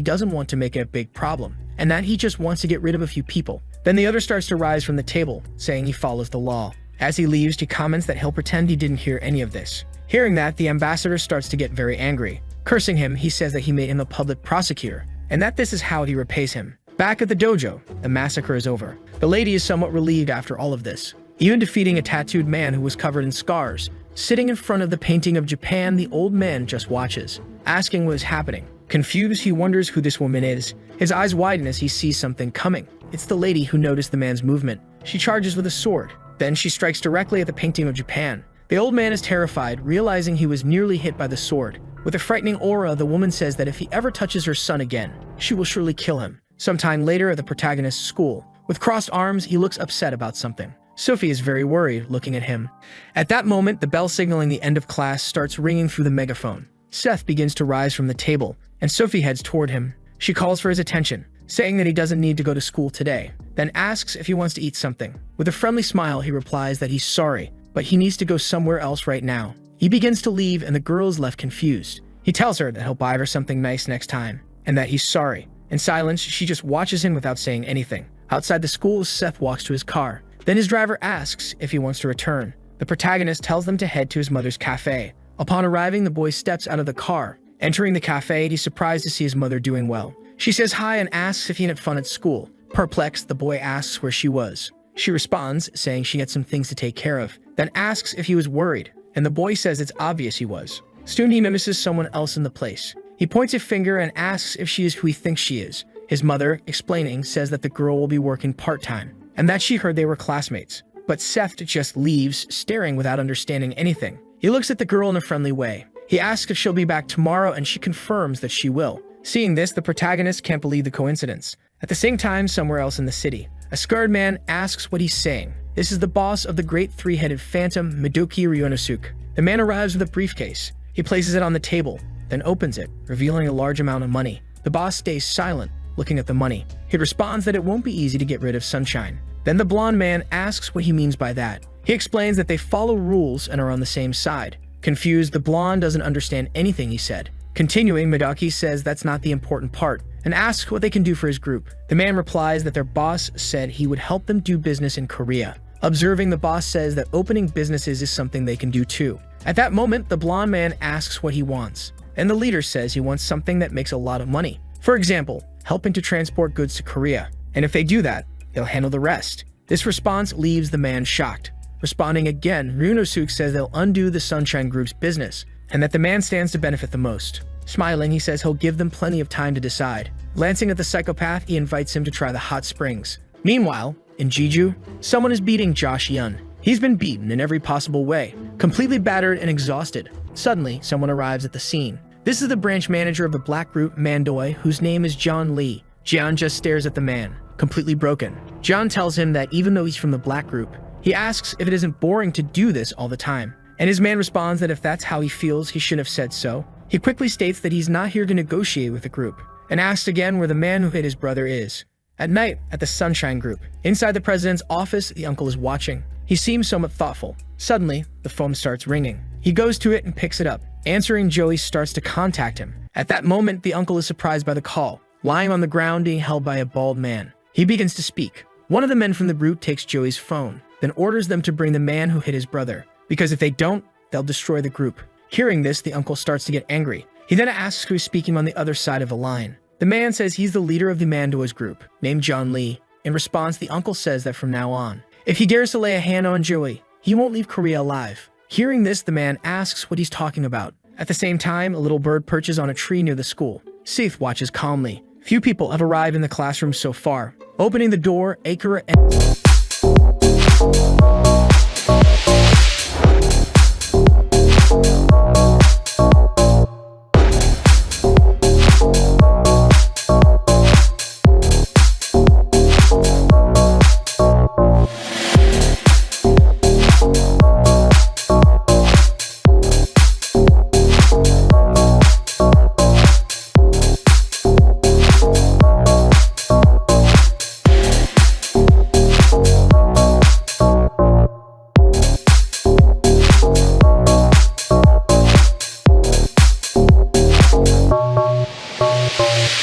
doesn't want to make it a big problem, and that he just wants to get rid of a few people. Then the other starts to rise from the table, saying he follows the law. As he leaves, he comments that he'll pretend he didn't hear any of this. Hearing that, the ambassador starts to get very angry. Cursing him, he says that he made him a public prosecutor, and that this is how he repays him. Back at the dojo, the massacre is over. The lady is somewhat relieved after all of this. Even defeating a tattooed man who was covered in scars. Sitting in front of the painting of Japan, the old man just watches, asking what is happening. Confused, he wonders who this woman is. His eyes widen as he sees something coming. It's the lady who noticed the man's movement. She charges with a sword. Then she strikes directly at the painting of Japan. The old man is terrified, realizing he was nearly hit by the sword. With a frightening aura, the woman says that if he ever touches her son again, she will surely kill him. Sometime later at the protagonist's school, with crossed arms, he looks upset about something. Sophie is very worried, looking at him. At that moment, the bell signaling the end of class starts ringing through the megaphone. Seth begins to rise from the table, and Sophie heads toward him. She calls for his attention, saying that he doesn't need to go to school today, then asks if he wants to eat something. With a friendly smile, he replies that he's sorry, but he needs to go somewhere else right now. He begins to leave, and the girl is left confused. He tells her that he'll buy her something nice next time, and that he's sorry. In silence, she just watches him without saying anything. Outside the school, Seth walks to his car. Then his driver asks if he wants to return. The protagonist tells them to head to his mother's cafe. Upon arriving, the boy steps out of the car. Entering the cafe, he's surprised to see his mother doing well. She says hi and asks if he had fun at school. Perplexed, the boy asks where she was. She responds, saying she had some things to take care of, then asks if he was worried, and the boy says it's obvious he was. Soon he notices someone else in the place. He points a finger and asks if she is who he thinks she is. His mother, explaining, says that the girl will be working part-time, and that she heard they were classmates. But Seth just leaves, staring without understanding anything. He looks at the girl in a friendly way. He asks if she'll be back tomorrow, and she confirms that she will. Seeing this, the protagonist can't believe the coincidence. At the same time, somewhere else in the city, a scarred man asks what he's saying. This is the boss of the great three-headed phantom, Midoki Ryonosuke. The man arrives with a briefcase. He places it on the table, then opens it, revealing a large amount of money. The boss stays silent, looking at the money. He responds that it won't be easy to get rid of Sunshine. Then the blonde man asks what he means by that. He explains that they follow rules and are on the same side. Confused, the blonde doesn't understand anything he said. Continuing, Midoki says that's not the important part, and asks what they can do for his group. The man replies that their boss said he would help them do business in Korea. Observing, the boss says that opening businesses is something they can do too. At that moment, the blonde man asks what he wants, and the leader says he wants something that makes a lot of money. For example, helping to transport goods to Korea, and if they do that, they'll handle the rest. This response leaves the man shocked. Responding again, Ryonosuke says they'll undo the Sunshine Group's business, and that the man stands to benefit the most. Smiling, he says he'll give them plenty of time to decide. Glancing at the psychopath, he invites him to try the hot springs. Meanwhile, in Jeju, someone is beating Josh Yun. He's been beaten in every possible way, completely battered and exhausted. Suddenly, someone arrives at the scene. This is the branch manager of the black group Mandoi, whose name is John Lee. Jian just stares at the man, completely broken. John tells him that even though he's from the black group, he asks if it isn't boring to do this all the time. And his man responds that if that's how he feels, he shouldn't have said so. He quickly states that he's not here to negotiate with the group, and asks again where the man who hit his brother is. At night, at the Sunshine Group, inside the president's office, the uncle is watching. He seems somewhat thoughtful. Suddenly, the phone starts ringing. He goes to it and picks it up. Answering, Joey starts to contact him. At that moment, the uncle is surprised by the call, lying on the ground being held by a bald man. He begins to speak. One of the men from the group takes Joey's phone, then orders them to bring the man who hit his brother, because if they don't, they'll destroy the group. Hearing this, the uncle starts to get angry. He then asks who is speaking on the other side of the line. The man says he's the leader of the Mandoi's group, named John Lee. In response, the uncle says that from now on, if he dares to lay a hand on Joey, he won't leave Korea alive. Hearing this, the man asks what he's talking about. At the same time, a little bird perches on a tree near the school. Seth watches calmly. Few people have arrived in the classroom so far. Opening the door, Akira and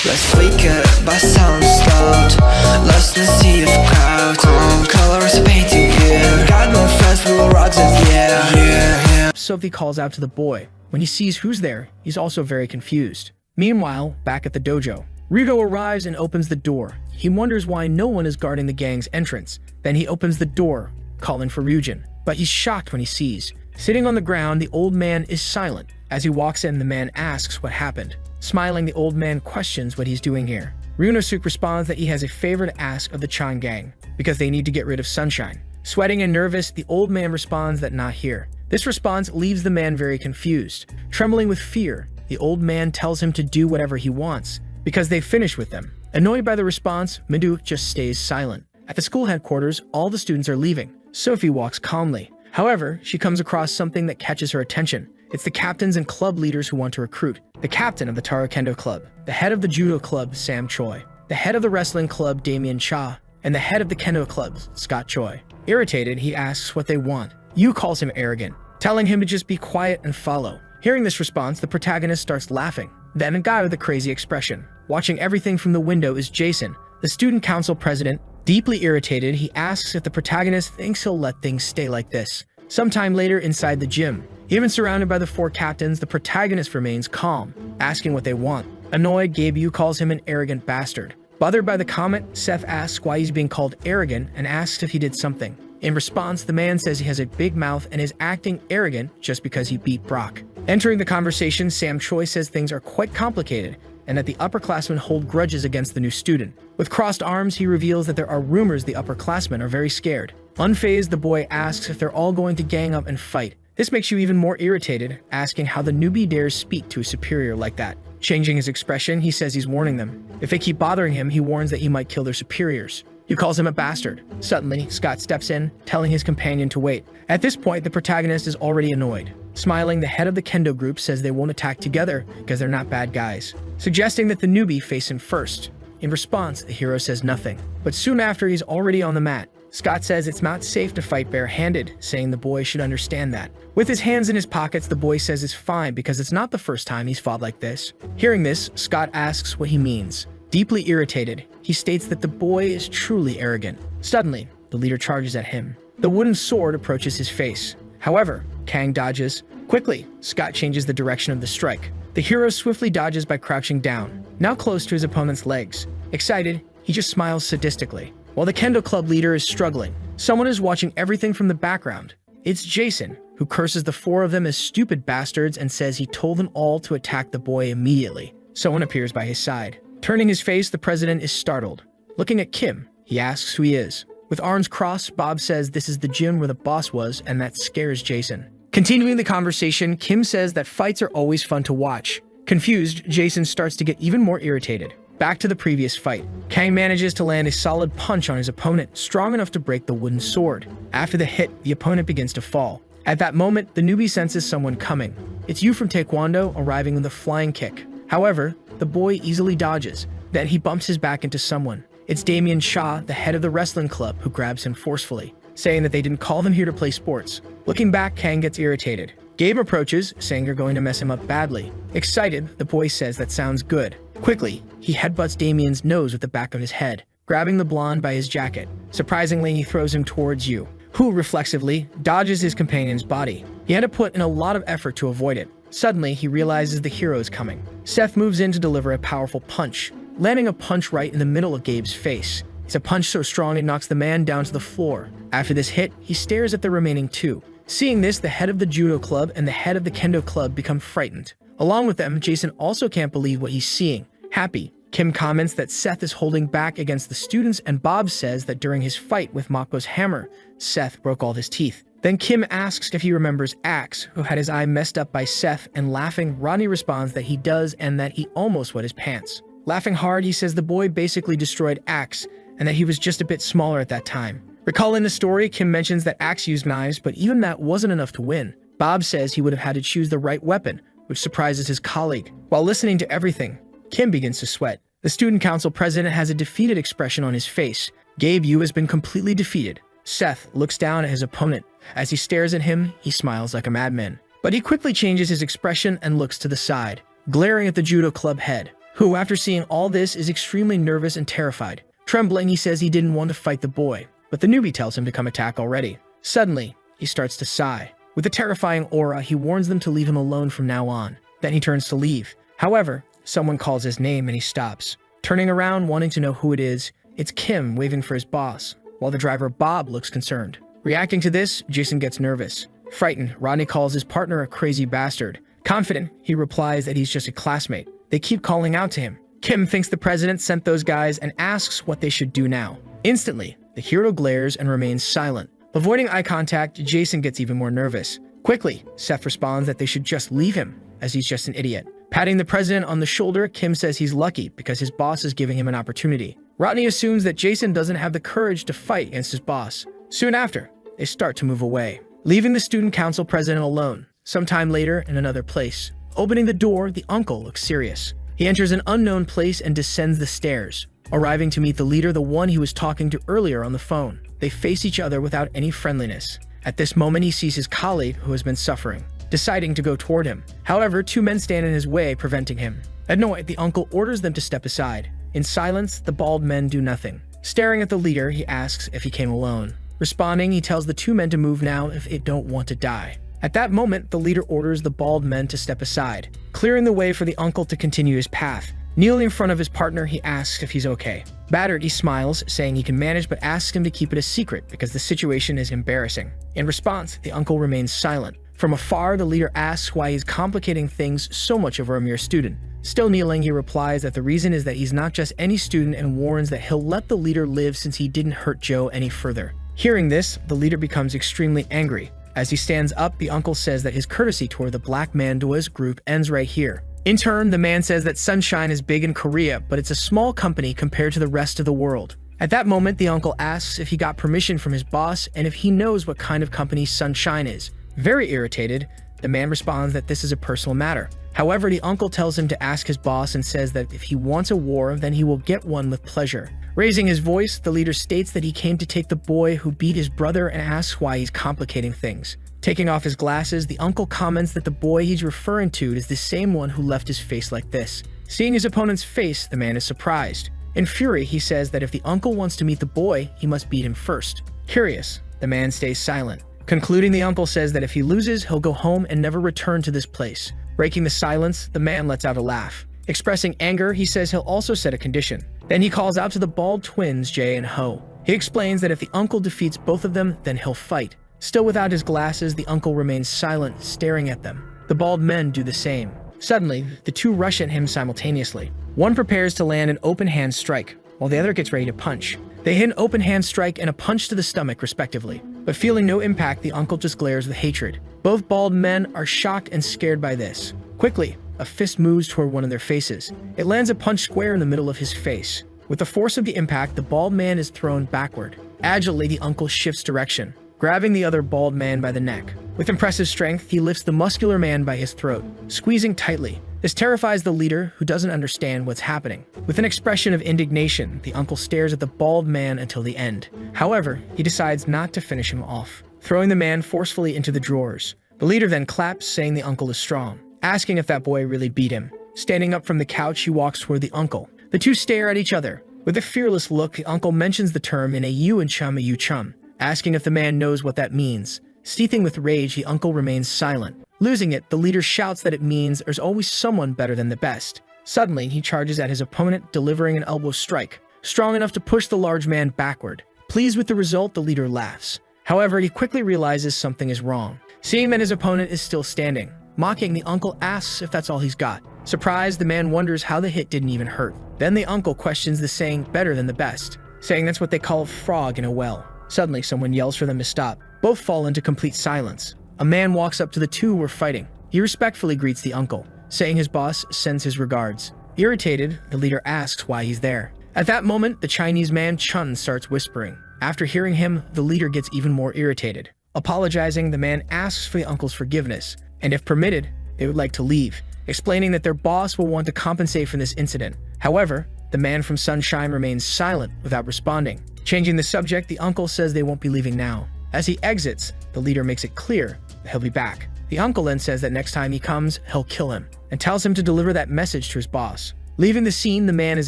Let's wake up by sound stopped. Lost in a sea of crowds. Colors painting, yeah. Got no friends full of rocks and yeah. Sophie calls out to the boy. When he sees who's there, he's also very confused. Meanwhile, back at the dojo, Ryugo arrives and opens the door. He wonders why no one is guarding the gang's entrance. Then he opens the door, calling for Ryujin. But he's shocked when he sees. Sitting on the ground, the old man is silent. As he walks in, the man asks what happened. Smiling, the old man questions what he's doing here. Ryunosuke responds that he has a favor to ask of the Chan gang, because they need to get rid of Sunshine. Sweating and nervous, the old man responds that not here. This response leaves the man very confused. Trembling with fear, the old man tells him to do whatever he wants, because they've finished with them. Annoyed by the response, Midu just stays silent. At the school headquarters, all the students are leaving. Sophie walks calmly. However, she comes across something that catches her attention. It's the captains and club leaders who want to recruit. The captain of the Taro Kendo Club, the head of the Judo Club, Sam Choi, the head of the wrestling club, Damien Cha, and the head of the Kendo Club, Scott Choi. Irritated, he asks what they want. Yu calls him arrogant, telling him to just be quiet and follow. Hearing this response, the protagonist starts laughing. Then a guy with a crazy expression. Watching everything from the window is Jason, the student council president. Deeply irritated, he asks if the protagonist thinks he'll let things stay like this. Sometime later, inside the gym, even surrounded by the four captains, the protagonist remains calm, asking what they want. Annoyed, Gabe calls him an arrogant bastard. Bothered by the comment, Seth asks why he's being called arrogant and asks if he did something. In response, the man says he has a big mouth and is acting arrogant just because he beat Brock. Entering the conversation, Sam Choi says things are quite complicated and that the upperclassmen hold grudges against the new student. With crossed arms, he reveals that there are rumors the upperclassmen are very scared. Unfazed, the boy asks if they're all going to gang up and fight. This makes you even more irritated, asking how the newbie dares speak to a superior like that. Changing his expression, he says he's warning them. If they keep bothering him, he warns that he might kill their superiors. He calls him a bastard. Suddenly, Scott steps in, telling his companion to wait. At this point, the protagonist is already annoyed. Smiling, the head of the Kendo group says they won't attack together because they're not bad guys, suggesting that the newbie face him first. In response, the hero says nothing. But soon after, he's already on the mat. Scott says it's not safe to fight barehanded, saying the boy should understand that. With his hands in his pockets, the boy says it's fine because it's not the first time he's fought like this. Hearing this, Scott asks what he means. Deeply irritated, he states that the boy is truly arrogant. Suddenly, the leader charges at him. The wooden sword approaches his face. However, Kang dodges. Quickly, Scott changes the direction of the strike. The hero swiftly dodges by crouching down, now close to his opponent's legs. Excited, he just smiles sadistically. While the Kendo Club leader is struggling, someone is watching everything from the background. It's Jason, who who curses the four of them as stupid bastards and says he told them all to attack the boy immediately. Someone appears by his side. Turning his face, the president is startled. Looking at Kim, he asks who he is. With arms crossed, Bob says this is the gym where the boss was, and that scares Jason. Continuing the conversation, Kim says that fights are always fun to watch. Confused, Jason starts to get even more irritated. Back to the previous fight. Kang manages to land a solid punch on his opponent, strong enough to break the wooden sword. After the hit, the opponent begins to fall. At that moment, the newbie senses someone coming. It's Yu from Taekwondo arriving with a flying kick. However, the boy easily dodges. Then he bumps his back into someone. It's Damien Shaw, the head of the wrestling club, who grabs him forcefully, saying that they didn't call them here to play sports. Looking back, Kang gets irritated. Gabe approaches, saying they're going to mess him up badly. Excited, the boy says that sounds good. Quickly, he headbutts Damien's nose with the back of his head, grabbing the blonde by his jacket. Surprisingly, he throws him towards Yu, who reflexively dodges his companion's body. He had to put in a lot of effort to avoid it. Suddenly, he realizes the hero is coming. Seth moves in to deliver a powerful punch, landing a punch right in the middle of Gabe's face. It's a punch so strong it knocks the man down to the floor. After this hit, he stares at the remaining two. Seeing this, the head of the judo club and the head of the kendo club become frightened. Along with them, Jason also can't believe what he's seeing. Happy, Kim comments that Seth is holding back against the students, and Bob says that during his fight with Mako's hammer, Seth broke all his teeth. Then Kim asks if he remembers Axe, who had his eye messed up by Seth, and laughing, Rodney responds that he does and that he almost wet his pants. Laughing hard, he says the boy basically destroyed Axe, and that he was just a bit smaller at that time. Recalling the story, Kim mentions that Axe used knives, but even that wasn't enough to win. Bob says he would have had to choose the right weapon, which surprises his colleague. While listening to everything, Kim begins to sweat. The student council president has a defeated expression on his face. Gabe Yu has been completely defeated. Seth looks down at his opponent. As he stares at him, he smiles like a madman. But he quickly changes his expression and looks to the side, glaring at the judo club head, who, after seeing all this, is extremely nervous and terrified. Trembling, he says he didn't want to fight the boy, but the newbie tells him to come attack already. Suddenly, he starts to sigh. With a terrifying aura, he warns them to leave him alone from now on. Then he turns to leave. However, someone calls his name and he stops. Turning around, wanting to know who it is, it's Kim waving for his boss, while the driver Bob looks concerned. Reacting to this, Jason gets nervous. Frightened, Rodney calls his partner a crazy bastard. Confident, he replies that he's just a classmate. They keep calling out to him. Kim thinks the president sent those guys and asks what they should do now. Instantly, the hero glares and remains silent. Avoiding eye contact, Jason gets even more nervous. Quickly, Seth responds that they should just leave him, as he's just an idiot. Patting the president on the shoulder, Kim says he's lucky because his boss is giving him an opportunity. Rodney assumes that Jason doesn't have the courage to fight against his boss. Soon after, they start to move away, leaving the student council president alone. Sometime later, in another place, opening the door, the uncle looks serious. He enters an unknown place and descends the stairs, arriving to meet the leader, the one he was talking to earlier on the phone. They face each other without any friendliness. At this moment, he sees his colleague who has been suffering, deciding to go toward him. However, two men stand in his way, preventing him. Annoyed, the uncle orders them to step aside. In silence, the bald men do nothing. Staring at the leader, he asks if he came alone. Responding, he tells the two men to move now if they don't want to die. At that moment, the leader orders the bald men to step aside, clearing the way for the uncle to continue his path. Kneeling in front of his partner, he asks if he's okay. Battered, he smiles, saying he can manage, but asks him to keep it a secret because the situation is embarrassing. In response, the uncle remains silent. From afar, the leader asks why he's complicating things so much over a mere student. Still kneeling, he replies that the reason is that he's not just any student and warns that he'll let the leader live since he didn't hurt Joe any further. Hearing this, the leader becomes extremely angry. As he stands up, the uncle says that his courtesy toward the Black Mandoa's group ends right here. In turn, the man says that Sunshine is big in Korea, but it's a small company compared to the rest of the world. At that moment, the uncle asks if he got permission from his boss and if he knows what kind of company Sunshine is. Very irritated, the man responds that this is a personal matter. However, the uncle tells him to ask his boss and says that if he wants a war, then he will get one with pleasure. Raising his voice, the leader states that he came to take the boy who beat his brother and asks why he's complicating things. Taking off his glasses, the uncle comments that the boy he's referring to is the same one who left his face like this. Seeing his opponent's face, the man is surprised. In fury, he says that if the uncle wants to meet the boy, he must beat him first. Curious, the man stays silent. Concluding, the uncle says that if he loses, he'll go home and never return to this place. Breaking the silence, the man lets out a laugh. Expressing anger, he says he'll also set a condition. Then he calls out to the bald twins, Jay and Ho. He explains that if the uncle defeats both of them, then he'll fight. Still without his glasses, the uncle remains silent, staring at them. The bald men do the same. Suddenly, the two rush at him simultaneously. One prepares to land an open-hand strike, while the other gets ready to punch. They hit an open-hand strike and a punch to the stomach, respectively. But feeling no impact, the uncle just glares with hatred. Both bald men are shocked and scared by this. Quickly, a fist moves toward one of their faces. It lands a punch square in the middle of his face. With the force of the impact, the bald man is thrown backward. Agilely, the uncle shifts direction, grabbing the other bald man by the neck. With impressive strength, he lifts the muscular man by his throat, squeezing tightly. This terrifies the leader, who doesn't understand what's happening. With an expression of indignation, the uncle stares at the bald man until the end. However, he decides not to finish him off, throwing the man forcefully into the drawers. The leader then claps, saying the uncle is strong, asking if that boy really beat him. Standing up from the couch, he walks toward the uncle. The two stare at each other. With a fearless look, the uncle mentions the term in a you chum, asking if the man knows what that means. Seething with rage, the uncle remains silent. Losing it, the leader shouts that it means there's always someone better than the best. Suddenly, he charges at his opponent, delivering an elbow strike, strong enough to push the large man backward. Pleased with the result, the leader laughs. However, he quickly realizes something is wrong. Seeing that his opponent is still standing, mocking, the uncle asks if that's all he's got. Surprised, the man wonders how the hit didn't even hurt. Then the uncle questions the saying better than the best, saying that's what they call a frog in a well. Suddenly, someone yells for them to stop. Both fall into complete silence. A man walks up to the two who are fighting. He respectfully greets the uncle, saying his boss sends his regards. Irritated, the leader asks why he's there. At that moment, the Chinese man Chun starts whispering. After hearing him, the leader gets even more irritated. Apologizing, the man asks for the uncle's forgiveness, and if permitted, they would like to leave, explaining that their boss will want to compensate for this incident. However, the man from Sunshine remains silent without responding. Changing the subject, the uncle says they won't be leaving now. As he exits, the leader makes it clear that he'll be back. The uncle then says that next time he comes, he'll kill him, and tells him to deliver that message to his boss. Leaving the scene, the man is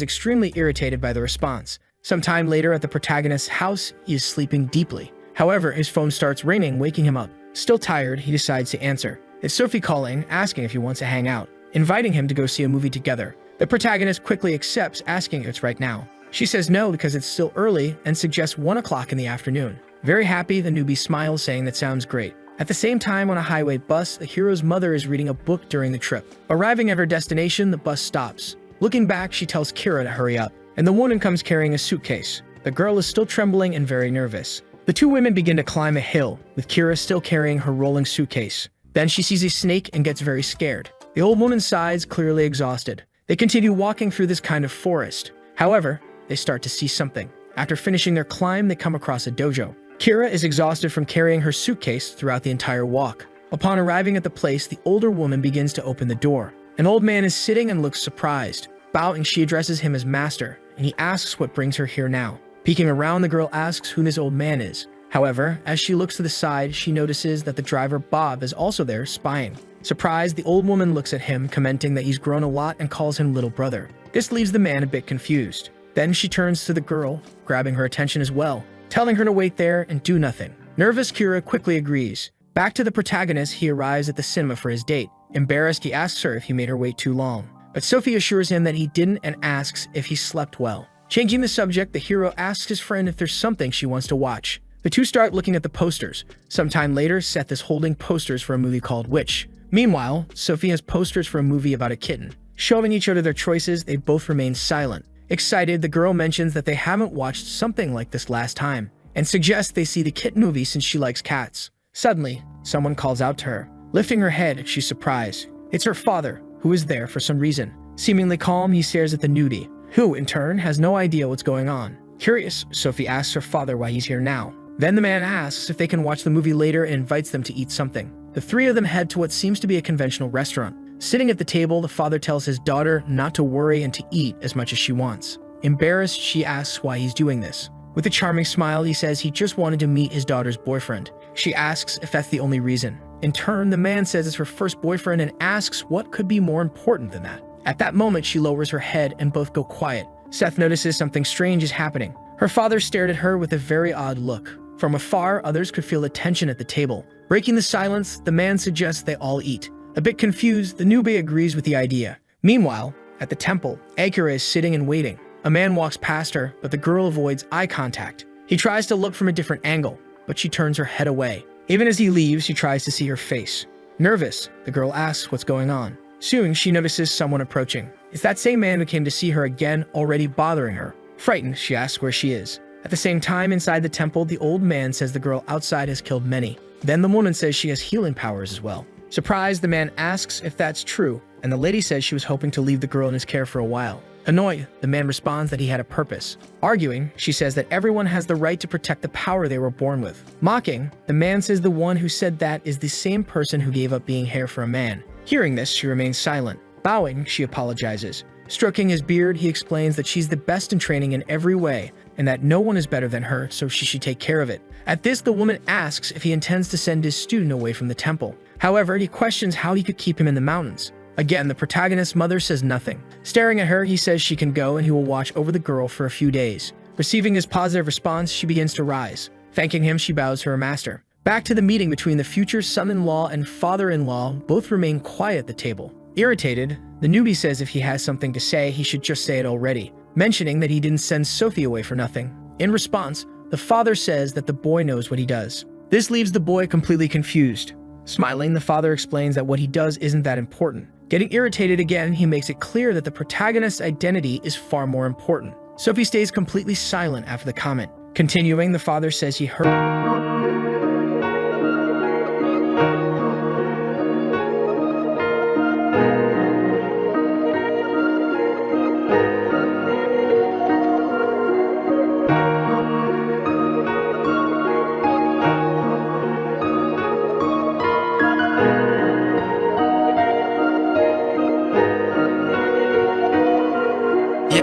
extremely irritated by the response. Some time later, at the protagonist's house, he is sleeping deeply. However, his phone starts ringing, waking him up. Still tired, he decides to answer. It's Sophie calling, asking if he wants to hang out, inviting him to go see a movie together. The protagonist quickly accepts, asking if it's right now. She says no because it's still early and suggests 1 o'clock in the afternoon. Very happy, the newbie smiles, saying that sounds great. At the same time, on a highway bus, the hero's mother is reading a book during the trip. Arriving at her destination, the bus stops. Looking back, she tells Kira to hurry up, and the woman comes carrying a suitcase. The girl is still trembling and very nervous. The two women begin to climb a hill, with Kira still carrying her rolling suitcase. Then she sees a snake and gets very scared. The old woman sighs, clearly exhausted. They continue walking through this kind of forest. However, they start to see something. After finishing their climb, they come across a dojo. Kira is exhausted from carrying her suitcase throughout the entire walk. Upon arriving at the place, the older woman begins to open the door. An old man is sitting and looks surprised. Bowing, she addresses him as master, and he asks what brings her here now. Peeking around, the girl asks who this old man is. However, as she looks to the side, she notices that the driver Bob is also there, spying. Surprised, the old woman looks at him, commenting that he's grown a lot and calls him little brother. This leaves the man a bit confused. Then she turns to the girl, grabbing her attention as well, telling her to wait there and do nothing. Nervous, Kira quickly agrees. Back to the protagonist, he arrives at the cinema for his date. Embarrassed, he asks her if he made her wait too long. But Sophie assures him that he didn't and asks if he slept well. Changing the subject, the hero asks his friend if there's something she wants to watch. The two start looking at the posters. Sometime later, Seth is holding posters for a movie called Witch. Meanwhile, Sophie has posters for a movie about a kitten. Showing each other their choices, they both remain silent. Excited, the girl mentions that they haven't watched something like this last time, and suggests they see the kitten movie since she likes cats. Suddenly, someone calls out to her. Lifting her head, she's surprised. It's her father, who is there for some reason. Seemingly calm, he stares at the nudie, who, in turn, has no idea what's going on. Curious, Sophie asks her father why he's here now. Then the man asks if they can watch the movie later and invites them to eat something. The three of them head to what seems to be a conventional restaurant. Sitting at the table, the father tells his daughter not to worry and to eat as much as she wants. Embarrassed, she asks why he's doing this. With a charming smile, he says he just wanted to meet his daughter's boyfriend. She asks if that's the only reason. In turn, the man says it's her first boyfriend and asks what could be more important than that. At that moment, she lowers her head and both go quiet. Seth notices something strange is happening. Her father stared at her with a very odd look. From afar, others could feel the tension at the table. Breaking the silence, the man suggests they all eat. A bit confused, the newbie agrees with the idea. Meanwhile, at the temple, Akira is sitting and waiting. A man walks past her, but the girl avoids eye contact. He tries to look from a different angle, but she turns her head away. Even as he leaves, she tries to see her face. Nervous, the girl asks what's going on. Soon, she notices someone approaching. It's that same man who came to see her again, already bothering her. Frightened, she asks where she is. At the same time, inside the temple, the old man says the girl outside has killed many. Then the woman says she has healing powers as well. Surprised, the man asks if that's true, and the lady says she was hoping to leave the girl in his care for a while. Annoyed, the man responds that he had a purpose. Arguing, she says that everyone has the right to protect the power they were born with. Mocking, the man says the one who said that is the same person who gave up being hair for a man. Hearing this, she remains silent. Bowing, she apologizes. Stroking his beard, he explains that she's the best in training in every way, and that no one is better than her, so she should take care of it. At this, the woman asks if he intends to send his student away from the temple. However, he questions how he could keep him in the mountains. Again, the protagonist's mother says nothing. Staring at her, he says she can go and he will watch over the girl for a few days. Receiving his positive response, she begins to rise. Thanking him, she bows to her master. Back to the meeting between the future son-in-law and father-in-law, both remain quiet at the table. Irritated, the newbie says if he has something to say, he should just say it already, mentioning that he didn't send Sophie away for nothing. In response, the father says that the boy knows what he does. This leaves the boy completely confused. Smiling, the father explains that what he does isn't that important. Getting irritated again, he makes it clear that the protagonist's identity is far more important. Sophie stays completely silent after the comment. Continuing, the father says he heard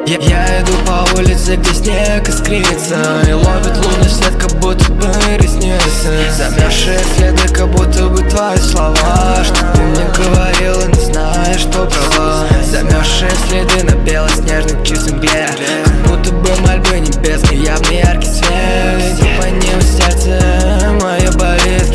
Я иду по улице, где снег искрится, и ловит лунный свет, как будто бы ресницы. Замерзшие следы, как будто бы твои слова, что ты мне говорила, не знаешь, что права. Замерзшие следы на белоснежной чистой мгле, как будто бы мольбы небесные, явный яркий свет. Иди по ним, сердце мое болит,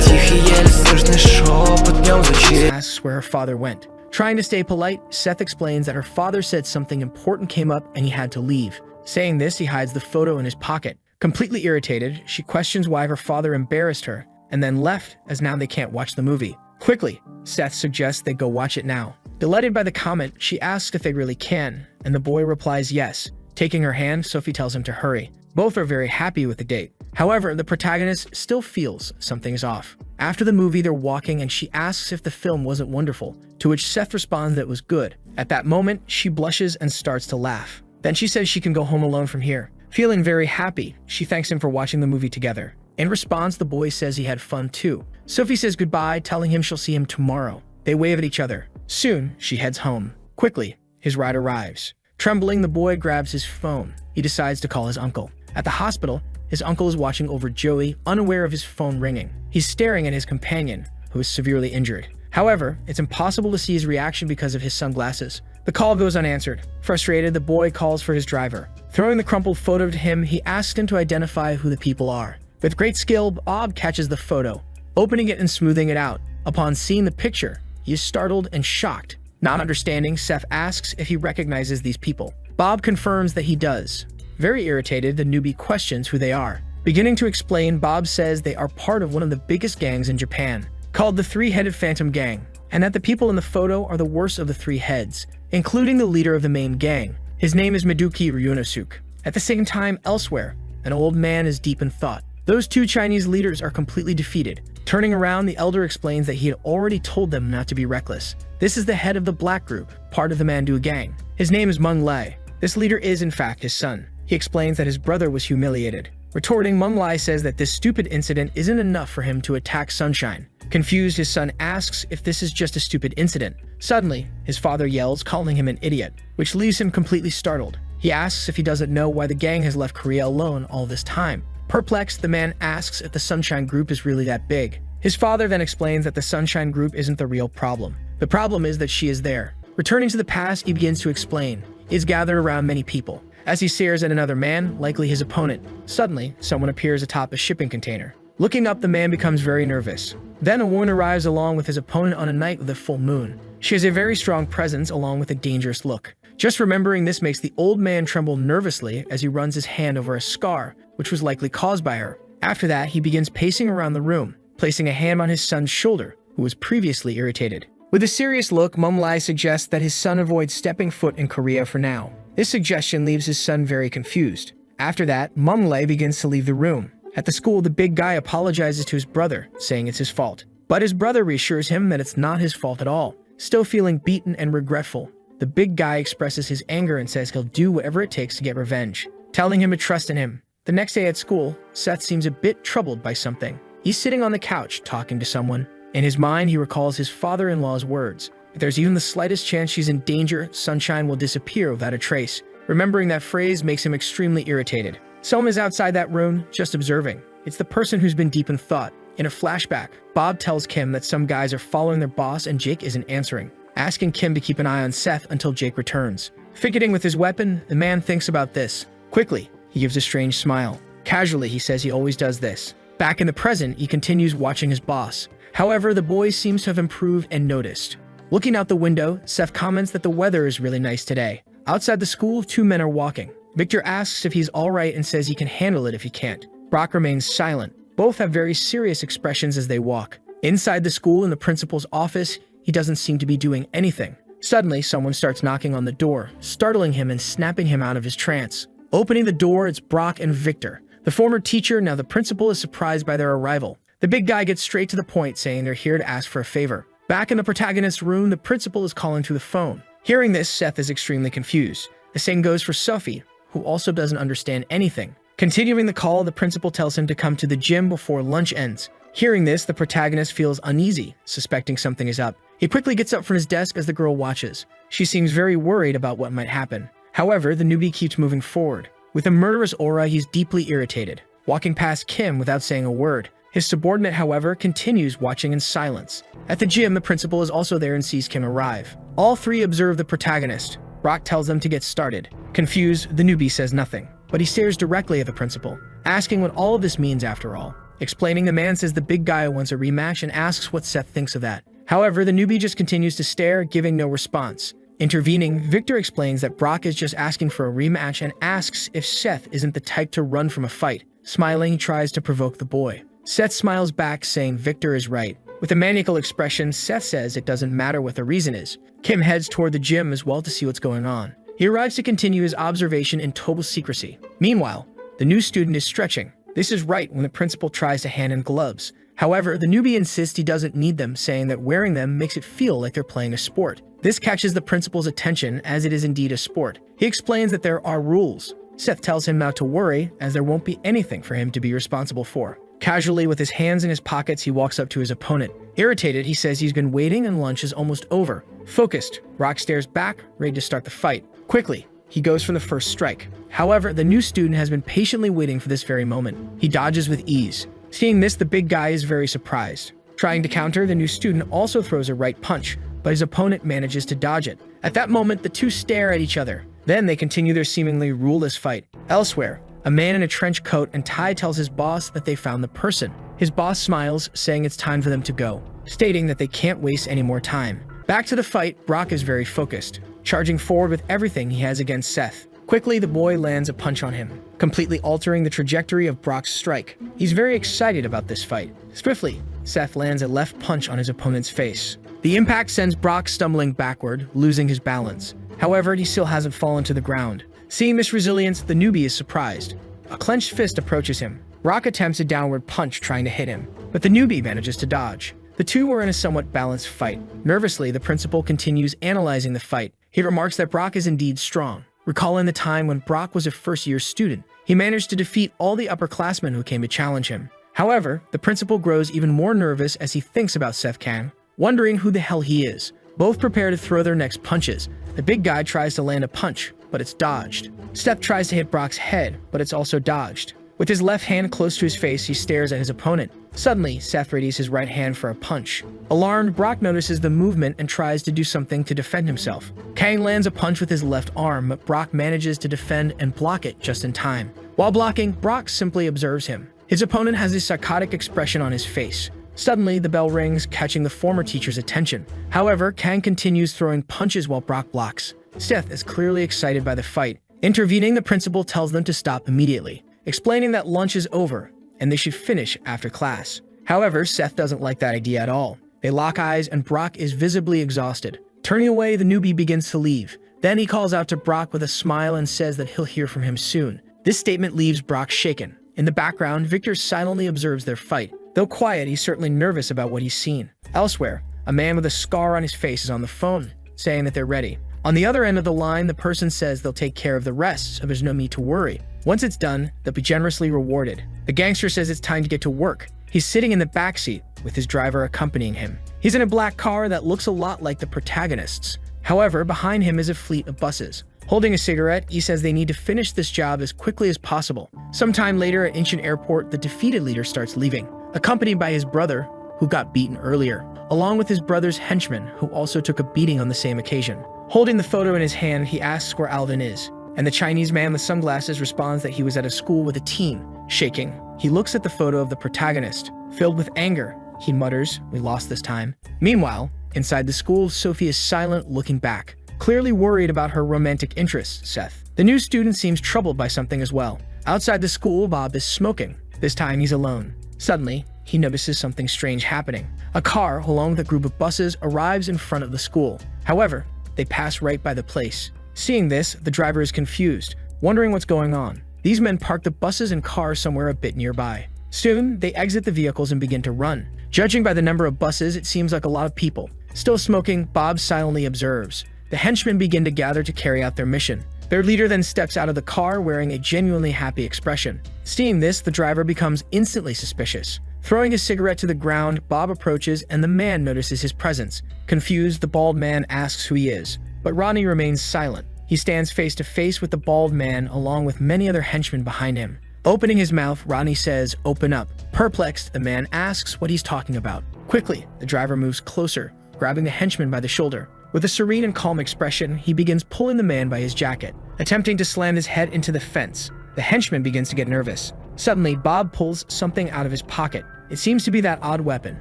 тихий, еле слышный шепот в нем звучит. Asks where her father went. Trying to stay polite, Seth explains that her father said something important came up and he had to leave. Saying this, he hides the photo in his pocket. Completely irritated, she questions why her father embarrassed her, and then left, as now they can't watch the movie. Quickly, Seth suggests they go watch it now. Delighted by the comment, she asks if they really can, and the boy replies yes. Taking her hand, Sophie tells him to hurry. Both are very happy with the date. However, the protagonist still feels something is off. After the movie, they're walking and she asks if the film wasn't wonderful, to which Seth responds that it was good. At that moment, she blushes and starts to laugh. Then she says she can go home alone from here. Feeling very happy, she thanks him for watching the movie together. In response, the boy says he had fun too. Sophie says goodbye, telling him she'll see him tomorrow. They wave at each other. Soon, she heads home. Quickly, his ride arrives. Trembling, the boy grabs his phone. He decides to call his uncle. At the hospital, his uncle is watching over Joey, unaware of his phone ringing. He's staring at his companion, who is severely injured. However, it's impossible to see his reaction because of his sunglasses. The call goes unanswered. Frustrated, the boy calls for his driver. Throwing the crumpled photo to him, he asks him to identify who the people are. With great skill, Bob catches the photo, opening it and smoothing it out. Upon seeing the picture, he is startled and shocked. Not understanding, Seth asks if he recognizes these people. Bob confirms that he does. Very irritated, the newbie questions who they are. Beginning to explain, Bob says they are part of one of the biggest gangs in Japan, called the Three-Headed Phantom Gang, and that the people in the photo are the worst of the three heads, including the leader of the main gang. His name is Meduki Ryunosuke. At the same time, elsewhere, an old man is deep in thought. Those two Chinese leaders are completely defeated. Turning around, the elder explains that he had already told them not to be reckless. This is the head of the Black Group, part of the Mandu Gang. His name is Meng Lei. This leader is, in fact, his son. He explains that his brother was humiliated. Retorting, Meng Lei says that this stupid incident isn't enough for him to attack Sunshine. Confused, his son asks if this is just a stupid incident. Suddenly, his father yells, calling him an idiot, which leaves him completely startled. He asks if he doesn't know why the gang has left Korea alone all this time. Perplexed, the man asks if the Sunshine Group is really that big. His father then explains that the Sunshine Group isn't the real problem. The problem is that she is there. Returning to the past, he begins to explain. He is gathered around many people. As he stares at another man, likely his opponent, suddenly, someone appears atop a shipping container. Looking up, the man becomes very nervous. Then a woman arrives along with his opponent on a night with a full moon. She has a very strong presence along with a dangerous look. Just remembering this makes the old man tremble nervously as he runs his hand over a scar, which was likely caused by her. After that, he begins pacing around the room, placing a hand on his son's shoulder, who was previously irritated. With a serious look, Mumlai suggests that his son avoid stepping foot in Korea for now. This suggestion leaves his son very confused. After that, Mumlai begins to leave the room. At the school, the big guy apologizes to his brother, saying it's his fault. But his brother reassures him that it's not his fault at all. Still feeling beaten and regretful, the big guy expresses his anger and says he'll do whatever it takes to get revenge, telling him to trust in him. The next day at school, Seth seems a bit troubled by something. He's sitting on the couch talking to someone. In his mind, he recalls his father-in-law's words. If there's even the slightest chance she's in danger, Sunshine will disappear without a trace. Remembering that phrase makes him extremely irritated. Someone is outside that room, just observing. It's the person who's been deep in thought. In a flashback, Bob tells Kim that some guys are following their boss and Jake isn't answering, asking Kim to keep an eye on Seth until Jake returns. Fidgeting with his weapon, the man thinks about this. Quickly, he gives a strange smile. Casually, he says he always does this. Back in the present, he continues watching his boss. However, the boy seems to have improved and noticed. Looking out the window, Seth comments that the weather is really nice today. Outside the school, two men are walking. Victor asks if he's alright and says he can handle it if he can't. Brock remains silent. Both have very serious expressions as they walk. Inside the school in the principal's office, he doesn't seem to be doing anything. Suddenly, someone starts knocking on the door, startling him and snapping him out of his trance. Opening the door, it's Brock and Victor. The former teacher, now the principal, is surprised by their arrival. The big guy gets straight to the point, saying they're here to ask for a favor. Back in the protagonist's room, the principal is calling through the phone. Hearing this, Seth is extremely confused. The same goes for Sophie, who also doesn't understand anything. Continuing the call, the principal tells him to come to the gym before lunch ends. Hearing this, the protagonist feels uneasy, suspecting something is up. He quickly gets up from his desk as the girl watches. She seems very worried about what might happen. However, the newbie keeps moving forward. With a murderous aura, he's deeply irritated, walking past Kim without saying a word. His subordinate, however, continues watching in silence. At the gym, the principal is also there and sees Kim arrive. All three observe the protagonist. Brock tells them to get started. Confused, the newbie says nothing, but he stares directly at the principal, asking what all of this means after all. Explaining, the man says the big guy wants a rematch and asks what Seth thinks of that. However, the newbie just continues to stare, giving no response. Intervening, Victor explains that Brock is just asking for a rematch and asks if Seth isn't the type to run from a fight. Smiling, he tries to provoke the boy. Seth smiles back, saying Victor is right. With a maniacal expression, Seth says it doesn't matter what the reason is. Kim heads toward the gym as well to see what's going on. He arrives to continue his observation in total secrecy. Meanwhile, the new student is stretching. This is right when the principal tries to hand in gloves. However, the newbie insists he doesn't need them, saying that wearing them makes it feel like they're playing a sport. This catches the principal's attention, as it is indeed a sport. He explains that there are rules. Seth tells him not to worry, as there won't be anything for him to be responsible for. Casually, with his hands in his pockets, he walks up to his opponent. Irritated, he says he's been waiting and lunch is almost over. Focused, Brock stares back, ready to start the fight. Quickly, he goes for the first strike. However, the new student has been patiently waiting for this very moment. He dodges with ease. Seeing this, the big guy is very surprised. Trying to counter, the new student also throws a right punch, but his opponent manages to dodge it. At that moment, the two stare at each other. Then they continue their seemingly ruleless fight. Elsewhere, a man in a trench coat and tie tells his boss that they found the person. His boss smiles, saying it's time for them to go, stating that they can't waste any more time. Back to the fight, Brock is very focused, charging forward with everything he has against Seth. Quickly, the boy lands a punch on him, completely altering the trajectory of Brock's strike. He's very excited about this fight. Swiftly, Seth lands a left punch on his opponent's face. The impact sends Brock stumbling backward, losing his balance. However, he still hasn't fallen to the ground. Seeing this resilience, the newbie is surprised. A clenched fist approaches him. Brock attempts a downward punch, trying to hit him, but the newbie manages to dodge. The two were in a somewhat balanced fight. Nervously, the principal continues analyzing the fight. He remarks that Brock is indeed strong. Recalling the time when Brock was a first-year student, he managed to defeat all the upperclassmen who came to challenge him. However, the principal grows even more nervous as he thinks about Seth Kang, wondering who the hell he is. Both prepare to throw their next punches. The big guy tries to land a punch, but it's dodged. Seth tries to hit Brock's head, but it's also dodged. With his left hand close to his face, he stares at his opponent. Suddenly, Seth readies his right hand for a punch. Alarmed, Brock notices the movement and tries to do something to defend himself. Kang lands a punch with his left arm, but Brock manages to defend and block it just in time. While blocking, Brock simply observes him. His opponent has a psychotic expression on his face. Suddenly, the bell rings, catching the former teacher's attention. However, Kang continues throwing punches while Brock blocks. Seth is clearly excited by the fight. Intervening, the principal tells them to stop immediately, explaining that lunch is over and they should finish after class. However, Seth doesn't like that idea at all. They lock eyes and Brock is visibly exhausted. Turning away, the newbie begins to leave. Then he calls out to Brock with a smile and says that he'll hear from him soon. This statement leaves Brock shaken. In the background, Victor silently observes their fight. Though quiet, he's certainly nervous about what he's seen. Elsewhere, a man with a scar on his face is on the phone, saying that they're ready. On the other end of the line, the person says they'll take care of the rest, so there's no need to worry. Once it's done, they'll be generously rewarded. The gangster says it's time to get to work. He's sitting in the backseat, with his driver accompanying him. He's in a black car that looks a lot like the protagonist's. However, behind him is a fleet of buses. Holding a cigarette, he says they need to finish this job as quickly as possible. Sometime later at Incheon Airport, the defeated leader starts leaving, accompanied by his brother, who got beaten earlier, along with his brother's henchman, who also took a beating on the same occasion. Holding the photo in his hand, he asks where Alvin is, and the Chinese man with sunglasses responds that he was at a school with a team. Shaking, he looks at the photo of the protagonist. Filled with anger, he mutters, "We lost this time." Meanwhile, inside the school, Sophie is silent, looking back, clearly worried about her romantic interest, Seth. The new student seems troubled by something as well. Outside the school, Bob is smoking. This time he's alone. Suddenly, he notices something strange happening. A car, along with a group of buses, arrives in front of the school. However, they pass right by the place. Seeing this, the driver is confused, wondering what's going on. These men park the buses and cars somewhere a bit nearby. Soon, they exit the vehicles and begin to run. Judging by the number of buses, it seems like a lot of people. Still smoking, Bob silently observes. The henchmen begin to gather to carry out their mission. Their leader then steps out of the car wearing a genuinely happy expression. Seeing this, the driver becomes instantly suspicious. Throwing his cigarette to the ground, Bob approaches and the man notices his presence. Confused, the bald man asks who he is, but Ronnie remains silent. He stands face to face with the bald man along with many other henchmen behind him. Opening his mouth, Ronnie says, "Open up." Perplexed, the man asks what he's talking about. Quickly, the driver moves closer, grabbing the henchman by the shoulder. With a serene and calm expression, he begins pulling the man by his jacket, attempting to slam his head into the fence. The henchman begins to get nervous. Suddenly, Bob pulls something out of his pocket. It seems to be that odd weapon.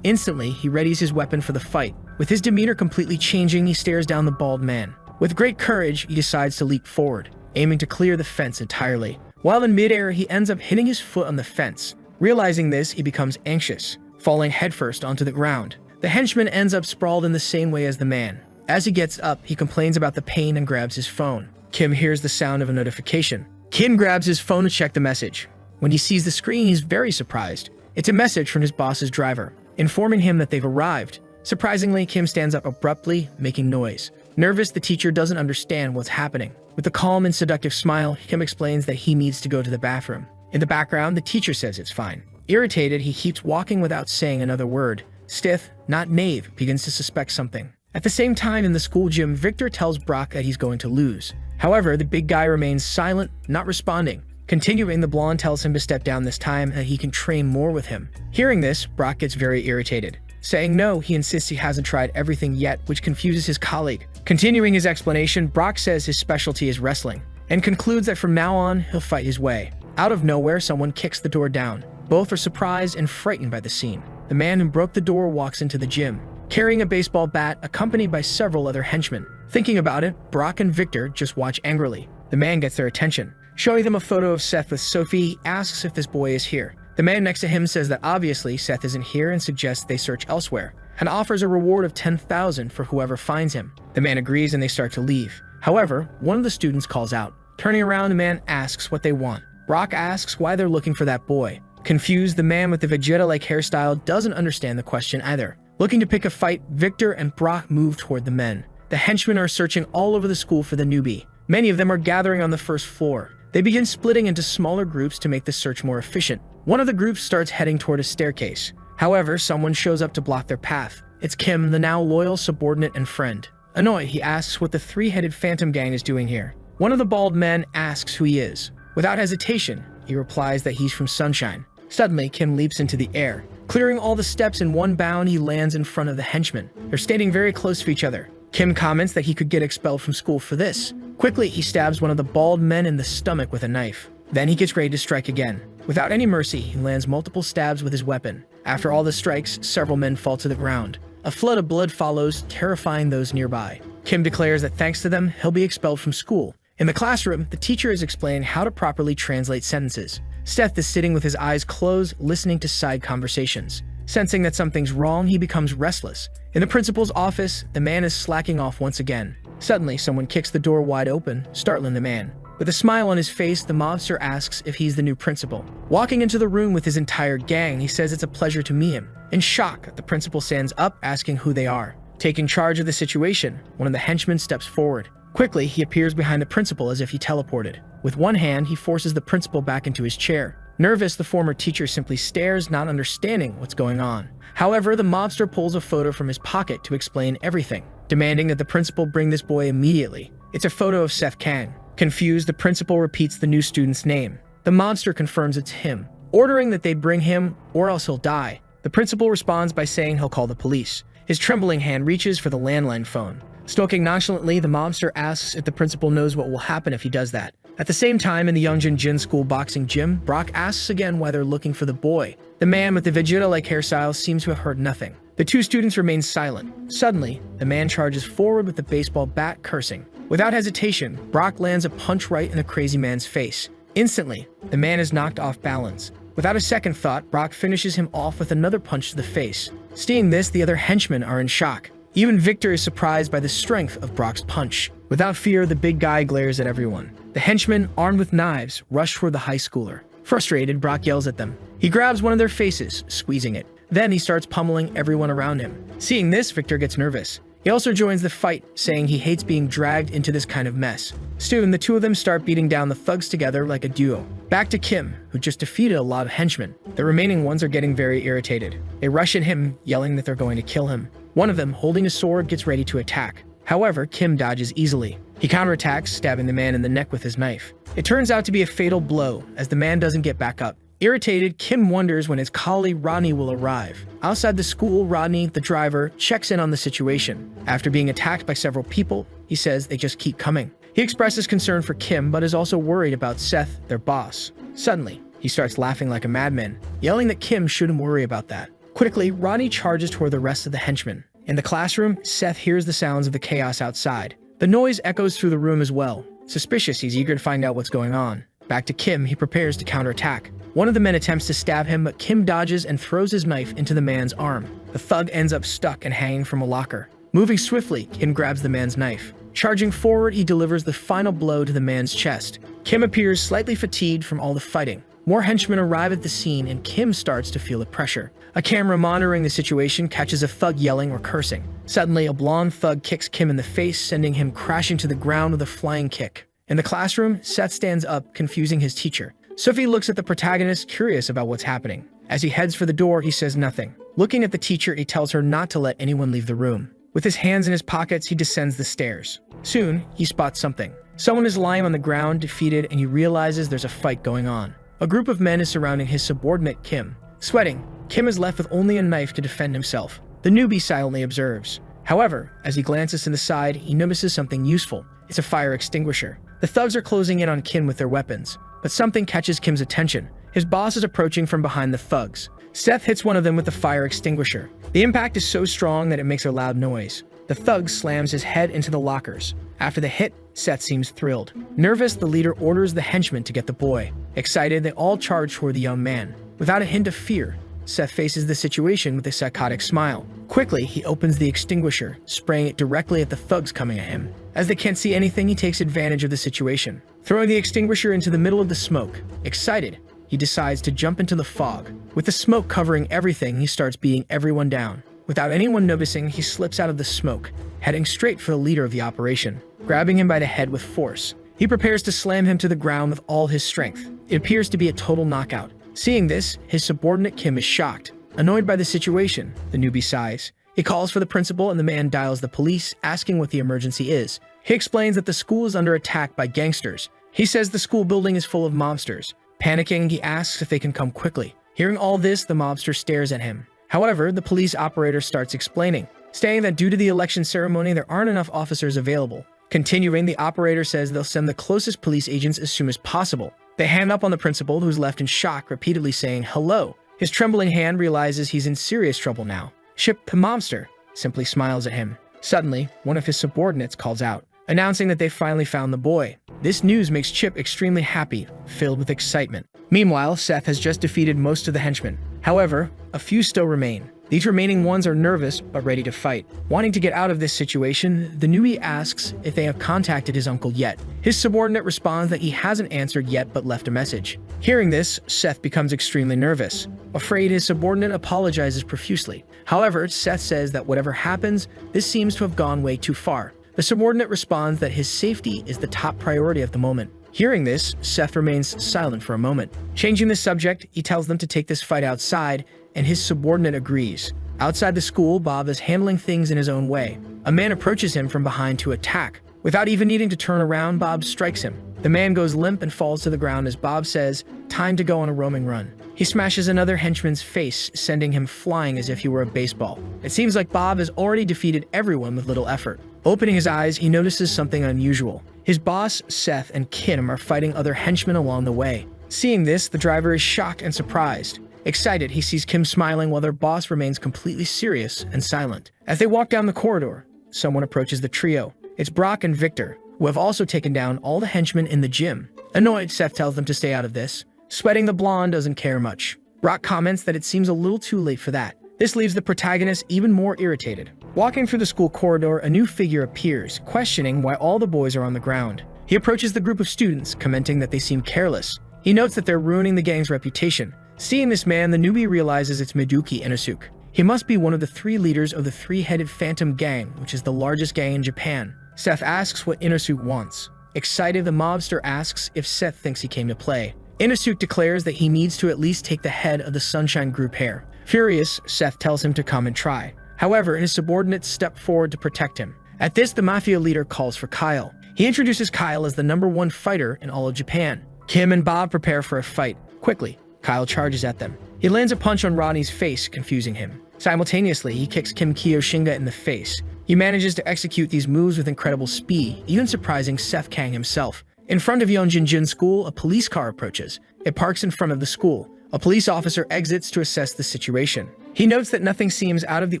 Instantly, he readies his weapon for the fight. With his demeanor completely changing, he stares down the bald man. With great courage, he decides to leap forward, aiming to clear the fence entirely. While in midair, he ends up hitting his foot on the fence. Realizing this, he becomes anxious, falling headfirst onto the ground. The henchman ends up sprawled in the same way as the man. As he gets up, he complains about the pain and grabs his phone. Kim hears the sound of a notification. Kim grabs his phone to check the message. When he sees the screen, he's very surprised. It's a message from his boss's driver, informing him that they've arrived. Surprisingly, Kim stands up abruptly, making noise. Nervous, the teacher doesn't understand what's happening. With a calm and seductive smile, Kim explains that he needs to go to the bathroom. In the background, the teacher says it's fine. Irritated, he keeps walking without saying another word. Stith, not Nave, begins to suspect something. At the same time, in the school gym, Victor tells Brock that he's going to lose. However, the big guy remains silent, not responding. Continuing, the blonde tells him to step down this time and that he can train more with him. Hearing this, Brock gets very irritated. Saying no, he insists he hasn't tried everything yet, which confuses his colleague. Continuing his explanation, Brock says his specialty is wrestling, and concludes that from now on, he'll fight his way. Out of nowhere, someone kicks the door down. Both are surprised and frightened by the scene. The man who broke the door walks into the gym, carrying a baseball bat, accompanied by several other henchmen. Thinking about it, Brock and Victor just watch angrily. The man gets their attention. Showing them a photo of Seth with Sophie, he asks if this boy is here. The man next to him says that obviously Seth isn't here and suggests they search elsewhere, and offers a reward of 10,000 for whoever finds him. The man agrees and they start to leave. However, one of the students calls out. Turning around, the man asks what they want. Brock asks why they're looking for that boy. Confused, the man with the Vegeta-like hairstyle doesn't understand the question either. Looking to pick a fight, Victor and Brock move toward the men. The henchmen are searching all over the school for the newbie. Many of them are gathering on the first floor. They begin splitting into smaller groups to make the search more efficient. One of the groups starts heading toward a staircase. However, someone shows up to block their path. It's Kim, the now loyal subordinate and friend. Annoyed, he asks what the three-headed phantom gang is doing here. One of the bald men asks who he is. Without hesitation, he replies that he's from Sunshine. Suddenly, Kim leaps into the air. Clearing all the steps in one bound, he lands in front of the henchmen. They're standing very close to each other. Kim comments that he could get expelled from school for this. Quickly, he stabs one of the bald men in the stomach with a knife. Then he gets ready to strike again. Without any mercy, he lands multiple stabs with his weapon. After all the strikes, several men fall to the ground. A flood of blood follows, terrifying those nearby. Kim declares that thanks to them, he'll be expelled from school. In the classroom, the teacher is explaining how to properly translate sentences. Seth is sitting with his eyes closed, listening to side conversations. Sensing that something's wrong, he becomes restless. In the principal's office, the man is slacking off once again. Suddenly, someone kicks the door wide open, startling the man. With a smile on his face, the mobster asks if he's the new principal. Walking into the room with his entire gang, he says it's a pleasure to meet him. In shock, the principal stands up, asking who they are. Taking charge of the situation, one of the henchmen steps forward. Quickly, he appears behind the principal as if he teleported. With one hand, he forces the principal back into his chair. Nervous, the former teacher simply stares, not understanding what's going on. However, the mobster pulls a photo from his pocket to explain everything, demanding that the principal bring this boy immediately. It's a photo of Seth Kang. Confused, the principal repeats the new student's name. The mobster confirms it's him, ordering that they bring him or else he'll die. The principal responds by saying he'll call the police. His trembling hand reaches for the landline phone. Smoking nonchalantly, the mobster asks if the principal knows what will happen if he does that. At the same time, in the Youngjin Jin School boxing gym, Brock asks again why they're looking for the boy. The man with the Vegeta-like hairstyle seems to have heard nothing. The two students remain silent. Suddenly, the man charges forward with the baseball bat, cursing. Without hesitation, Brock lands a punch right in the crazy man's face. Instantly, the man is knocked off balance. Without a second thought, Brock finishes him off with another punch to the face. Seeing this, the other henchmen are in shock. Even Victor is surprised by the strength of Brock's punch. Without fear, the big guy glares at everyone. The henchmen, armed with knives, rush toward the high schooler. Frustrated, Brock yells at them. He grabs one of their faces, squeezing it. Then he starts pummeling everyone around him. Seeing this, Victor gets nervous. He also joins the fight, saying he hates being dragged into this kind of mess. Soon, the two of them start beating down the thugs together like a duo. Back to Kim, who just defeated a lot of henchmen. The remaining ones are getting very irritated. They rush at him, yelling that they're going to kill him. One of them, holding a sword, gets ready to attack. However, Kim dodges easily. He counterattacks, stabbing the man in the neck with his knife. It turns out to be a fatal blow, as the man doesn't get back up. Irritated, Kim wonders when his colleague Rodney will arrive. Outside the school, Rodney, the driver, checks in on the situation. After being attacked by several people, he says they just keep coming. He expresses concern for Kim, but is also worried about Seth, their boss. Suddenly, he starts laughing like a madman, yelling that Kim shouldn't worry about that. Quickly, Rodney charges toward the rest of the henchmen. In the classroom, Seth hears the sounds of the chaos outside. The noise echoes through the room as well. Suspicious, he's eager to find out what's going on. Back to Kim, he prepares to counterattack. One of the men attempts to stab him, but Kim dodges and throws his knife into the man's arm. The thug ends up stuck and hanging from a locker. Moving swiftly, Kim grabs the man's knife. Charging forward, he delivers the final blow to the man's chest. Kim appears slightly fatigued from all the fighting. More henchmen arrive at the scene, and Kim starts to feel the pressure. A camera monitoring the situation catches a thug yelling or cursing. Suddenly, a blonde thug kicks Kim in the face, sending him crashing to the ground with a flying kick. In the classroom, Seth stands up, confusing his teacher. Sophie looks at the protagonist, curious about what's happening. As he heads for the door, he says nothing. Looking at the teacher, he tells her not to let anyone leave the room. With his hands in his pockets, he descends the stairs. Soon, he spots something. Someone is lying on the ground, defeated, and he realizes there's a fight going on. A group of men is surrounding his subordinate, Kim. Sweating, Kim is left with only a knife to defend himself. The newbie silently observes. However, as he glances to the side, he notices something useful. It's a fire extinguisher. The thugs are closing in on Kim with their weapons, but something catches Kim's attention. His boss is approaching from behind the thugs. Seth hits one of them with the fire extinguisher. The impact is so strong that it makes a loud noise. The thug slams his head into the lockers. After the hit, Seth seems thrilled. Nervous, the leader orders the henchmen to get the boy. Excited, they all charge toward the young man. Without a hint of fear, Seth faces the situation with a psychotic smile. Quickly, he opens the extinguisher, spraying it directly at the thugs coming at him. As they can't see anything, he takes advantage of the situation, throwing the extinguisher into the middle of the smoke. Excited, he decides to jump into the fog. With the smoke covering everything, he starts beating everyone down. Without anyone noticing, he slips out of the smoke, heading straight for the leader of the operation. Grabbing him by the head with force, he prepares to slam him to the ground with all his strength. It appears to be a total knockout. Seeing this, his subordinate Kim is shocked. Annoyed by the situation, the newbie sighs. He calls for the principal and the man dials the police, asking what the emergency is. He explains that the school is under attack by gangsters. He says the school building is full of mobsters. Panicking, he asks if they can come quickly. Hearing all this, the mobster stares at him. However, the police operator starts explaining, saying that due to the election ceremony, there aren't enough officers available. Continuing, the operator says they'll send the closest police agents as soon as possible. They hand up on the principal, who's left in shock, repeatedly saying hello. His trembling hand realizes he's in serious trouble now. Chip, the mobster, simply smiles at him. Suddenly, one of his subordinates calls out, announcing that they finally found the boy. This news makes Chip extremely happy, filled with excitement. Meanwhile, Seth has just defeated most of the henchmen. However, a few still remain. These remaining ones are nervous but ready to fight. Wanting to get out of this situation, the newbie asks if they have contacted his uncle yet. His subordinate responds that he hasn't answered yet but left a message. Hearing this, Seth becomes extremely nervous. Afraid, his subordinate apologizes profusely. However, Seth says that whatever happens, this seems to have gone way too far. The subordinate responds that his safety is the top priority at the moment. Hearing this, Seth remains silent for a moment. Changing the subject, he tells them to take this fight outside, and his subordinate agrees. Outside the school, Bob is handling things in his own way. A man approaches him from behind to attack. Without even needing to turn around, Bob strikes him. The man goes limp and falls to the ground as Bob says, "Time to go on a roaming run." He smashes another henchman's face, sending him flying as if he were a baseball. It seems like Bob has already defeated everyone with little effort. Opening his eyes, he notices something unusual. His boss, Seth, and Kim are fighting other henchmen along the way. Seeing this, the driver is shocked and surprised. Excited, he sees Kim smiling while their boss remains completely serious and silent. As they walk down the corridor, someone approaches the trio. It's Brock and Victor, who have also taken down all the henchmen in the gym. Annoyed, Seth tells them to stay out of this. Sweating, the blonde doesn't care much. Brock comments that it seems a little too late for that. This leaves the protagonist even more irritated. Walking through the school corridor, a new figure appears, questioning why all the boys are on the ground. He approaches the group of students, commenting that they seem careless. He notes that they're ruining the gang's reputation. Seeing this man, the newbie realizes it's Miduki Inosuke. He must be one of the 3 leaders of the 3-headed Phantom Gang, which is the largest gang in Japan. Seth asks what Inosuke wants. Excited, the mobster asks if Seth thinks he came to play. Inosuke declares that he needs to at least take the head of the Sunshine Group hair. Furious, Seth tells him to come and try. However, his subordinates step forward to protect him. At this, the mafia leader calls for Kyle. He introduces Kyle as the #1 fighter in all of Japan. Kim and Bob prepare for a fight. Quickly, Kyle charges at them. He lands a punch on Ronnie's face, confusing him. Simultaneously, he kicks Kim Kiyoshinga in the face. He manages to execute these moves with incredible speed, even surprising Seth Kang himself. In front of Yongjin School, a police car approaches. It parks in front of the school. A police officer exits to assess the situation. He notes that nothing seems out of the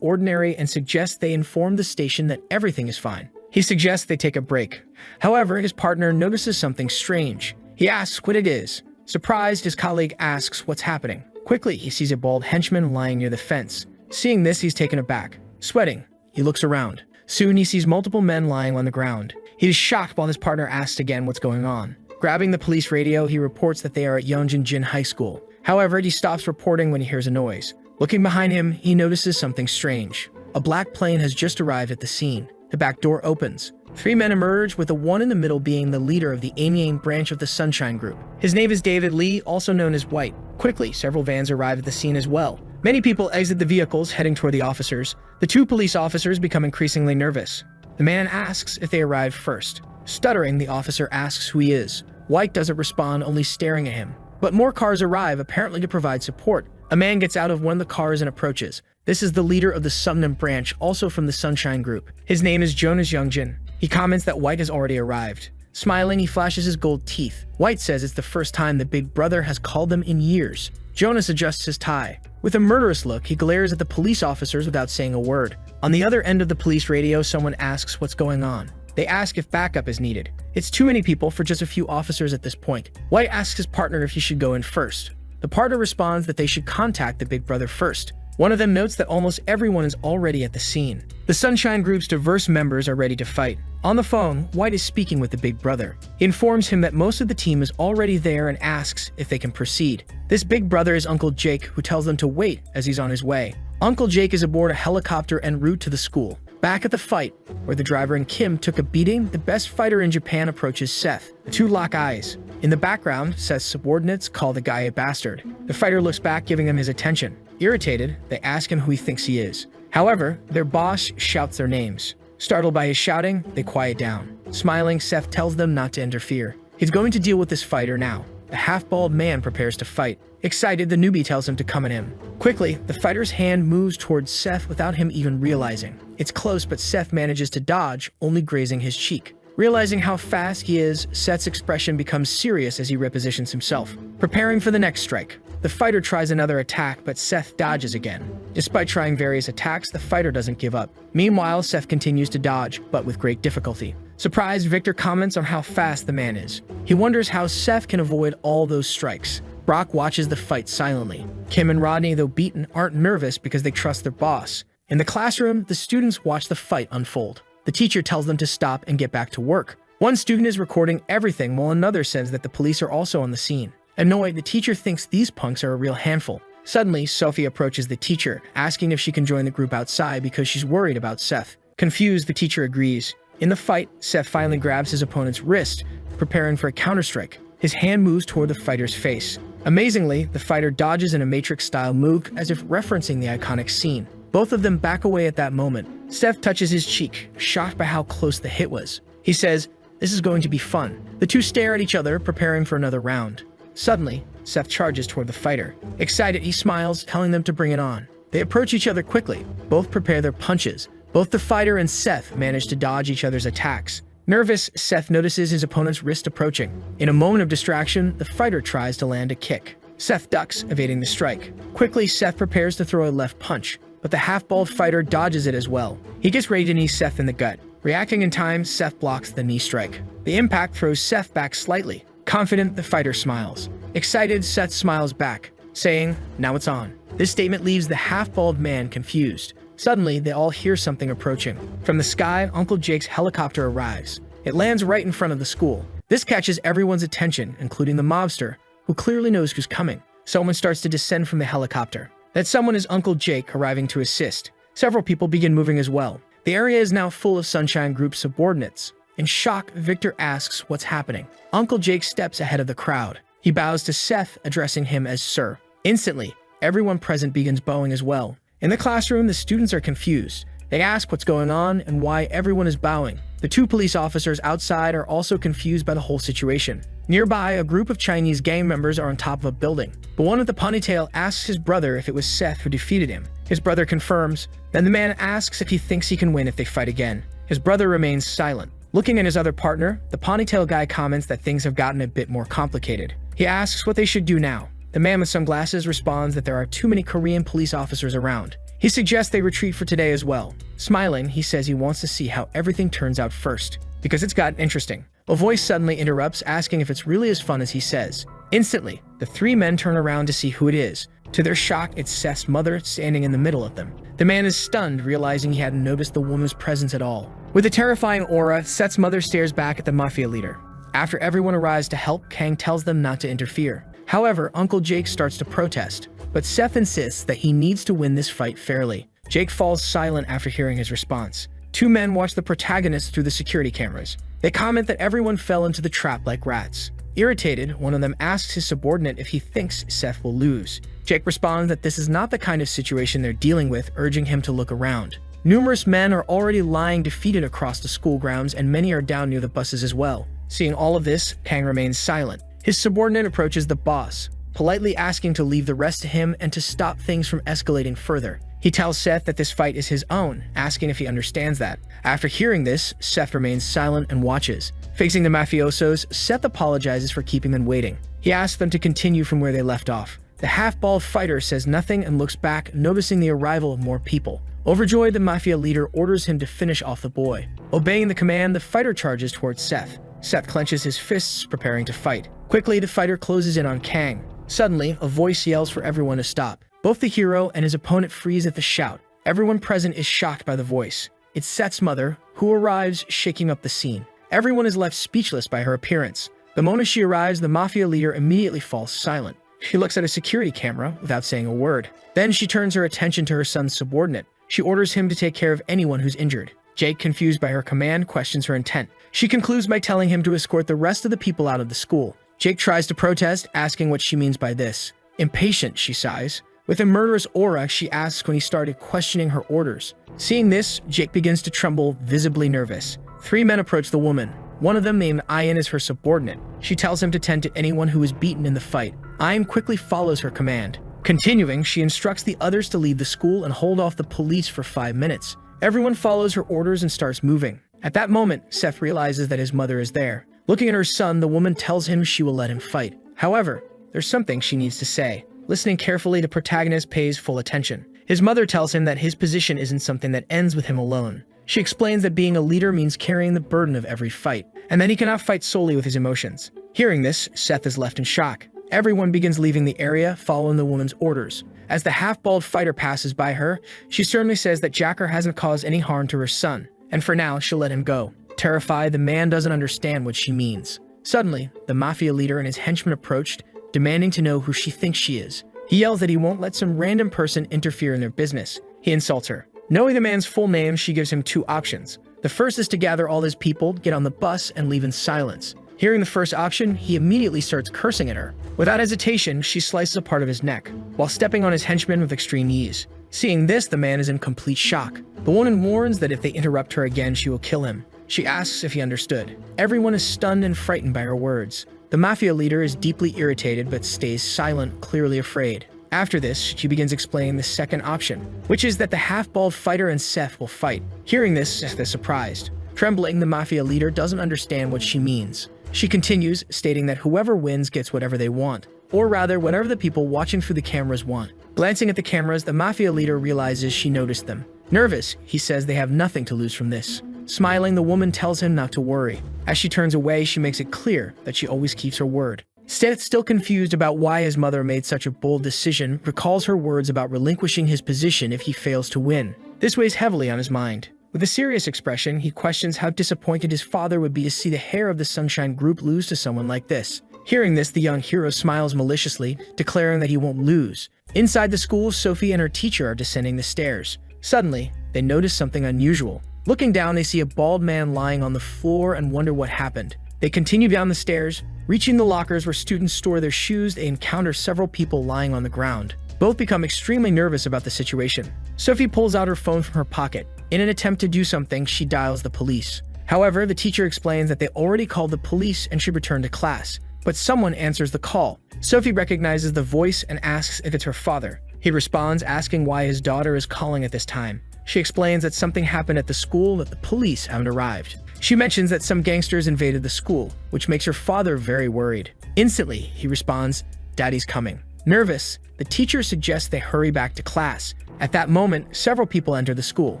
ordinary and suggests they inform the station that everything is fine. He suggests they take a break. However, his partner notices something strange. He asks what it is. Surprised, his colleague asks what's happening. Quickly, he sees a bald henchman lying near the fence. Seeing this, he's taken aback. Sweating, he looks around. Soon, he sees multiple men lying on the ground. He is shocked while his partner asks again what's going on. Grabbing the police radio, he reports that they are at Yongjin High School. However, he stops reporting when he hears a noise. Looking behind him, he notices something strange. A black plane has just arrived at the scene. The back door opens. 3 men emerge, with the one in the middle being the leader of the Anyang branch of the Sunshine Group. His name is David Lee, also known as White. Quickly, several vans arrive at the scene as well. Many people exit the vehicles, heading toward the officers. The 2 police officers become increasingly nervous. The man asks if they arrived first. Stuttering, the officer asks who he is. White doesn't respond, only staring at him. But more cars arrive, apparently to provide support. A man gets out of one of the cars and approaches. This is the leader of the Sungnam branch, also from the Sunshine Group. His name is Jonas Youngjin. He comments that White has already arrived. Smiling, he flashes his gold teeth. White says it's the first time the big brother has called them in years. Jonas adjusts his tie. With a murderous look, he glares at the police officers without saying a word. On the other end of the police radio, someone asks what's going on. They ask if backup is needed. It's too many people for just a few officers at this point. White asks his partner if he should go in first. The partner responds that they should contact the big brother first. One of them notes that almost everyone is already at the scene. The Sunshine Group's diverse members are ready to fight. On the phone, White is speaking with the big brother. He informs him that most of the team is already there and asks if they can proceed. This big brother is Uncle Jake, who tells them to wait as he's on his way. Uncle Jake is aboard a helicopter en route to the school. Back at the fight, where the driver and Kim took a beating, the best fighter in Japan approaches Seth. The 2 lock eyes. In the background, Seth's subordinates call the guy a bastard. The fighter looks back, giving him his attention. Irritated, they ask him who he thinks he is. However, their boss shouts their names. Startled by his shouting, they quiet down. Smiling, Seth tells them not to interfere. He's going to deal with this fighter now. The half-bald man prepares to fight. Excited, the newbie tells him to come at him. Quickly, the fighter's hand moves towards Seth without him even realizing. It's close, but Seth manages to dodge, only grazing his cheek. Realizing how fast he is, Seth's expression becomes serious as he repositions himself, preparing for the next strike. The fighter tries another attack, but Seth dodges again. Despite trying various attacks, the fighter doesn't give up. Meanwhile, Seth continues to dodge, but with great difficulty. Surprised, Victor comments on how fast the man is. He wonders how Seth can avoid all those strikes. Brock watches the fight silently. Kim and Rodney, though beaten, aren't nervous because they trust their boss. In the classroom, the students watch the fight unfold. The teacher tells them to stop and get back to work. One student is recording everything while another says that the police are also on the scene. Annoyed, the teacher thinks these punks are a real handful. Suddenly, Sophie approaches the teacher, asking if she can join the group outside because she's worried about Seth. Confused, the teacher agrees. In the fight, Seth finally grabs his opponent's wrist, preparing for a counterstrike. His hand moves toward the fighter's face. Amazingly, the fighter dodges in a Matrix-style move as if referencing the iconic scene. Both of them back away at that moment. Seth touches his cheek, shocked by how close the hit was. He says, "This is going to be fun." The two stare at each other, preparing for another round. Suddenly, Seth charges toward the fighter. Excited, he smiles, telling them to bring it on. They approach each other quickly. Both prepare their punches. Both the fighter and Seth manage to dodge each other's attacks. Nervous, Seth notices his opponent's wrist approaching. In a moment of distraction, the fighter tries to land a kick. Seth ducks, evading the strike. Quickly, Seth prepares to throw a left punch, but the half-balled fighter dodges it as well. He gets ready to knee Seth in the gut. Reacting in time, Seth blocks the knee strike. The impact throws Seth back slightly. Confident, the fighter smiles. Excited, Seth smiles back, saying, "Now it's on." This statement leaves the half-bald man confused. Suddenly, they all hear something approaching. From the sky, Uncle Jake's helicopter arrives. It lands right in front of the school. This catches everyone's attention, including the mobster, who clearly knows who's coming. Someone starts to descend from the helicopter. That someone is Uncle Jake, arriving to assist. Several people begin moving as well. The area is now full of Sunshine Group subordinates. In shock, Victor asks what's happening. Uncle Jake steps ahead of the crowd. He bows to Seth, addressing him as Sir. Instantly, everyone present begins bowing as well. In the classroom, the students are confused. They ask what's going on and why everyone is bowing. The two police officers outside are also confused by the whole situation. Nearby, a group of Chinese gang members are on top of a building, but one with the ponytail asks his brother if it was Seth who defeated him. His brother confirms. Then the man asks if he thinks he can win if they fight again. His brother remains silent. Looking at his other partner, the ponytail guy comments that things have gotten a bit more complicated. He asks what they should do now. The man with sunglasses responds that there are too many Korean police officers around. He suggests they retreat for today as well. Smiling, he says he wants to see how everything turns out first, because it's gotten interesting. A voice suddenly interrupts, asking if it's really as fun as he says. Instantly, the three men turn around to see who it is. To their shock, it's Seth's mother standing in the middle of them. The man is stunned, realizing he hadn't noticed the woman's presence at all. With a terrifying aura, Seth's mother stares back at the mafia leader. After everyone arrives to help, Kang tells them not to interfere. However, Uncle Jake starts to protest, but Seth insists that he needs to win this fight fairly. Jake falls silent after hearing his response. Two men watch the protagonist through the security cameras. They comment that everyone fell into the trap like rats. Irritated, one of them asks his subordinate if he thinks Seth will lose. Jake responds that this is not the kind of situation they're dealing with, urging him to look around. Numerous men are already lying defeated across the school grounds, and many are down near the buses as well. Seeing all of this, Kang remains silent. His subordinate approaches the boss, politely asking to leave the rest to him and to stop things from escalating further. He tells Seth that this fight is his own, asking if he understands that. After hearing this, Seth remains silent and watches. Facing the mafiosos, Seth apologizes for keeping them waiting. He asks them to continue from where they left off. The half-bald fighter says nothing and looks back, noticing the arrival of more people. Overjoyed, the mafia leader orders him to finish off the boy. Obeying the command, the fighter charges towards Seth. Seth clenches his fists, preparing to fight. Quickly, the fighter closes in on Kang. Suddenly, a voice yells for everyone to stop. Both the hero and his opponent freeze at the shout. Everyone present is shocked by the voice. It's Seth's mother, who arrives, shaking up the scene. Everyone is left speechless by her appearance. The moment she arrives, the mafia leader immediately falls silent. She looks at a security camera without saying a word. Then she turns her attention to her son's subordinate. She orders him to take care of anyone who's injured. Jake, confused by her command, questions her intent. She concludes by telling him to escort the rest of the people out of the school. Jake tries to protest, asking what she means by this. Impatient, she sighs. With a murderous aura, she asks when he started questioning her orders. Seeing this, Jake begins to tremble, visibly nervous. Three men approach the woman. One of them, named Ian, is her subordinate. She tells him to tend to anyone who is beaten in the fight. Ian quickly follows her command. Continuing, she instructs the others to leave the school and hold off the police for 5 minutes. Everyone follows her orders and starts moving. At that moment, Seth realizes that his mother is there. Looking at her son, the woman tells him she will let him fight. However, there's something she needs to say. Listening carefully, the protagonist pays full attention. His mother tells him that his position isn't something that ends with him alone. She explains that being a leader means carrying the burden of every fight, and that he cannot fight solely with his emotions. Hearing this, Seth is left in shock. Everyone begins leaving the area, following the woman's orders. As the half-bald fighter passes by her, she sternly says that Jacker hasn't caused any harm to her son, and for now, she'll let him go. Terrified, the man doesn't understand what she means. Suddenly, the mafia leader and his henchmen approached, demanding to know who she thinks she is. He yells that he won't let some random person interfere in their business. He insults her. Knowing the man's full name, she gives him two options. The first is to gather all his people, get on the bus, and leave in silence. Hearing the first option, he immediately starts cursing at her. Without hesitation, she slices a part of his neck, while stepping on his henchmen with extreme ease. Seeing this, the man is in complete shock. The woman warns that if they interrupt her again, she will kill him. She asks if he understood. Everyone is stunned and frightened by her words. The mafia leader is deeply irritated but stays silent, clearly afraid. After this, she begins explaining the second option, which is that the half-bald fighter and Seth will fight. Hearing this, Seth is surprised. Trembling, the mafia leader doesn't understand what she means. She continues, stating that whoever wins gets whatever they want, or rather, whatever the people watching through the cameras want. Glancing at the cameras, the mafia leader realizes she noticed them. Nervous, he says they have nothing to lose from this. Smiling, the woman tells him not to worry. As she turns away, she makes it clear that she always keeps her word. Seth, still confused about why his mother made such a bold decision, recalls her words about relinquishing his position if he fails to win. This weighs heavily on his mind. With a serious expression, he questions how disappointed his father would be to see the heir of the Sunshine Group lose to someone like this. Hearing this, the young hero smiles maliciously, declaring that he won't lose. Inside the school, Sophie and her teacher are descending the stairs. Suddenly, they notice something unusual. Looking down, they see a bald man lying on the floor and wonder what happened. They continue down the stairs. Reaching the lockers where students store their shoes, they encounter several people lying on the ground. Both become extremely nervous about the situation. Sophie pulls out her phone from her pocket. In an attempt to do something, she dials the police. However, the teacher explains that they already called the police and should return to class. But someone answers the call. Sophie recognizes the voice and asks if it's her father. He responds, asking why his daughter is calling at this time. She explains that something happened at the school, that the police haven't arrived. She mentions that some gangsters invaded the school, which makes her father very worried. Instantly, he responds, "Daddy's coming." Nervous, the teacher suggests they hurry back to class. At that moment, several people enter the school.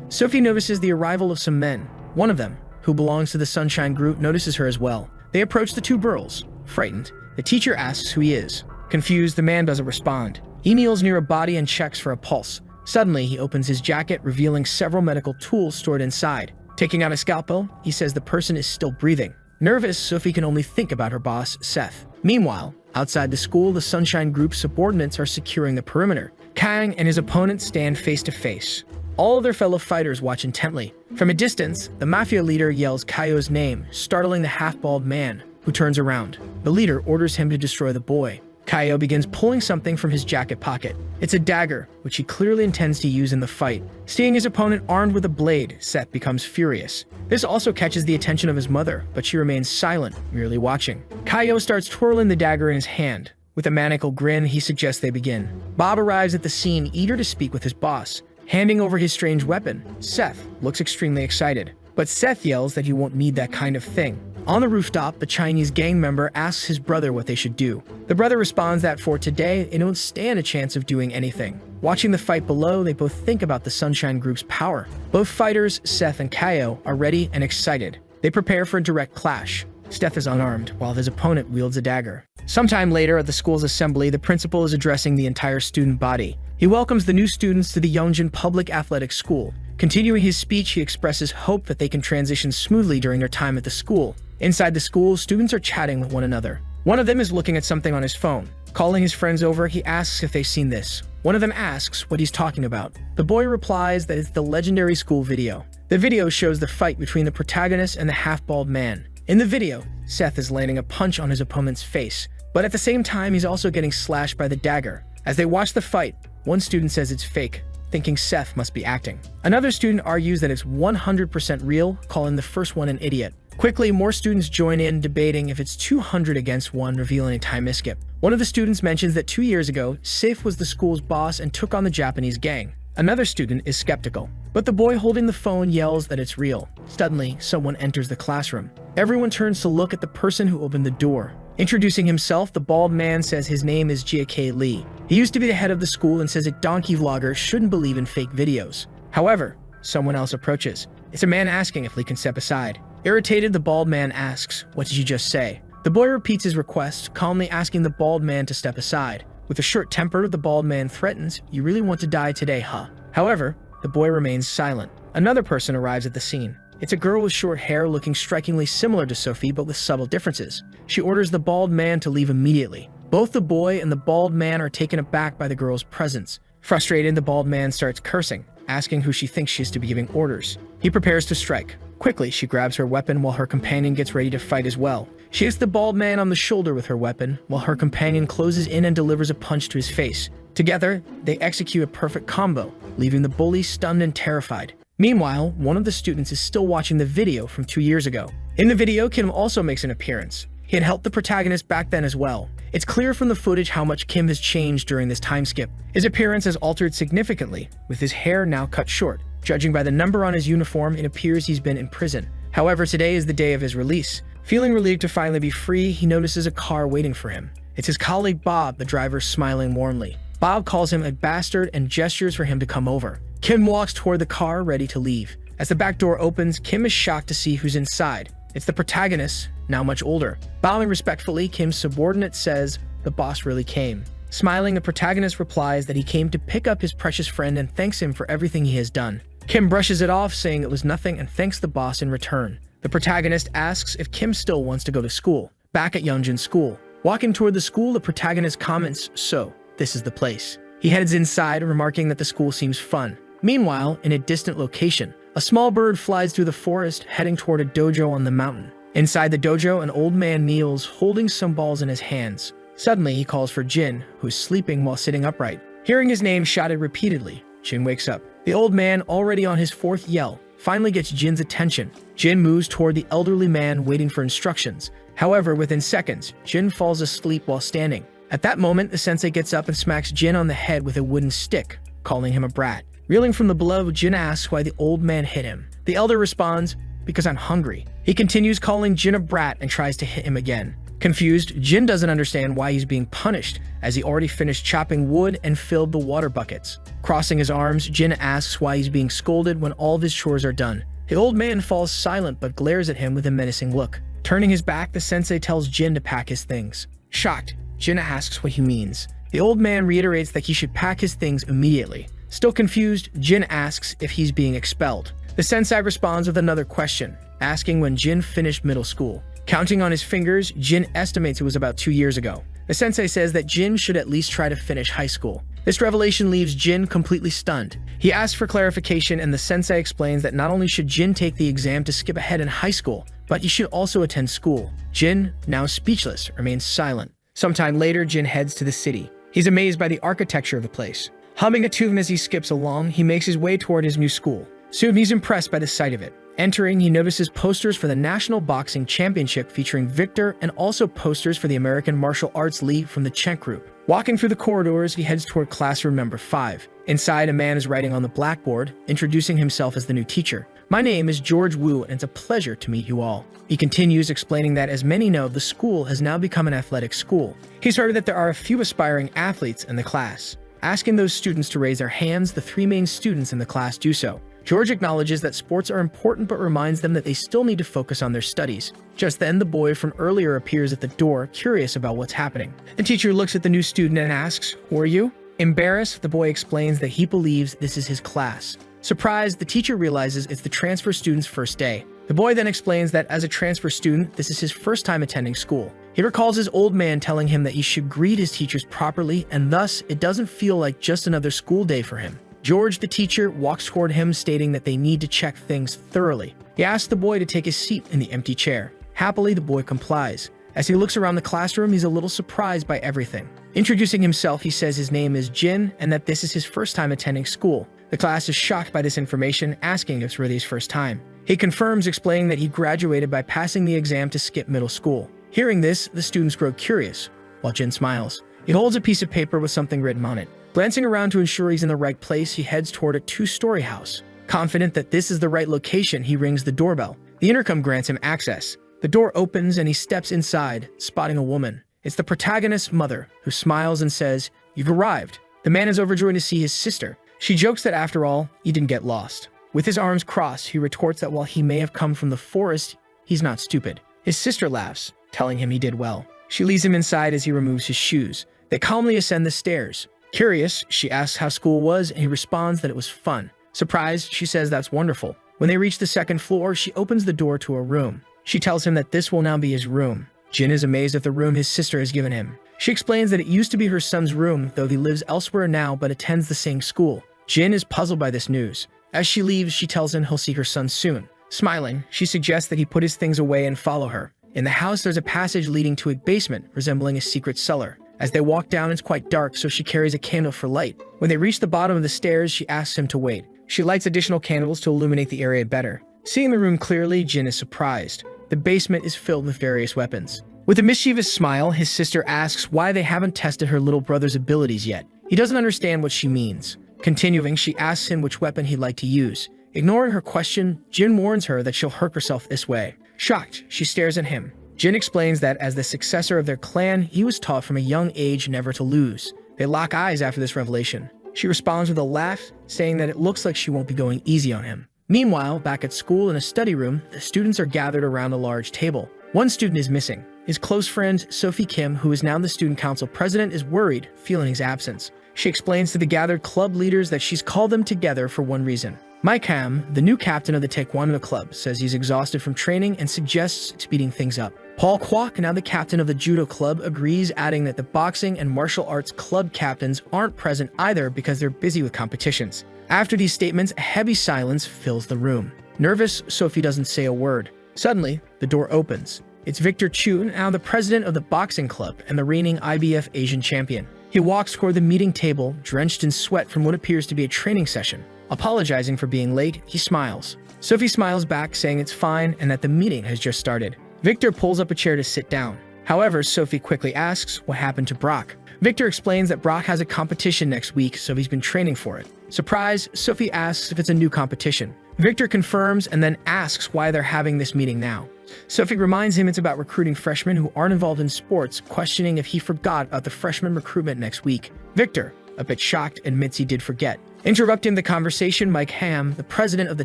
Sophie notices the arrival of some men. One of them, who belongs to the Sunshine Group, notices her as well. They approach the two girls. Frightened, the teacher asks who he is. Confused, the man doesn't respond. He kneels near a body and checks for a pulse. Suddenly, he opens his jacket, revealing several medical tools stored inside. Taking out a scalpel, he says the person is still breathing. Nervous, Sophie can only think about her boss, Seth. Meanwhile, outside the school, the Sunshine Group's subordinates are securing the perimeter. Kang and his opponent stand face to face. All of their fellow fighters watch intently. From a distance, the mafia leader yells Kaio's name, startling the half-bald man, who turns around. The leader orders him to destroy the boy. Kaio begins pulling something from his jacket pocket. It's a dagger, which he clearly intends to use in the fight. Seeing his opponent armed with a blade, Seth becomes furious. This also catches the attention of his mother, but she remains silent, merely watching. Kaio starts twirling the dagger in his hand. With a maniacal grin, he suggests they begin. Bob arrives at the scene, eager to speak with his boss. Handing over his strange weapon, Seth looks extremely excited. But Seth yells that he won't need that kind of thing. On the rooftop, the Chinese gang member asks his brother what they should do. The brother responds that for today, they don't stand a chance of doing anything. Watching the fight below, they both think about the Sunshine Group's power. Both fighters, Seth and Kaio, are ready and excited. They prepare for a direct clash. Seth is unarmed, while his opponent wields a dagger. Sometime later, at the school's assembly, the principal is addressing the entire student body. He welcomes the new students to the Yongjin Public Athletic School. Continuing his speech, he expresses hope that they can transition smoothly during their time at the school. Inside the school, students are chatting with one another. One of them is looking at something on his phone. Calling his friends over, he asks if they've seen this. One of them asks what he's talking about. The boy replies that it's the legendary school video. The video shows the fight between the protagonist and the half-bald man. In the video, Seth is landing a punch on his opponent's face, but at the same time, he's also getting slashed by the dagger. As they watch the fight, one student says it's fake, thinking Seth must be acting. Another student argues that it's 100% real, calling the first one an idiot. Quickly, more students join in, debating if it's 200 against 1, revealing a time skip. One of the students mentions that 2 years ago, Safe was the school's boss and took on the Japanese gang. Another student is skeptical, but the boy holding the phone yells that it's real. Suddenly, someone enters the classroom. Everyone turns to look at the person who opened the door. Introducing himself, the bald man says his name is J.K. Lee. He used to be the head of the school and says that donkey vloggers shouldn't believe in fake videos. However, someone else approaches. It's a man asking if Lee can step aside. Irritated, the bald man asks, "What did you just say?" The boy repeats his request, calmly asking the bald man to step aside. With a short temper, the bald man threatens, "You really want to die today, huh?" However, the boy remains silent. Another person arrives at the scene. It's a girl with short hair looking strikingly similar to Sophie but with subtle differences. She orders the bald man to leave immediately. Both the boy and the bald man are taken aback by the girl's presence. Frustrated, the bald man starts cursing, asking who she thinks she is to be giving orders. He prepares to strike. Quickly, she grabs her weapon while her companion gets ready to fight as well. She hits the bald man on the shoulder with her weapon, while her companion closes in and delivers a punch to his face. Together, they execute a perfect combo, leaving the bully stunned and terrified. Meanwhile, one of the students is still watching the video from 2 years ago. In the video, Kim also makes an appearance. He had helped the protagonist back then as well. It's clear from the footage how much Kim has changed during this time skip. His appearance has altered significantly, with his hair now cut short. Judging by the number on his uniform, it appears he's been in prison. However, today is the day of his release. Feeling relieved to finally be free, he notices a car waiting for him. It's his colleague Bob, the driver, smiling warmly. Bob calls him a bastard and gestures for him to come over. Kim walks toward the car, ready to leave. As the back door opens, Kim is shocked to see who's inside. It's the protagonist, now much older. Bowing respectfully, Kim's subordinate says, "The boss really came." Smiling, the protagonist replies that he came to pick up his precious friend and thanks him for everything he has done. Kim brushes it off, saying it was nothing, and thanks the boss in return. The protagonist asks if Kim still wants to go to school. Back at Youngjin's school. Walking toward the school, the protagonist comments, "So, this is the place." He heads inside, remarking that the school seems fun. Meanwhile, in a distant location, a small bird flies through the forest, heading toward a dojo on the mountain. Inside the dojo, an old man kneels, holding some balls in his hands. Suddenly, he calls for Jin, who is sleeping while sitting upright. Hearing his name shouted repeatedly, Jin wakes up. The old man, already on his fourth yell, finally gets Jin's attention. Jin moves toward the elderly man, waiting for instructions. However, within seconds, Jin falls asleep while standing. At that moment, the sensei gets up and smacks Jin on the head with a wooden stick, calling him a brat. Reeling from the blow, Jin asks why the old man hit him. The elder responds, "Because I'm hungry." He continues calling Jin a brat and tries to hit him again. Confused, Jin doesn't understand why he's being punished, as he already finished chopping wood and filled the water buckets. Crossing his arms, Jin asks why he's being scolded when all of his chores are done. The old man falls silent but glares at him with a menacing look. Turning his back, the sensei tells Jin to pack his things. Shocked, Jin asks what he means. The old man reiterates that he should pack his things immediately. Still confused, Jin asks if he's being expelled. The sensei responds with another question, asking when Jin finished middle school. Counting on his fingers, Jin estimates it was about 2 years ago. The sensei says that Jin should at least try to finish high school. This revelation leaves Jin completely stunned. He asks for clarification, and the sensei explains that not only should Jin take the exam to skip ahead in high school, but he should also attend school. Jin, now speechless, remains silent. Sometime later, Jin heads to the city. He's amazed by the architecture of the place. Humming a tune as he skips along, he makes his way toward his new school. Soon he's impressed by the sight of it. Entering, he notices posters for the National Boxing Championship featuring Victor and also posters for the American Martial Arts League from the Chen Group. Walking through the corridors, he heads toward classroom number 5. Inside, a man is writing on the blackboard, introducing himself as the new teacher. "My name is George Wu, and it's a pleasure to meet you all." He continues, explaining that as many know, the school has now become an athletic school. He's heard that there are a few aspiring athletes in the class. Asking those students to raise their hands, the 3 main students in the class do so. George acknowledges that sports are important but reminds them that they still need to focus on their studies. Just then, the boy from earlier appears at the door, curious about what's happening. The teacher looks at the new student and asks, "Who are you?" Embarrassed, the boy explains that he believes this is his class. Surprised, the teacher realizes it's the transfer student's first day. The boy then explains that as a transfer student, this is his first time attending school. He recalls his old man telling him that he should greet his teachers properly, and thus, it doesn't feel like just another school day for him. George, the teacher, walks toward him, stating that they need to check things thoroughly. He asks the boy to take his seat in the empty chair. Happily, the boy complies. As he looks around the classroom, he's a little surprised by everything. Introducing himself, he says his name is Jin and that this is his first time attending school. The class is shocked by this information, asking if it's really his first time. He confirms, explaining that he graduated by passing the exam to skip middle school. Hearing this, the students grow curious, while Jin smiles. He holds a piece of paper with something written on it. Glancing around to ensure he's in the right place, he heads toward a 2-story house. Confident that this is the right location, he rings the doorbell. The intercom grants him access. The door opens and he steps inside, spotting a woman. It's the protagonist's mother, who smiles and says, "You've arrived." The man is overjoyed to see his sister. She jokes that after all, he didn't get lost. With his arms crossed, he retorts that while he may have come from the forest, he's not stupid. His sister laughs. telling him he did well. She leads him inside as he removes his shoes. They calmly ascend the stairs. Curious, she asks how school was, and he responds that it was fun. Surprised, she says that's wonderful. When they reach the second floor, she opens the door to a room. She tells him that this will now be his room. Jin is amazed at the room his sister has given him. She explains that it used to be her son's room, though he lives elsewhere now but attends the same school. Jin is puzzled by this news. As she leaves, she tells him he'll see her son soon. Smiling, she suggests that he put his things away and follow her. In the house, there's a passage leading to a basement, resembling a secret cellar. As they walk down, it's quite dark, so she carries a candle for light. When they reach the bottom of the stairs, she asks him to wait. She lights additional candles to illuminate the area better. Seeing the room clearly, Jin is surprised. The basement is filled with various weapons. With a mischievous smile, his sister asks why they haven't tested her little brother's abilities yet. He doesn't understand what she means. Continuing, she asks him which weapon he'd like to use. Ignoring her question, Jin warns her that she'll hurt herself this way. Shocked, she stares at him. Jin explains that as the successor of their clan, he was taught from a young age never to lose. They lock eyes after this revelation. She responds with a laugh, saying that it looks like she won't be going easy on him. Meanwhile, back at school in a study room, the students are gathered around a large table. One student is missing. His close friend, Sophie Kim, who is now the student council president, is worried, feeling his absence. She explains to the gathered club leaders that she's called them together for one reason. Mike Ham, the new captain of the Taekwondo club, says he's exhausted from training and suggests speeding things up. Paul Kwok, now the captain of the judo club, agrees, adding that the boxing and martial arts club captains aren't present either because they're busy with competitions. After these statements, a heavy silence fills the room. Nervous, Sophie doesn't say a word. Suddenly, the door opens. It's Victor Chu, now the president of the boxing club and the reigning IBF Asian champion. He walks toward the meeting table, drenched in sweat from what appears to be a training session. Apologizing for being late, he smiles. Sophie smiles back, saying it's fine and that the meeting has just started. Victor pulls up a chair to sit down. However, Sophie quickly asks what happened to Brock. Victor explains that Brock has a competition next week, so he's been training for it. Surprised, Sophie asks if it's a new competition. Victor confirms and then asks why they're having this meeting now. Sophie reminds him it's about recruiting freshmen who aren't involved in sports, questioning if he forgot about the freshman recruitment next week. Victor, a bit shocked, admits he did forget. Interrupting the conversation, Mike Ham, the president of the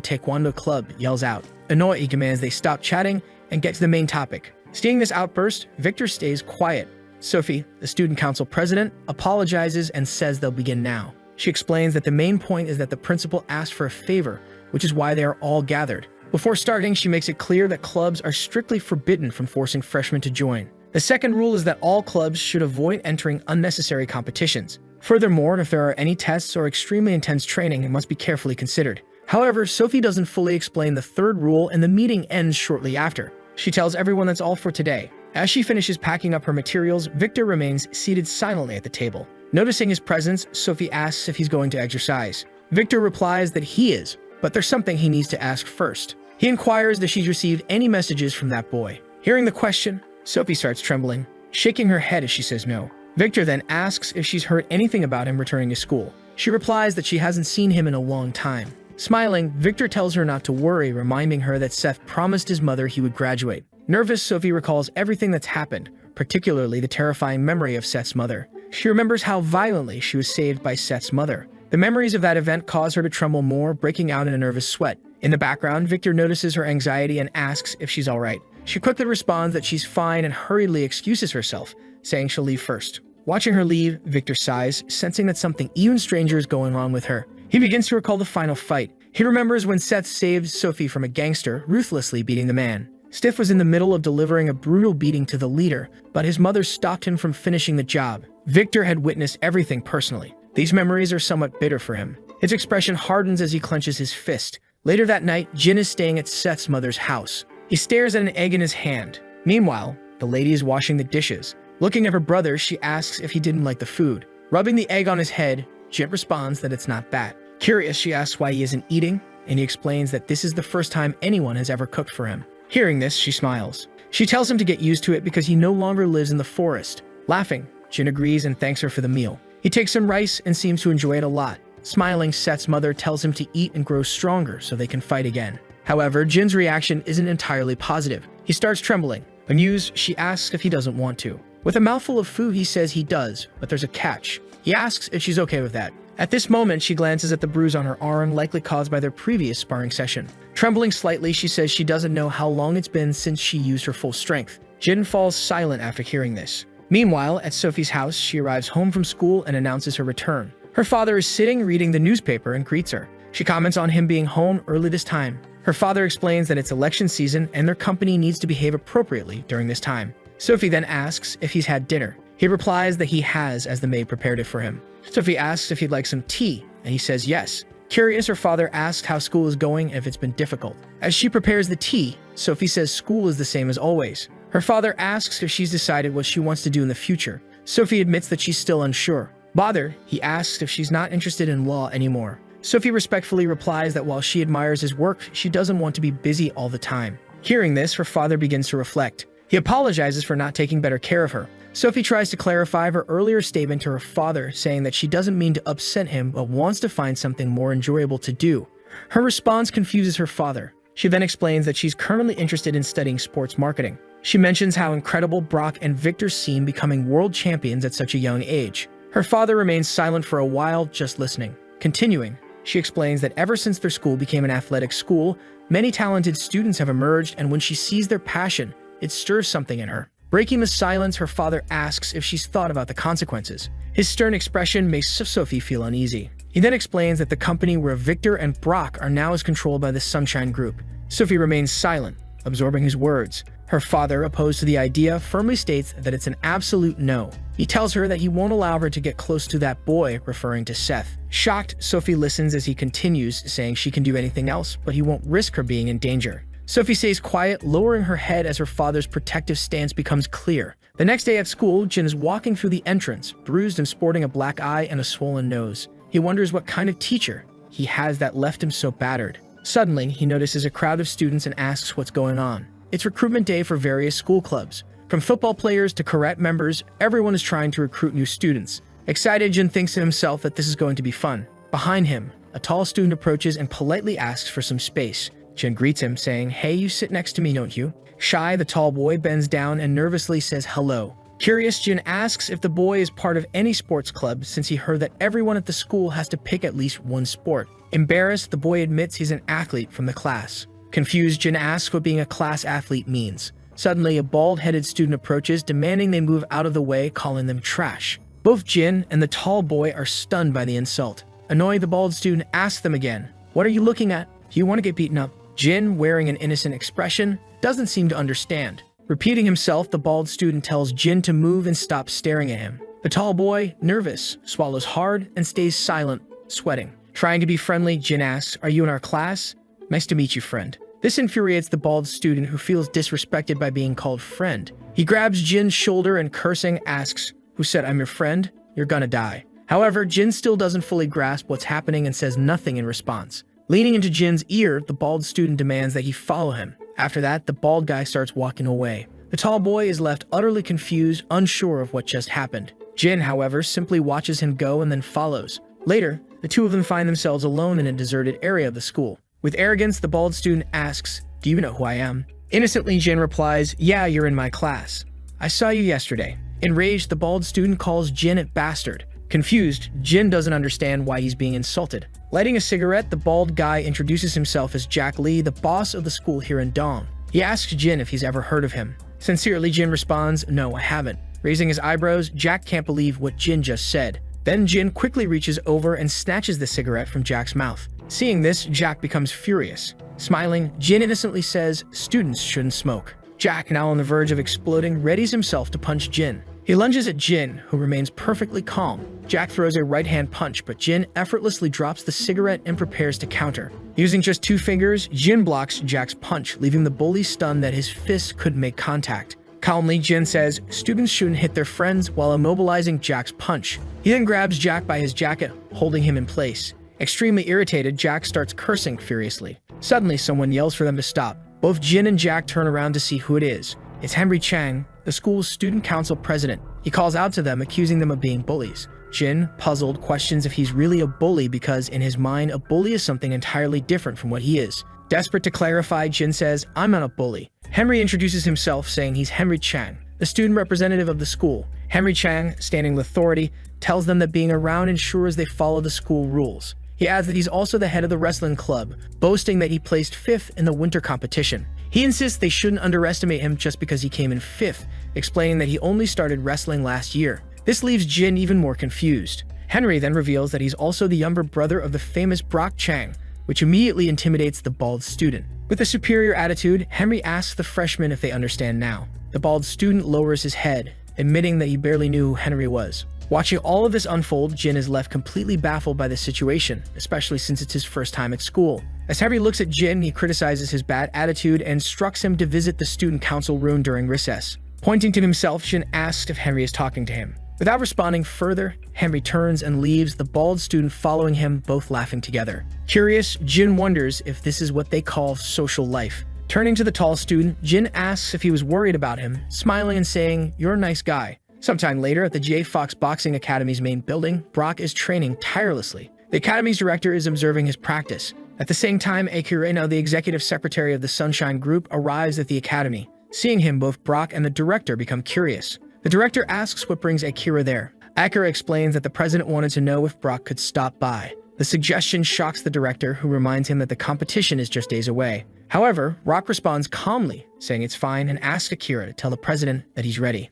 Taekwondo club, yells out. Annoyed, he commands they stop chatting and get to the main topic. Seeing this outburst, Victor stays quiet. Sophie, the student council president, apologizes and says they'll begin now. She explains that the main point is that the principal asked for a favor, which is why they are all gathered. Before starting, she makes it clear that clubs are strictly forbidden from forcing freshmen to join. The second rule is that all clubs should avoid entering unnecessary competitions. Furthermore, if there are any tests or extremely intense training, it must be carefully considered. However, Sophie doesn't fully explain the third rule and the meeting ends shortly after. She tells everyone that's all for today. As she finishes packing up her materials, Victor remains seated silently at the table. Noticing his presence, Sophie asks if he's going to exercise. Victor replies that he is, but there's something he needs to ask first. He inquires if she's received any messages from that boy. Hearing the question, Sophie starts trembling, shaking her head as she says no. Victor then asks if she's heard anything about him returning to school. She replies that she hasn't seen him in a long time. Smiling, Victor tells her not to worry, reminding her that Seth promised his mother he would graduate. Nervous, Sophie recalls everything that's happened, particularly the terrifying memory of Seth's mother. She remembers how violently she was saved by Seth's mother. The memories of that event cause her to tremble more, breaking out in a nervous sweat. In the background, Victor notices her anxiety and asks if she's all right. She quickly responds that she's fine and hurriedly excuses herself, saying she'll leave first. Watching her leave, Victor sighs, sensing that something even stranger is going on with her. He begins to recall the final fight. He remembers when Seth saved Sophie from a gangster, ruthlessly beating the man. Stiff was in the middle of delivering a brutal beating to the leader, but his mother stopped him from finishing the job. Victor had witnessed everything personally. These memories are somewhat bitter for him. His expression hardens as he clenches his fist. Later that night, Jin is staying at Seth's mother's house. He stares at an egg in his hand. Meanwhile, the lady is washing the dishes. Looking at her brother, she asks if he didn't like the food. Rubbing the egg on his head, Jin responds that it's not bad. Curious, she asks why he isn't eating, and he explains that this is the first time anyone has ever cooked for him. Hearing this, she smiles. She tells him to get used to it because he no longer lives in the forest. Laughing, Jin agrees and thanks her for the meal. He takes some rice and seems to enjoy it a lot. Smiling, Seth's mother tells him to eat and grow stronger so they can fight again. However, Jin's reaction isn't entirely positive. He starts trembling. Amused, she asks if he doesn't want to. With a mouthful of food, he says he does, but there's a catch. He asks if she's okay with that. At this moment, she glances at the bruise on her arm, likely caused by their previous sparring session. Trembling slightly, she says she doesn't know how long it's been since she used her full strength. Jin falls silent after hearing this. Meanwhile, at Sophie's house, she arrives home from school and announces her return. Her father is sitting reading the newspaper and greets her. She comments on him being home early this time. Her father explains that it's election season and their company needs to behave appropriately during this time. Sophie then asks if he's had dinner. He replies that he has, as the maid prepared it for him. Sophie asks if he'd like some tea, and he says yes. Curious, her father asks how school is going and if it's been difficult. As she prepares the tea, Sophie says school is the same as always. Her father asks if she's decided what she wants to do in the future. Sophie admits that she's still unsure. Bothered, he asks if she's not interested in law anymore. Sophie respectfully replies that while she admires his work, she doesn't want to be busy all the time. Hearing this, her father begins to reflect. He apologizes for not taking better care of her. Sophie tries to clarify her earlier statement to her father, saying that she doesn't mean to upset him but wants to find something more enjoyable to do. Her response confuses her father. She then explains that she's currently interested in studying sports marketing. She mentions how incredible Brock and Victor seem becoming world champions at such a young age. Her father remains silent for a while, just listening. Continuing, she explains that ever since their school became an athletic school, many talented students have emerged, and when she sees their passion, it stirs something in her. Breaking the silence, her father asks if she's thought about the consequences. His stern expression makes Sophie feel uneasy. He then explains that the company where Victor and Brock are now is controlled by the Sunshine Group. Sophie remains silent, absorbing his words. Her father, opposed to the idea, firmly states that it's an absolute no. He tells her that he won't allow her to get close to that boy, referring to Seth. Shocked, Sophie listens as he continues, saying she can do anything else, but he won't risk her being in danger. Sophie stays quiet, lowering her head as her father's protective stance becomes clear. The next day at school, Jin is walking through the entrance, bruised and sporting a black eye and a swollen nose. He wonders what kind of teacher he has that left him so battered. Suddenly, he notices a crowd of students and asks what's going on. It's recruitment day for various school clubs. From football players to karate members, everyone is trying to recruit new students. Excited, Jin thinks to himself that this is going to be fun. Behind him, a tall student approaches and politely asks for some space. Jin greets him, saying, "Hey, you sit next to me, don't you?" Shy, the tall boy bends down and nervously says hello. Curious, Jin asks if the boy is part of any sports club, since he heard that everyone at the school has to pick at least one sport. Embarrassed, the boy admits he's an athlete from the class. Confused, Jin asks what being a class athlete means. Suddenly, a bald-headed student approaches, demanding they move out of the way, calling them trash. Both Jin and the tall boy are stunned by the insult. Annoyed, the bald student asks them again, "What are you looking at? Do you want to get beaten up?" Jin, wearing an innocent expression, doesn't seem to understand. Repeating himself, the bald student tells Jin to move and stop staring at him. The tall boy, nervous, swallows hard and stays silent, sweating. Trying to be friendly, Jin asks, "Are you in our class?" "Nice to meet you, friend." This infuriates the bald student, who feels disrespected by being called friend. He grabs Jin's shoulder and, cursing, asks, "Who said I'm your friend? You're gonna die." However, Jin still doesn't fully grasp what's happening and says nothing in response. Leaning into Jin's ear, the bald student demands that he follow him. After that, the bald guy starts walking away. The tall boy is left utterly confused, unsure of what just happened. Jin, however, simply watches him go and then follows. Later, the two of them find themselves alone in a deserted area of the school. With arrogance, the bald student asks, "Do you know who I am?" Innocently, Jin replies, "Yeah, you're in my class. I saw you yesterday." Enraged, the bald student calls Jin a bastard. Confused, Jin doesn't understand why he's being insulted. Lighting a cigarette, the bald guy introduces himself as Jack Lee, the boss of the school here in Dong. He asks Jin if he's ever heard of him. Sincerely, Jin responds, "No, I haven't." Raising his eyebrows, Jack can't believe what Jin just said. Then Jin quickly reaches over and snatches the cigarette from Jack's mouth. Seeing this, Jack becomes furious. Smiling, Jin innocently says students shouldn't smoke. Jack, now on the verge of exploding, readies himself to punch Jin. He lunges at Jin, who remains perfectly calm. Jack throws a right-hand punch, but Jin effortlessly drops the cigarette and prepares to counter. Using just 2 fingers, Jin blocks Jack's punch, leaving the bully stunned that his fist couldn't make contact. Calmly, Jin says students shouldn't hit their friends while immobilizing Jack's punch. He then grabs Jack by his jacket, holding him in place. Extremely irritated, Jack starts cursing furiously. Suddenly, someone yells for them to stop. Both Jin and Jack turn around to see who it is. It's Henry Chang, the school's student council president. He calls out to them, accusing them of being bullies. Jin, puzzled, questions if he's really a bully because, in his mind, a bully is something entirely different from what he is. Desperate to clarify, Jin says, "I'm not a bully." Henry introduces himself, saying he's Henry Chang, the student representative of the school. Henry Chang, standing with authority, tells them that being around ensures they follow the school rules. He adds that he's also the head of the wrestling club, boasting that he placed 5th in the winter competition. He insists they shouldn't underestimate him just because he came in 5th, explaining that he only started wrestling last year. This leaves Jin even more confused. Henry then reveals that he's also the younger brother of the famous Brock Chang, which immediately intimidates the bald student. With a superior attitude, Henry asks the freshman if they understand now. The bald student lowers his head, admitting that he barely knew who Henry was. Watching all of this unfold, Jin is left completely baffled by the situation, especially since it's his first time at school. As Henry looks at Jin, he criticizes his bad attitude and instructs him to visit the student council room during recess. Pointing to himself, Jin asks if Henry is talking to him. Without responding further, Henry turns and leaves, the bald student following him, both laughing together. Curious, Jin wonders if this is what they call social life. Turning to the tall student, Jin asks if he was worried about him, smiling and saying, "You're a nice guy." Sometime later, at the J. Fox Boxing Academy's main building, Brock is training tirelessly. The academy's director is observing his practice. At the same time, Akira, the executive secretary of the Sunshine Group, arrives at the academy. Seeing him, both Brock and the director become curious. The director asks what brings Akira there. Akira explains that the president wanted to know if Brock could stop by. The suggestion shocks the director, who reminds him that the competition is just days away. However, Brock responds calmly, saying it's fine, and asks Akira to tell the president that he's ready.